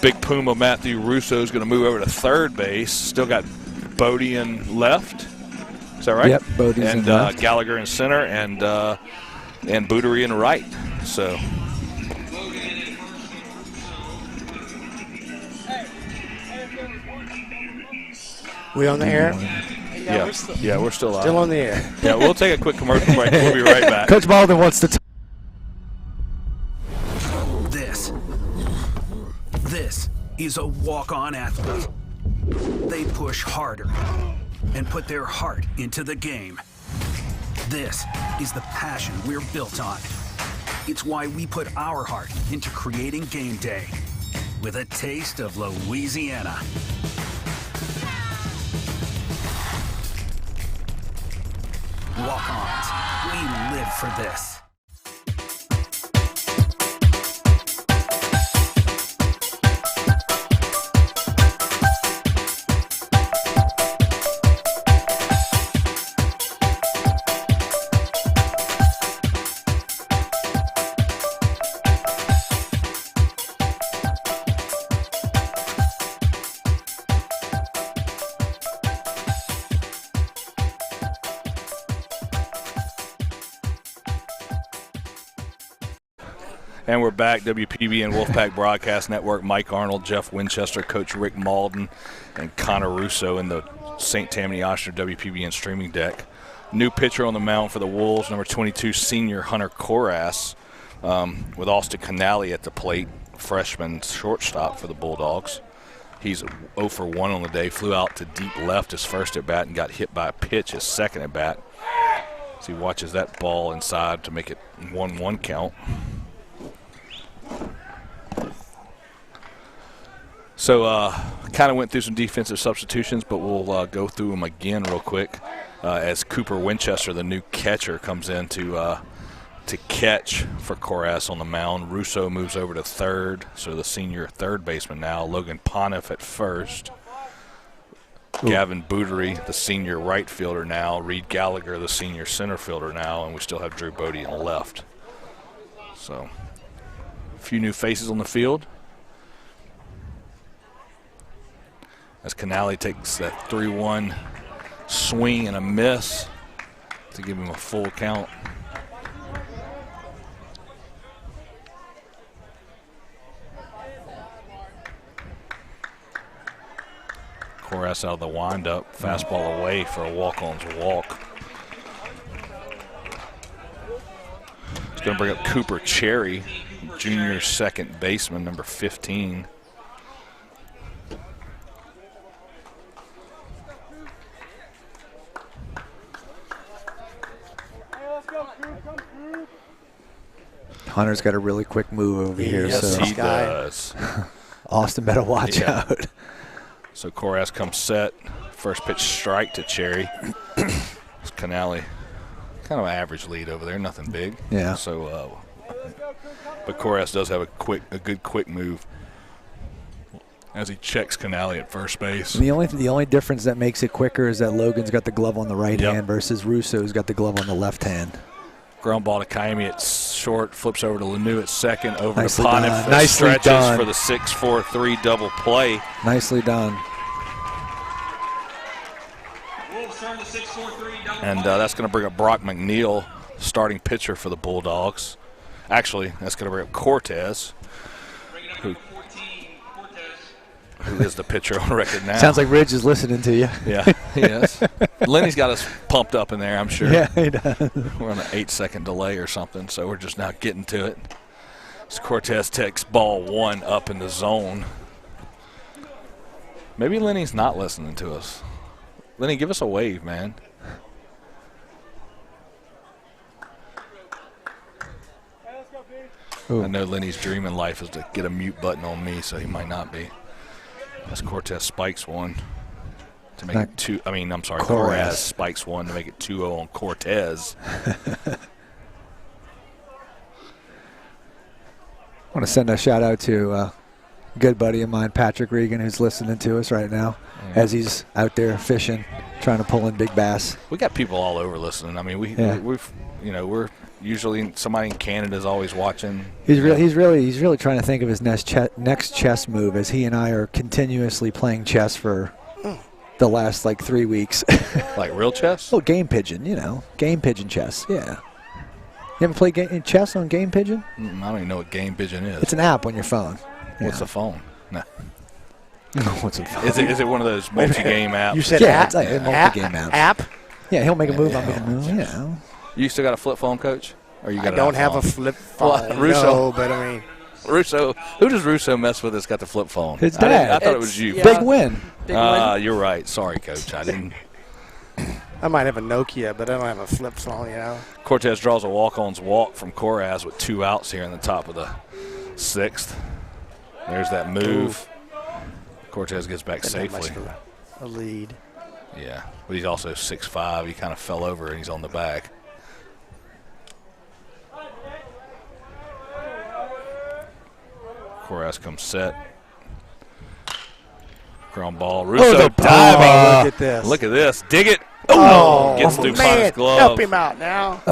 Big Puma Matthew Russo is going to move over to third base. Still got Bodie in left. Is that right? Yep, Bodie's and in left. Gallagher in center and Bootery in right. So. We on the air? Yeah, we're still live. Still on the air. Yeah, we'll take a quick commercial break. We'll be right back. Coach Baldwin wants to. This is a walk-on athlete. They push harder and put their heart into the game. This is the passion we're built on. It's why we put our heart into creating game day with a taste of Louisiana. Walk-ons, we live for this. And we're back, WPBN Wolfpack Broadcast Network. Mike Arnold, Jeff Winchester, Coach Rick Malden, and Connor Russo in the St. Tammany Oshner WPBN streaming deck. New pitcher on the mound for the Wolves, number 22, senior Hunter Koras, with Austin Canale at the plate, freshman shortstop for the Bulldogs. He's 0 for 1 on the day, flew out to deep left his first at bat and got hit by a pitch his second at bat. So he watches that ball inside to make it 1-1 count. So kind of went through some defensive substitutions, but we'll go through them again real quick as Cooper Winchester, the new catcher, comes in to catch for Korass on the mound. Russo moves over to third, so the senior third baseman now. Logan Pontiff at first. Gavin Bootery, the senior right fielder now. Reed Gallagher, the senior center fielder now. And we still have Drew Bodie on the left. So a few new faces on the field. As Canale takes that 3-1 swing and a miss to give him a full count. Korass out of the windup, fastball away for a walk-on's walk. It's going to bring up Cooper Cherry, junior second baseman, number 15. Hunter's got a really quick move over here. Yes, so he does. Austin better watch out. So Korass comes set. First pitch strike to Cherry. It's Canale. Kind of an average lead over there, nothing big. Yeah. So, but Korass does have a good quick move as he checks Canale at first base. The only difference that makes it quicker is that Logan's got the glove on the right hand versus Russo's got the glove on the left hand. Ground ball to Kaimi at short, flips over to Lanu at second, over Nicely to Pontiff. done. Nicely Stretches done. for the 6-4-3 double play. Nicely done. And that's going to bring up Brock McNeil, starting pitcher for the Bulldogs. Actually, that's going to bring up Cortez, who is the pitcher on record now. Sounds like Ridge is listening to you. Yeah, he is. Lenny's got us pumped up in there, I'm sure. Yeah, he does. We're on an 8-second delay or something, so we're just now getting to it. So Cortez takes ball one up in the zone. Maybe Lenny's not listening to us. Lenny, give us a wave, man. Ooh. I know Lenny's dream in life is to get a mute button on me, so he might not be. As Cortez spikes one to make it two. Korass spikes one to make it 2-0 on Cortez. I want to send a shout out to a good buddy of mine, Patrick Regan, who's listening to us right now as he's out there fishing, trying to pull in big bass. We got people all over listening. I mean, we're usually somebody in Canada is always watching. He's really trying to think of his next chess move, as he and I are continuously playing chess for the last 3 weeks. Like real chess? Oh, Game Pigeon, Game Pigeon chess. Yeah. You ever played chess on Game Pigeon? I don't even know what Game Pigeon is. It's an app on your phone. What's a phone? No. What's a phone? Is it one of those multi-game apps? You said it's like a multi-game app? Yeah, he'll make a move. I'll make a move. You still got a flip phone, Coach? Or you got I don't have a flip phone. Well, Russo. No, but I mean. Russo. Who does Russo mess with that's got the flip phone? His dad. I thought it was you. Yeah. Big win. You're right. Sorry, Coach. I didn't. I might have a Nokia, but I don't have a flip phone, Cortez draws a walk-on's walk from Korass with 2 outs here in the top of the 6th. There's that move. Cortez gets back safely. A lead. Yeah, but he's also 6'5". He kind of fell over and he's on the back. Korass comes set. Ground ball. Russo diving. Look at this. Look at this. Dig it. Oh, gets through man. Pontiff's glove. Help him out now.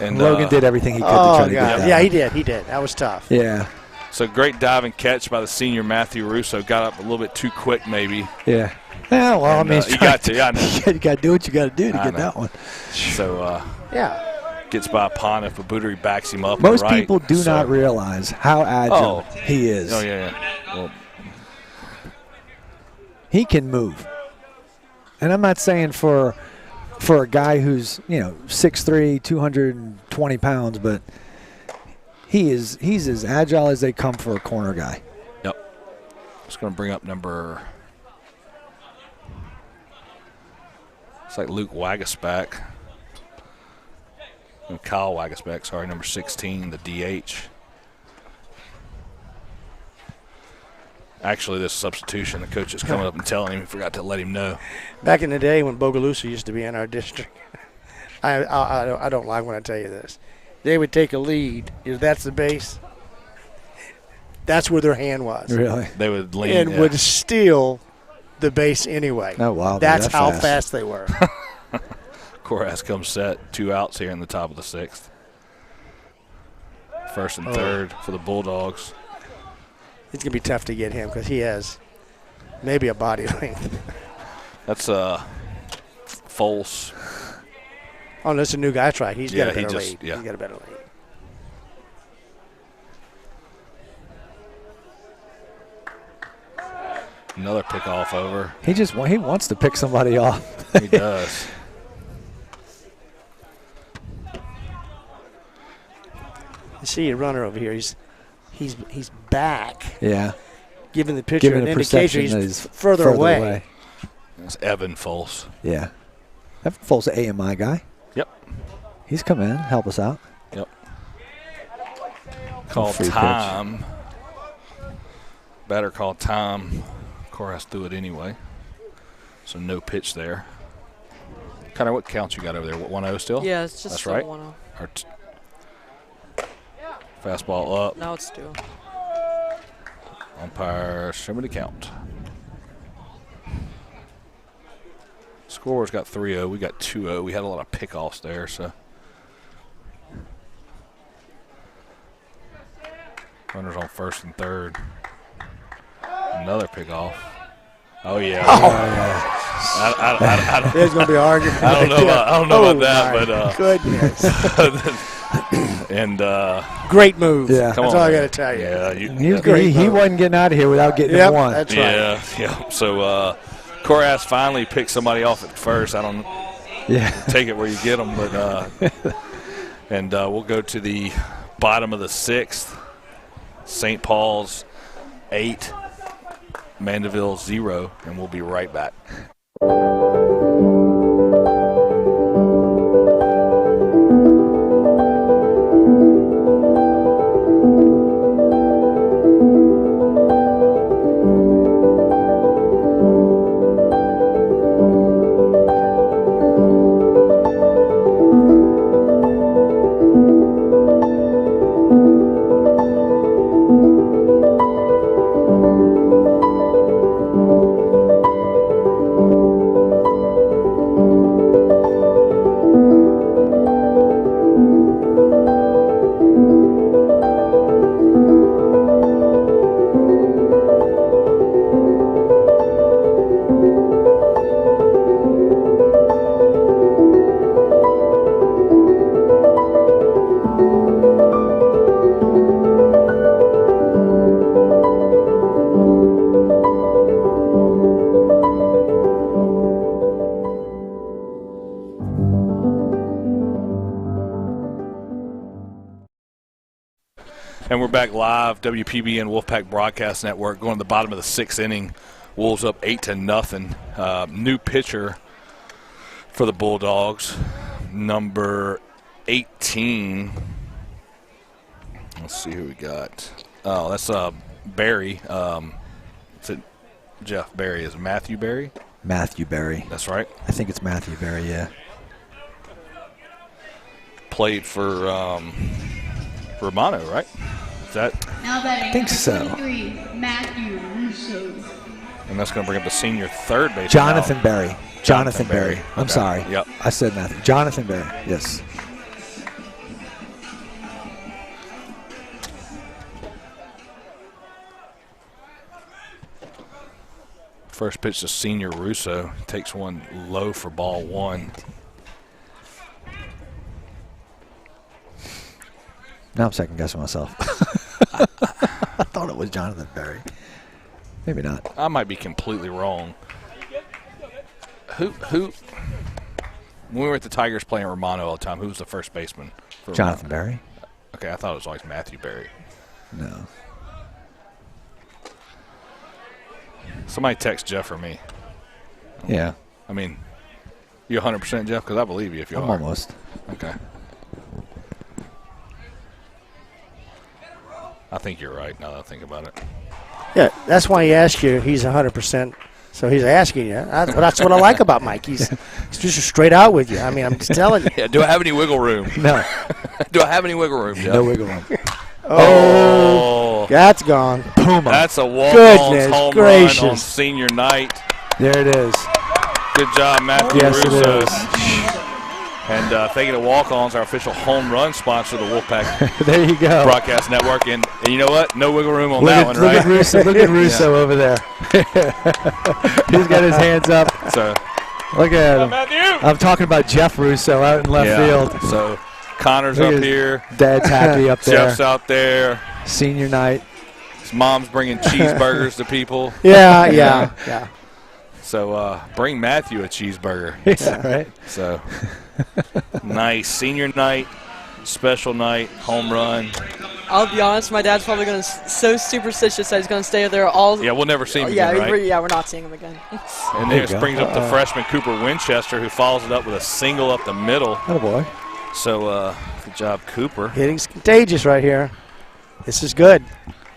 And Logan did everything he could to try to get that. Yeah, he did. That was tough. Yeah. So great diving catch by the senior Matthew Russo. Got up a little bit too quick, maybe. Yeah. Yeah, well, And, you got to. Yeah, you got to do what you got to do to get that one. So, yeah. Gets by Pontiff, but Bootery backs him up. Most right, people do not realize how agile he is. Oh, yeah. Well, he can move. And I'm not saying for a guy who's, 6'3", 220 pounds, but he's as agile as they come for a corner guy. Yep. Just going to bring up number. It's like Luke Wagasback. Kyle Wagasback, sorry, number 16, the DH. Actually, this substitution, the coach is coming up and telling him he forgot to let him know. Back in the day when Bogalusa used to be in our district, I don't like when I tell you this. They would take a lead. If that's the base, that's where their hand was. Really? They would lean. And would steal the base anyway. Oh, wow. That's how fast they were. Korath comes set. 2 outs here in the top of the 6th. First and third for the Bulldogs. It's going to be tough to get him because he has maybe a body length. That's false. Oh, that's a new guy. That's right. He's got a better lead. Yeah. He's got a better lead. Another pick-off over. He wants to pick somebody off. He does. You see a runner over here. He's back. Yeah. Giving the pitcher an indication he's further away. It's Evan Folse. Yeah. Evan Folse, AMI guy. Yep. He's come in, help us out. Yep. Call time. Batter call time. Korath threw it anyway. So no pitch there. Connor, what counts you got over there? What, 1-0 still? Yeah, it's just That's right. 1-0. Fastball up. Now it's 2. Umpire, show me the count. Scorer's got 3-0. We got 2-0. We had a lot of pickoffs there, so. Runners on first and third. Another pickoff. Oh, yeah. There's going to be an argument. I don't know about that, but. Goodness. And great move. Yeah. That's all I got to tell you. Yeah, he wasn't getting out of here without getting one. That's right. Yeah. So Korath finally picked somebody off at first. I don't take it where you get them, but and we'll go to the bottom of the 6th. St. Paul's 8, Mandeville 0, and we'll be right back. And we're back live, WPBN Wolfpack Broadcast Network, going to the bottom of the 6th inning. Wolves up 8-0. New pitcher for the Bulldogs, number 18. Let's see who we got. Oh, that's Barry. Is it Jeff Barry? Is it Matthew Barry? Matthew Barry. That's right. I think it's Matthew Barry, yeah. Played for Romano, right? Is that? I think so. Matthew Russo. And that's going to bring up the senior third baseman. Jonathan Barry. Jonathan Barry. I'm Okay. sorry. Yep. I said Matthew. Jonathan Barry, yes. First pitch to senior Russo. Takes one low for ball 1. Now I'm second guessing myself. I thought it was Jonathan Barry. Maybe not. I might be completely wrong. Who? When we were at the Tigers playing Romano all the time, who was the first baseman? For Jonathan Romano? Barry? Okay, I thought it was always Matthew Barry. No. Somebody text Jeff or me. Yeah. I mean, you 100% Jeff? Because I believe you if you I'm are. almost. Okay. I think you're right now that I think about it. Yeah, that's why he asked you. He's 100%. So he's asking you. That's what I like about Mike. He's just straight out with you. I mean, I'm just telling you. Yeah, do I have any wiggle room? No. Do I have any wiggle room, Jeff? No wiggle room. Oh, that's gone. Puma. That's a walk-on home run on senior night. There it is. Good job, Matthew Yes, Russo. it is. And thank you to Walk-Ons, our official home run sponsor of the Wolfpack there you go. Broadcast Network. And you know what? No wiggle room on that one, Look right? at Russo, look at Russo over there. He's got his hands up. So, look at him. Matthew. I'm talking about Jeff Russo out in left field. So Connor's Look up at here. Dad's happy up there. Jeff's out there. Senior night. His mom's bringing cheeseburgers to people. Yeah. So bring Matthew a cheeseburger. Yeah, right. So nice senior night, special night, home run. I'll be honest, my dad's probably going to so superstitious that he's going to stay there all. Yeah, we'll never see him again, right? We're not seeing him again. And this brings up the freshman Cooper Winchester, who follows it up with a single up the middle. Oh boy. So good job, Cooper. Hitting's contagious right here. This is good.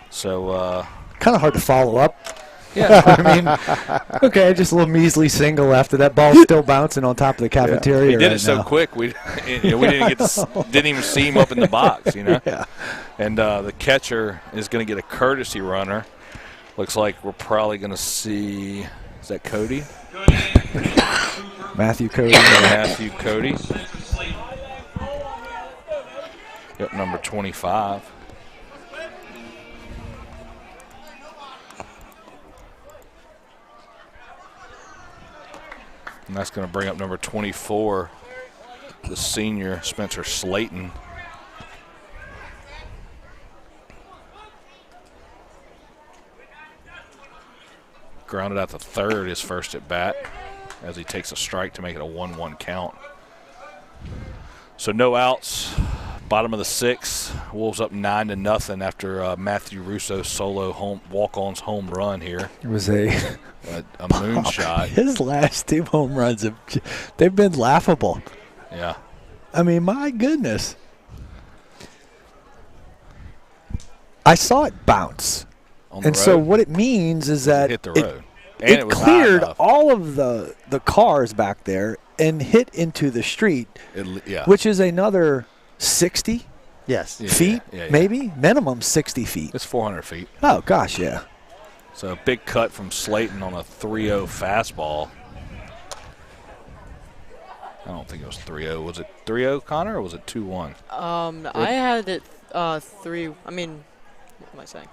So kind of hard to follow up. Yeah. I mean, okay, just a little measly single after that ball's still bouncing on top of the cafeteria. He did right it so now. quick. We didn't even see him up in the box, you know. Yeah. And the catcher is going to get a courtesy runner. Looks like we're probably going to see. Is that Cody? Matthew Cody. Matthew Cody. Yep, number 25. And that's going to bring up number 24, the senior, Spencer Slayton. Grounded out to third, his first at bat, as he takes a strike to make it a 1-1 count. So no outs, bottom of the sixth. Wolves up 9-0 after Matthew Russo's solo walk-on's home run here. It was a moonshot. His last two home runs, they've been laughable. Yeah. I mean, my goodness. I saw it bounce. And so what it means is that hit the road. It cleared all of the cars back there and hit into the street, which is another 60 feet, maybe? Minimum 60 feet. It's 400 feet. Oh, gosh, yeah. So a big cut from Slayton on a 3-0 fastball. I don't think it was 3-0. Was it 3-0, Connor, or was it 2-1? I had it 3. I mean, what am I saying?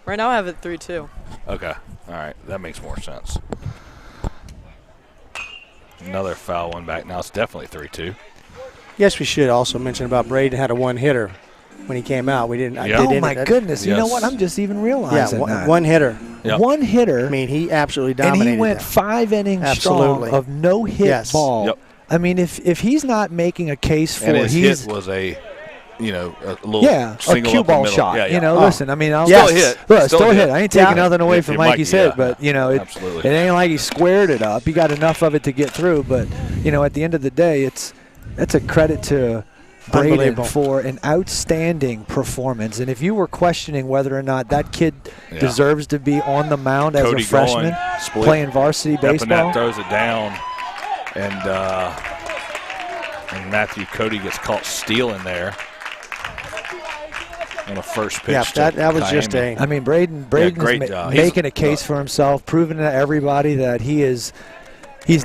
Right now I have it 3-2. Okay. All right. That makes more sense. Another foul one back. Now it's definitely 3-2. Yes, we should also mention about Braden had a one-hitter when he came out. We didn't. Yep. Oh, my goodness. You know what? I'm just even realizing that. One hitter. Yep. One hitter. I mean, he absolutely dominated. And he went 5 innings strong of no-hit ball. Yep. I mean, if he's not making a case for and his hit was a little a cue ball shot. Yeah, yeah. Listen, I mean, still hit. Look, still hit. I ain't taking nothing away from Mikey's hit, yeah, but it absolutely. ain't like he squared it up. He got enough of it to get through, but at the end of the day, that's a credit to Braden for an outstanding performance. And if you were questioning whether or not that kid deserves to be on the mound as a freshman playing varsity baseball, Epinette throws it down, and Matthew Cody gets caught stealing there on the first pitch. Yeah, that was just a. I mean, Braden's making a case for himself, proving to everybody that he's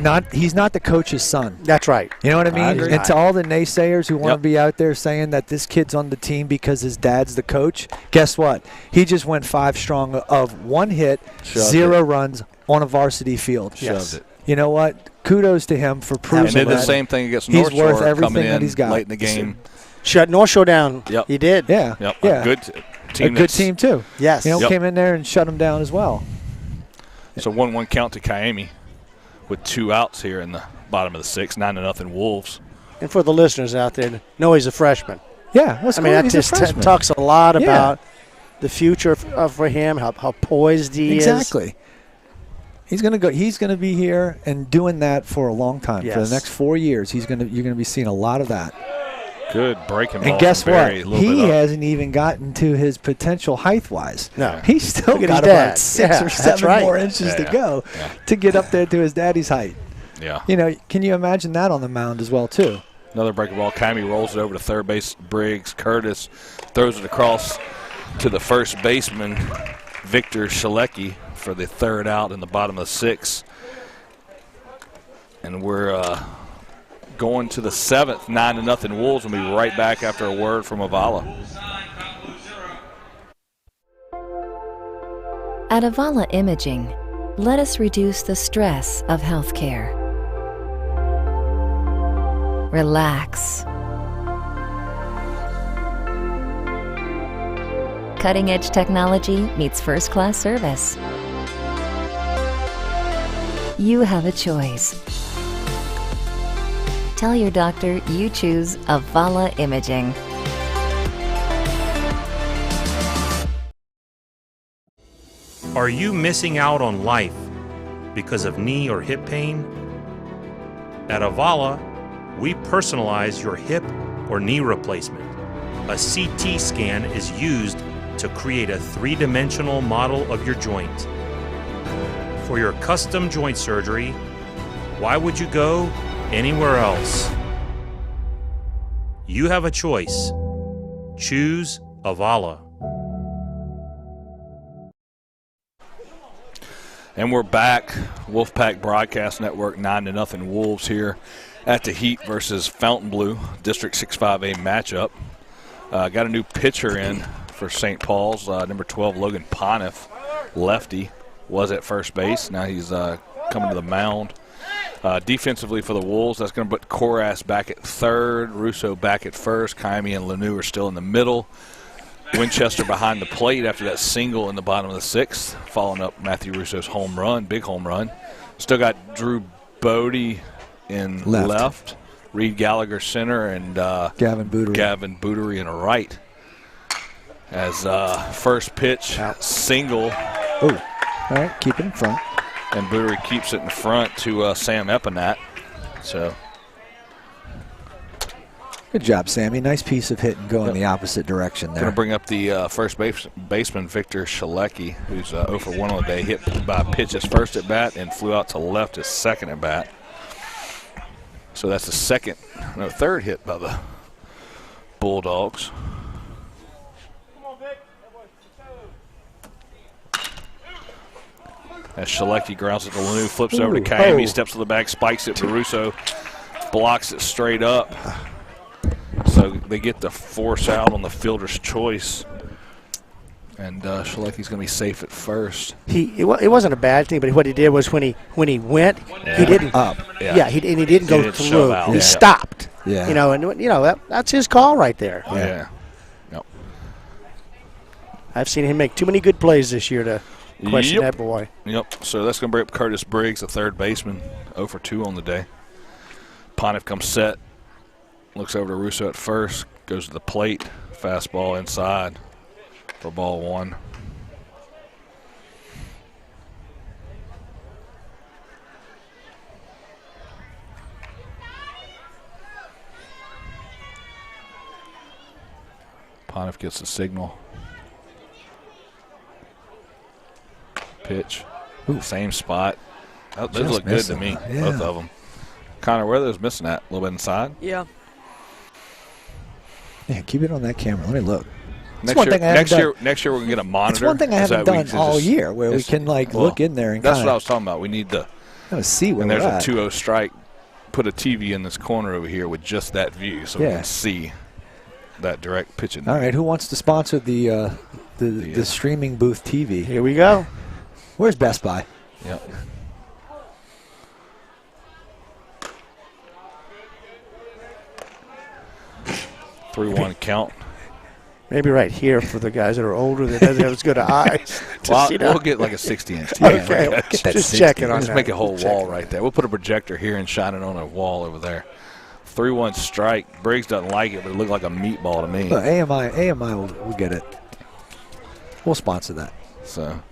not the coach's son. That's right. You know what I mean? And to all the naysayers who want to be out there saying that this kid's on the team because his dad's the coach, guess what? He just went 5 strong of 1 hit, 0 runs on a varsity field. Shoved it. You know what? Kudos to him for proving and did the that same thing against North he's worth Shore everything coming that in he's got. late in the game. Shut North Shore down. Yep. He did. Yeah. Yep. Yeah. A good team. A good team too. Yes. Came in there and shut him down as well. So 1-1 count to Kiami with 2 outs here in the bottom of the 6th, 9-0 Wolves. And for the listeners out there, know he's a freshman. Yeah, I mean, that just talks a lot about the future for him, how poised he is. Exactly. He's gonna go. He's gonna be here and doing that for a long time. Yes. For the next 4 years, you're gonna be seeing a lot of that. Good breaking ball. And guess from what? Barry, a little He bit up. hasn't even gotten to his potential height-wise. No. He's still Look at got his about dad. 6 Yeah, or that's 7 right. more inches to go to get up there to his daddy's height. Yeah. You know, can you imagine that on the mound as well, too? Another breaking ball. Kymie rolls it over to third base. Briggs. Curtis throws it across to the first baseman, Victor Shalecki, for the third out in the bottom of the 6th. And we're going to the 7th, 9-0 Wolves. We'll be right back after a word from Avala. At Avala Imaging, let us reduce the stress of healthcare. Relax. Cutting-edge technology meets first-class service. You have a choice. Tell your doctor you choose Avala Imaging. Are you missing out on life because of knee or hip pain? At Avala, we personalize your hip or knee replacement. A CT scan is used to create a three-dimensional model of your joint. For your custom joint surgery, why would you go anywhere else? You have a choice. Choose Avala. And we're back. Wolfpack Broadcast Network, 9-0 Wolves here at the Heat versus Fontainebleau, District 6-5A matchup. Got a new pitcher in for St. Paul's, number 12, Logan Pontiff, lefty, was at first base. Now he's coming to the mound. Defensively for the Wolves, that's going to put Koras back at third, Russo back at first, Kymie and Lanu are still in the middle. Winchester behind the plate after that single in the bottom of the 6th, following up Matthew Russo's home run, big home run. Still got Drew Bodie in left, Reed Gallagher center, and Gavin Bootery in a right. As first pitch, single. Oh, all right, keep it in front. And Bootery keeps it in front to Sam Epinat. So. Good job, Sammy. Nice piece of hit and going the opposite direction there. Going to bring up the first baseman, Victor Shalecki, who's 0 for 1 on the day. Hit by a pitch his first at bat and flew out to left his second at bat. So that's the third hit by the Bulldogs. As Shalecki grounds it to Lanu, flips over to Kymie, steps to the back, spikes it to Russo, blocks it straight up. So they get the force out on the fielder's choice. And Shalecki's going to be safe at first. It wasn't a bad thing, but what he did was when he went, he didn't he didn't go through. He stopped. Yeah. You know, and that's his call right there. Yeah. Yep. I've seen him make too many good plays this year to question that boy. Yep. So that's going to bring up Curtis Briggs, the third baseman, 0 for 2 on the day. Pontiff comes set. Looks over to Russo at first, goes to the plate, fastball inside for ball 1. Pontiff gets the signal. Pitch. Same spot. Those look good to me, both of them. Connor, where are those missing at? A little bit inside? Yeah. Yeah, keep it on that camera. Let me look. Next year we're going to get a monitor. It's one thing I haven't done all year where we can look in there and that's what I was talking about. We need to see where and there's we're a at. 2-0 strike. Put a TV in this corner over here with just that view so we can see that direct pitching. All right, who wants to sponsor the streaming booth TV? Here we go. Where's Best Buy? Yep. Three-1 count. Maybe right here for the guys that are older that doesn't have as good eyes. We'll get like a 60-inch TV. Okay, get that just checking on that. Just make a whole wall right there. We'll put a projector here and shine it on a wall over there. 3-1 strike. Briggs doesn't like it, but it looked like a meatball to me. Look, AMI will get it. We'll sponsor that. So,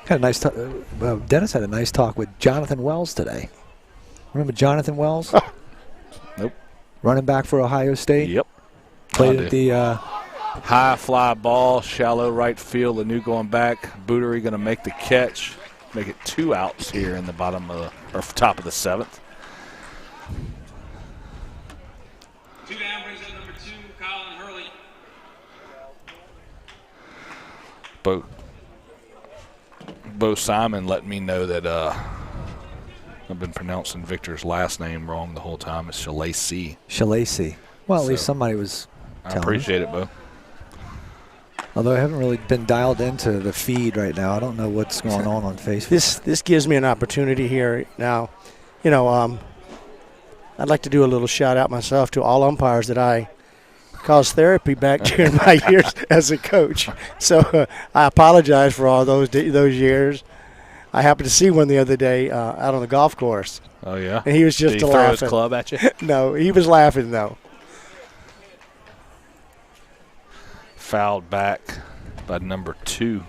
had a nice Dennis had a nice talk with Jonathan Wells today. Remember Jonathan Wells? Nope. running back for Ohio State. Yep. Played at the high fly ball, shallow right field. Lanu going back. Bootery going to make the catch. Make it 2 outs here in the bottom of top of the 7th. 2 down brings up number 2, Colin Hurley. Bo Simon let me know that I've been pronouncing Victor's last name wrong the whole time. It's Shalacy. Shalacy. Well, at least somebody was telling I appreciate it, Bo. Although I haven't really been dialed into the feed right now. I don't know what's going on Facebook. This gives me an opportunity here now. You know, I'd like to do a little shout out myself to all umpires that I caused therapy back during my years as a coach. So I apologize for all those years. I happened to see one the other day out on the golf course. Oh, yeah? And he was just Did he laughing. throw his club at you? No, he was laughing, though. Fouled back by number 2,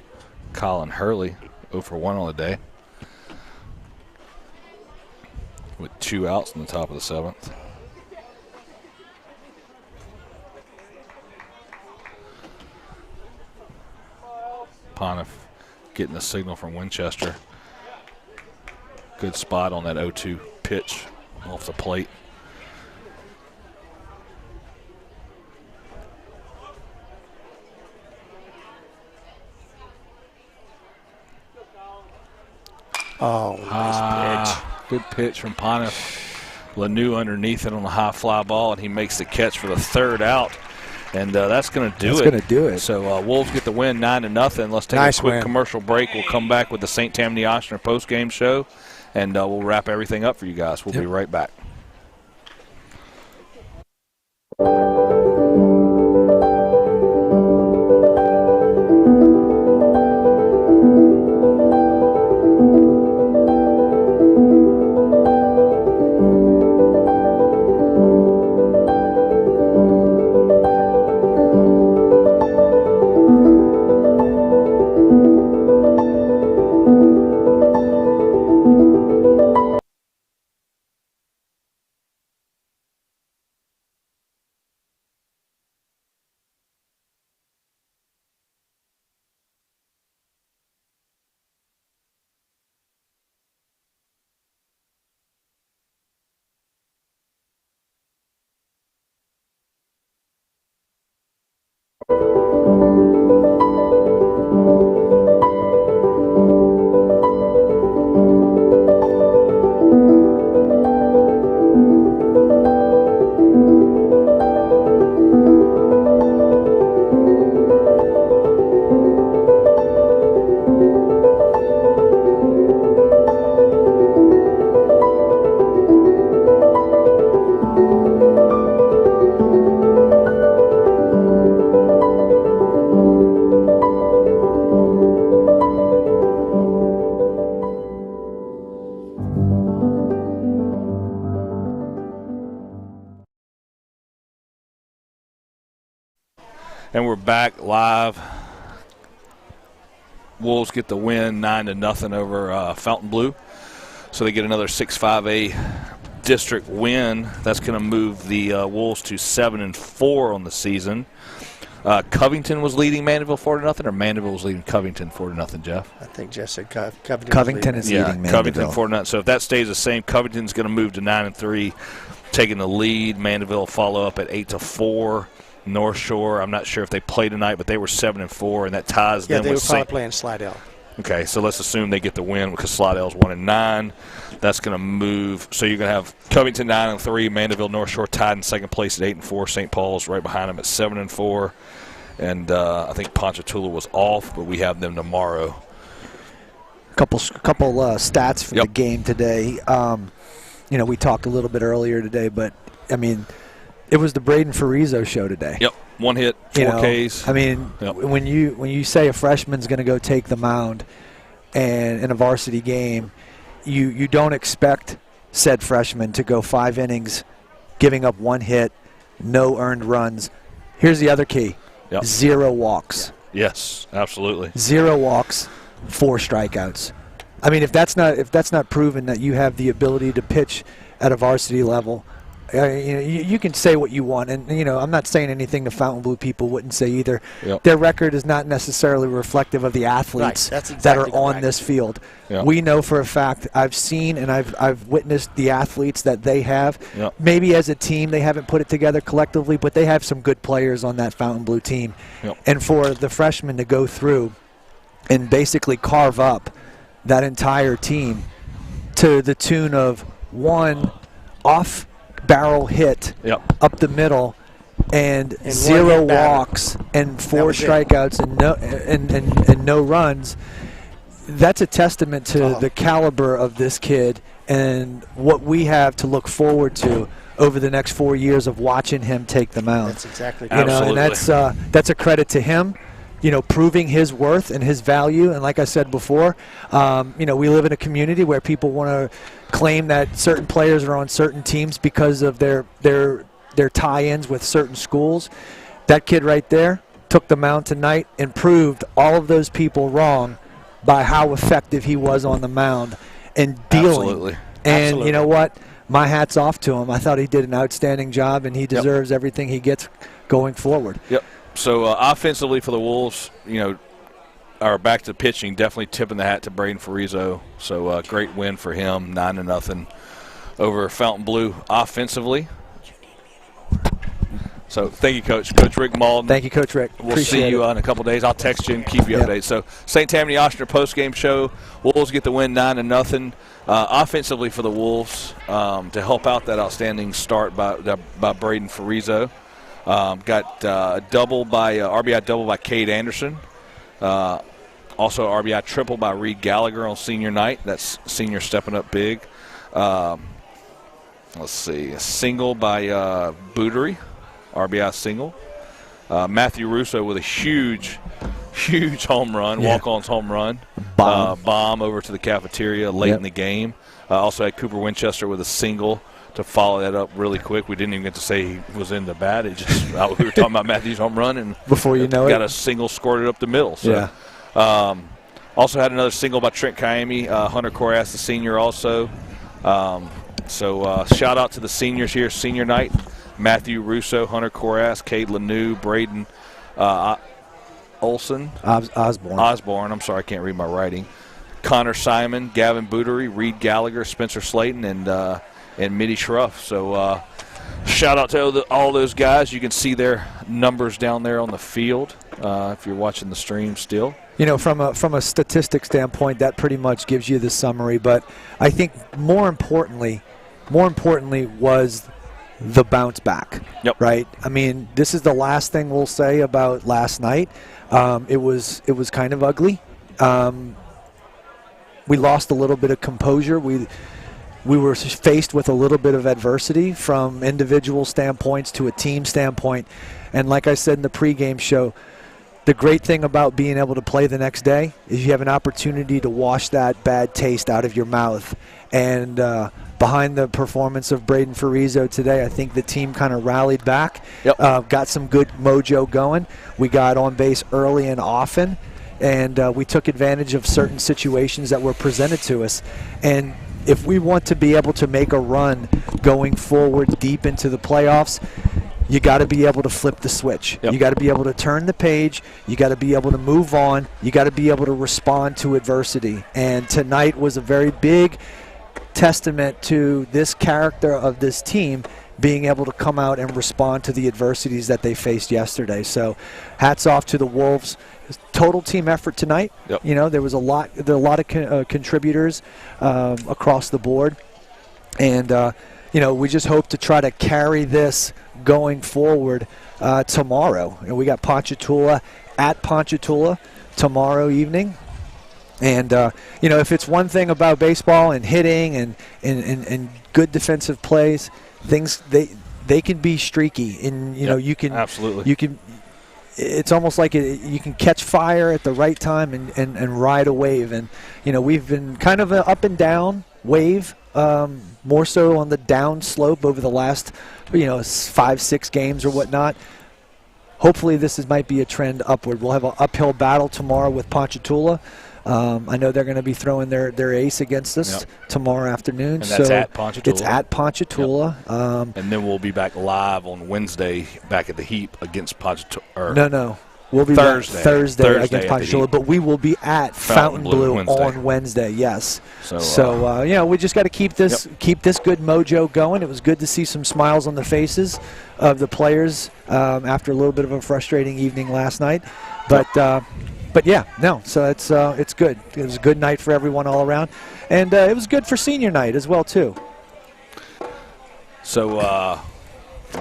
Colin Hurley, 0 for 1 on the day, with 2 outs in the top of the 7th. Pontiff getting a signal from Winchester. Good spot on that 0-2 pitch off the plate. Oh, nice pitch. Good pitch from Pontiff. Lanu underneath it on the high fly ball, and he makes the catch for the 3rd out. And that's going to do it. That's going to do it. So Wolves get the win 9-0. Let's take a quick commercial break. We'll come back with the St. Tammany Ochsner post-game show, and we'll wrap everything up for you guys. We'll be right back. And we're back live. Wolves get the win 9-0 over Fontainebleau. So they get another 6-5A district win. That's going to move the Wolves to 7-4 on the season. Covington was leading Mandeville 4-0, or Mandeville was leading Covington 4-0, Jeff? I think Jeff said Covington. Covington is leading Mandeville. Covington 4-0. So if that stays the same, Covington's going to move to 9-3, taking the lead. Mandeville will follow up at 8-4. North Shore, I'm not sure if they play tonight, but they were 7-4, and that ties them with they were probably playing Slidell. Okay, so let's assume they get the win because Slidell's 1-9. That's going to move. So you're going to have Covington 9-3, Mandeville, North Shore tied in second place at 8-4. St. Paul's right behind them at 7-4. And I think Ponchatoula was off, but we have them tomorrow. Couple stats from the game today. We talked a little bit earlier today, but I mean, it was the Braden Farizo show today. Yep, 1 hit, 4 Ks. I mean, when you say a freshman's going to go take the mound, and in a varsity game, you don't expect said freshman to go 5 innings, giving up 1 hit, no earned runs. Here's the other key: 0 walks. Yes, absolutely. 0 walks, 4 strikeouts. I mean, if that's not proven that you have the ability to pitch at a varsity level, You can say what you want, and I'm not saying anything the Fontainebleau people wouldn't say either. Yep. Their record is not necessarily reflective of the athletes that are on this field. Yep. We know for a fact. I've seen and I've witnessed the athletes that they have. Yep. Maybe as a team they haven't put it together collectively, but they have some good players on that Fontainebleau team. Yep. And for the freshmen to go through and basically carve up that entire team to the tune of one off barrel hit up the middle and 0 walks and 4 strikeouts and no runs. That's a testament to the caliber of this kid and what we have to look forward to over the next 4 years of watching him take the mound. That's exactly and that's a credit to him, proving his worth and his value. And like I said before, we live in a community where people want to claim that certain players are on certain teams because of their tie-ins with certain schools. That kid right there took the mound tonight and proved all of those people wrong by how effective he was on the mound and dealing. Absolutely. And you know what? My hat's off to him. I thought he did an outstanding job, and he deserves everything he gets going forward. Yep. So offensively for the Wolves, are back to pitching, definitely tipping the hat to Braden Farizo. So great win for him, 9-0 over Fontainebleau offensively. So thank you, Coach. Coach Rick Malden. Thank you, Coach Rick. We'll see you in a couple days. I'll text you and keep you updated. So St. Tammany Oshner postgame show. Wolves get the win 9-0. Offensively for the Wolves, to help out that outstanding start by Braden Farizo. Got RBI double by Cade Anderson. Also RBI triple by Reed Gallagher on senior night. That's senior stepping up big. Let's see, a single by Bootery, RBI single. Matthew Russo with a huge home run, walk-on's home run. Bomb over to the cafeteria late in the game. Also had Cooper Winchester with a single to follow that up really quick. We didn't even get to say he was in the bat. It just we were talking about Matthew's home run, and before you know got a single squirted up the middle. So, also had another single by Trent Kaimi, Hunter Coras, the senior, also. So shout out to the seniors here, senior night. Matthew Russo, Hunter Coras, Cade Lanou, Braden Olson. Osborne. I'm sorry, I can't read my writing. Connor Simon, Gavin Bootery, Reed Gallagher, Spencer Slayton, and Mitty Schruff. So shout out to all those guys. You can see their numbers down there on the field if you're watching the stream still. From a statistic standpoint, that pretty much gives you the summary. But I think more importantly was the bounce back. Yep. Right. I mean, this is the last thing we'll say about last night. It was kind of ugly. We lost a little bit of composure. We were faced with a little bit of adversity from individual standpoints to a team standpoint. And like I said in the pregame show, the great thing about being able to play the next day is you have an opportunity to wash that bad taste out of your mouth. And behind the performance of Braden Farizo today, I think the team kind of rallied back, got some good mojo going. We got on base early and often, and we took advantage of certain situations that were presented to us. And if we want to be able to make a run going forward deep into the playoffs, you got to be able to flip the switch. You got to be able to turn the page. You got to be able to move on. You got to be able to respond to adversity. And tonight was a very big testament to this character of this team being able to come out and respond to the adversities that they faced yesterday. So hats off to the Wolves. Total team effort tonight. There was a lot of contributors across the board. And, we just hope to try to carry this going forward tomorrow. And we got Ponchatoula at Ponchatoula tomorrow evening. And, if it's one thing about baseball and hitting and good defensive plays, things they can be streaky. And, you can absolutely. You can. It's almost like you can catch fire at the right time and ride a wave. And, we've been kind of an up and down wave, more so on the down slope over the last, 5-6 games or whatnot. Hopefully this might be a trend upward. We'll have an uphill battle tomorrow with Ponchatoula. I know they're going to be throwing their ace against us tomorrow afternoon. And that's at Ponchatoula. It's at Ponchatoula. Yep. And then we'll be back live on Wednesday back at the Heap against Ponchatoula. No. We'll be Thursday against Ponchatoula, but we will be at Fontainebleau on Wednesday. Yes. So we just got to keep this good mojo going. It was good to see some smiles on the faces of the players after a little bit of a frustrating evening last night. So it's good. It was a good night for everyone all around, and it was good for senior night as well too. So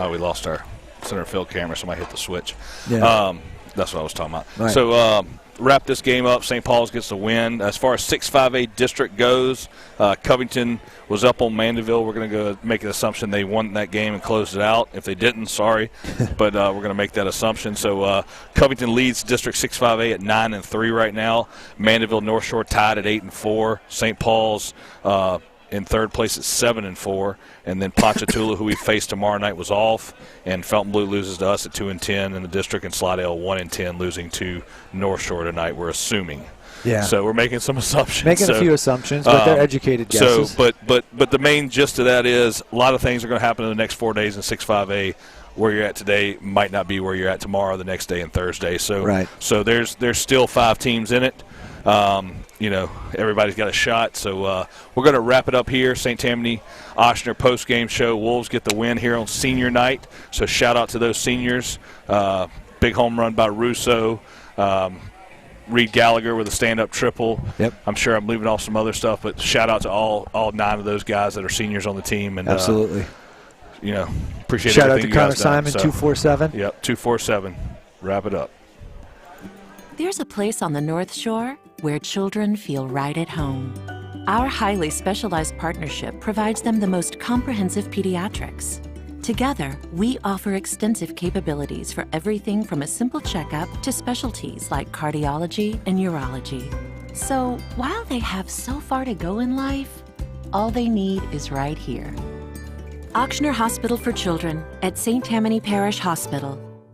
we lost our center field camera. Somebody hit the switch. Yeah. That's what I was talking about. Right. So wrap this game up. St. Paul's gets the win. As far as 6-5A district goes, Covington was up on Mandeville. We're going to go make an assumption they won that game and closed it out. If they didn't, sorry, but we're going to make that assumption. So Covington leads District 6-5A at 9-3 right now. Mandeville North Shore tied at 8-4. St. Paul's in third place at 7-4, and then Ponchatoula, who we face tomorrow night, was off, and Fontainebleau loses to us at 2-10 in the district, and Slidell 1-10, losing to North Shore tonight. We're assuming. Yeah. So we're making some assumptions. Making a few assumptions, but they're educated guesses. So, but the main gist of that is a lot of things are going to happen in the next 4 days in 6-5A. Where you're at today might not be where you're at tomorrow, the next day, and Thursday. So, so there's still 5 teams in it. Everybody's got a shot. So we're going to wrap it up here. St. Tammany Ochsner post-game show. Wolves get the win here on senior night. So shout out to those seniors. Big home run by Russo. Reed Gallagher with a stand-up triple. Yep. I'm sure I'm leaving off some other stuff, but shout out to all 9 of those guys that are seniors on the team. And absolutely. Appreciate shout everything out to Connor you guys Simon, done. 247. Yep, 247. Wrap it up. There's a place on the North Shore where children feel right at home. Our highly specialized partnership provides them the most comprehensive pediatrics. Together, we offer extensive capabilities for everything from a simple checkup to specialties like cardiology and urology. So, while they have so far to go in life, all they need is right here. Ochsner Hospital for Children at St. Tammany Parish Hospital.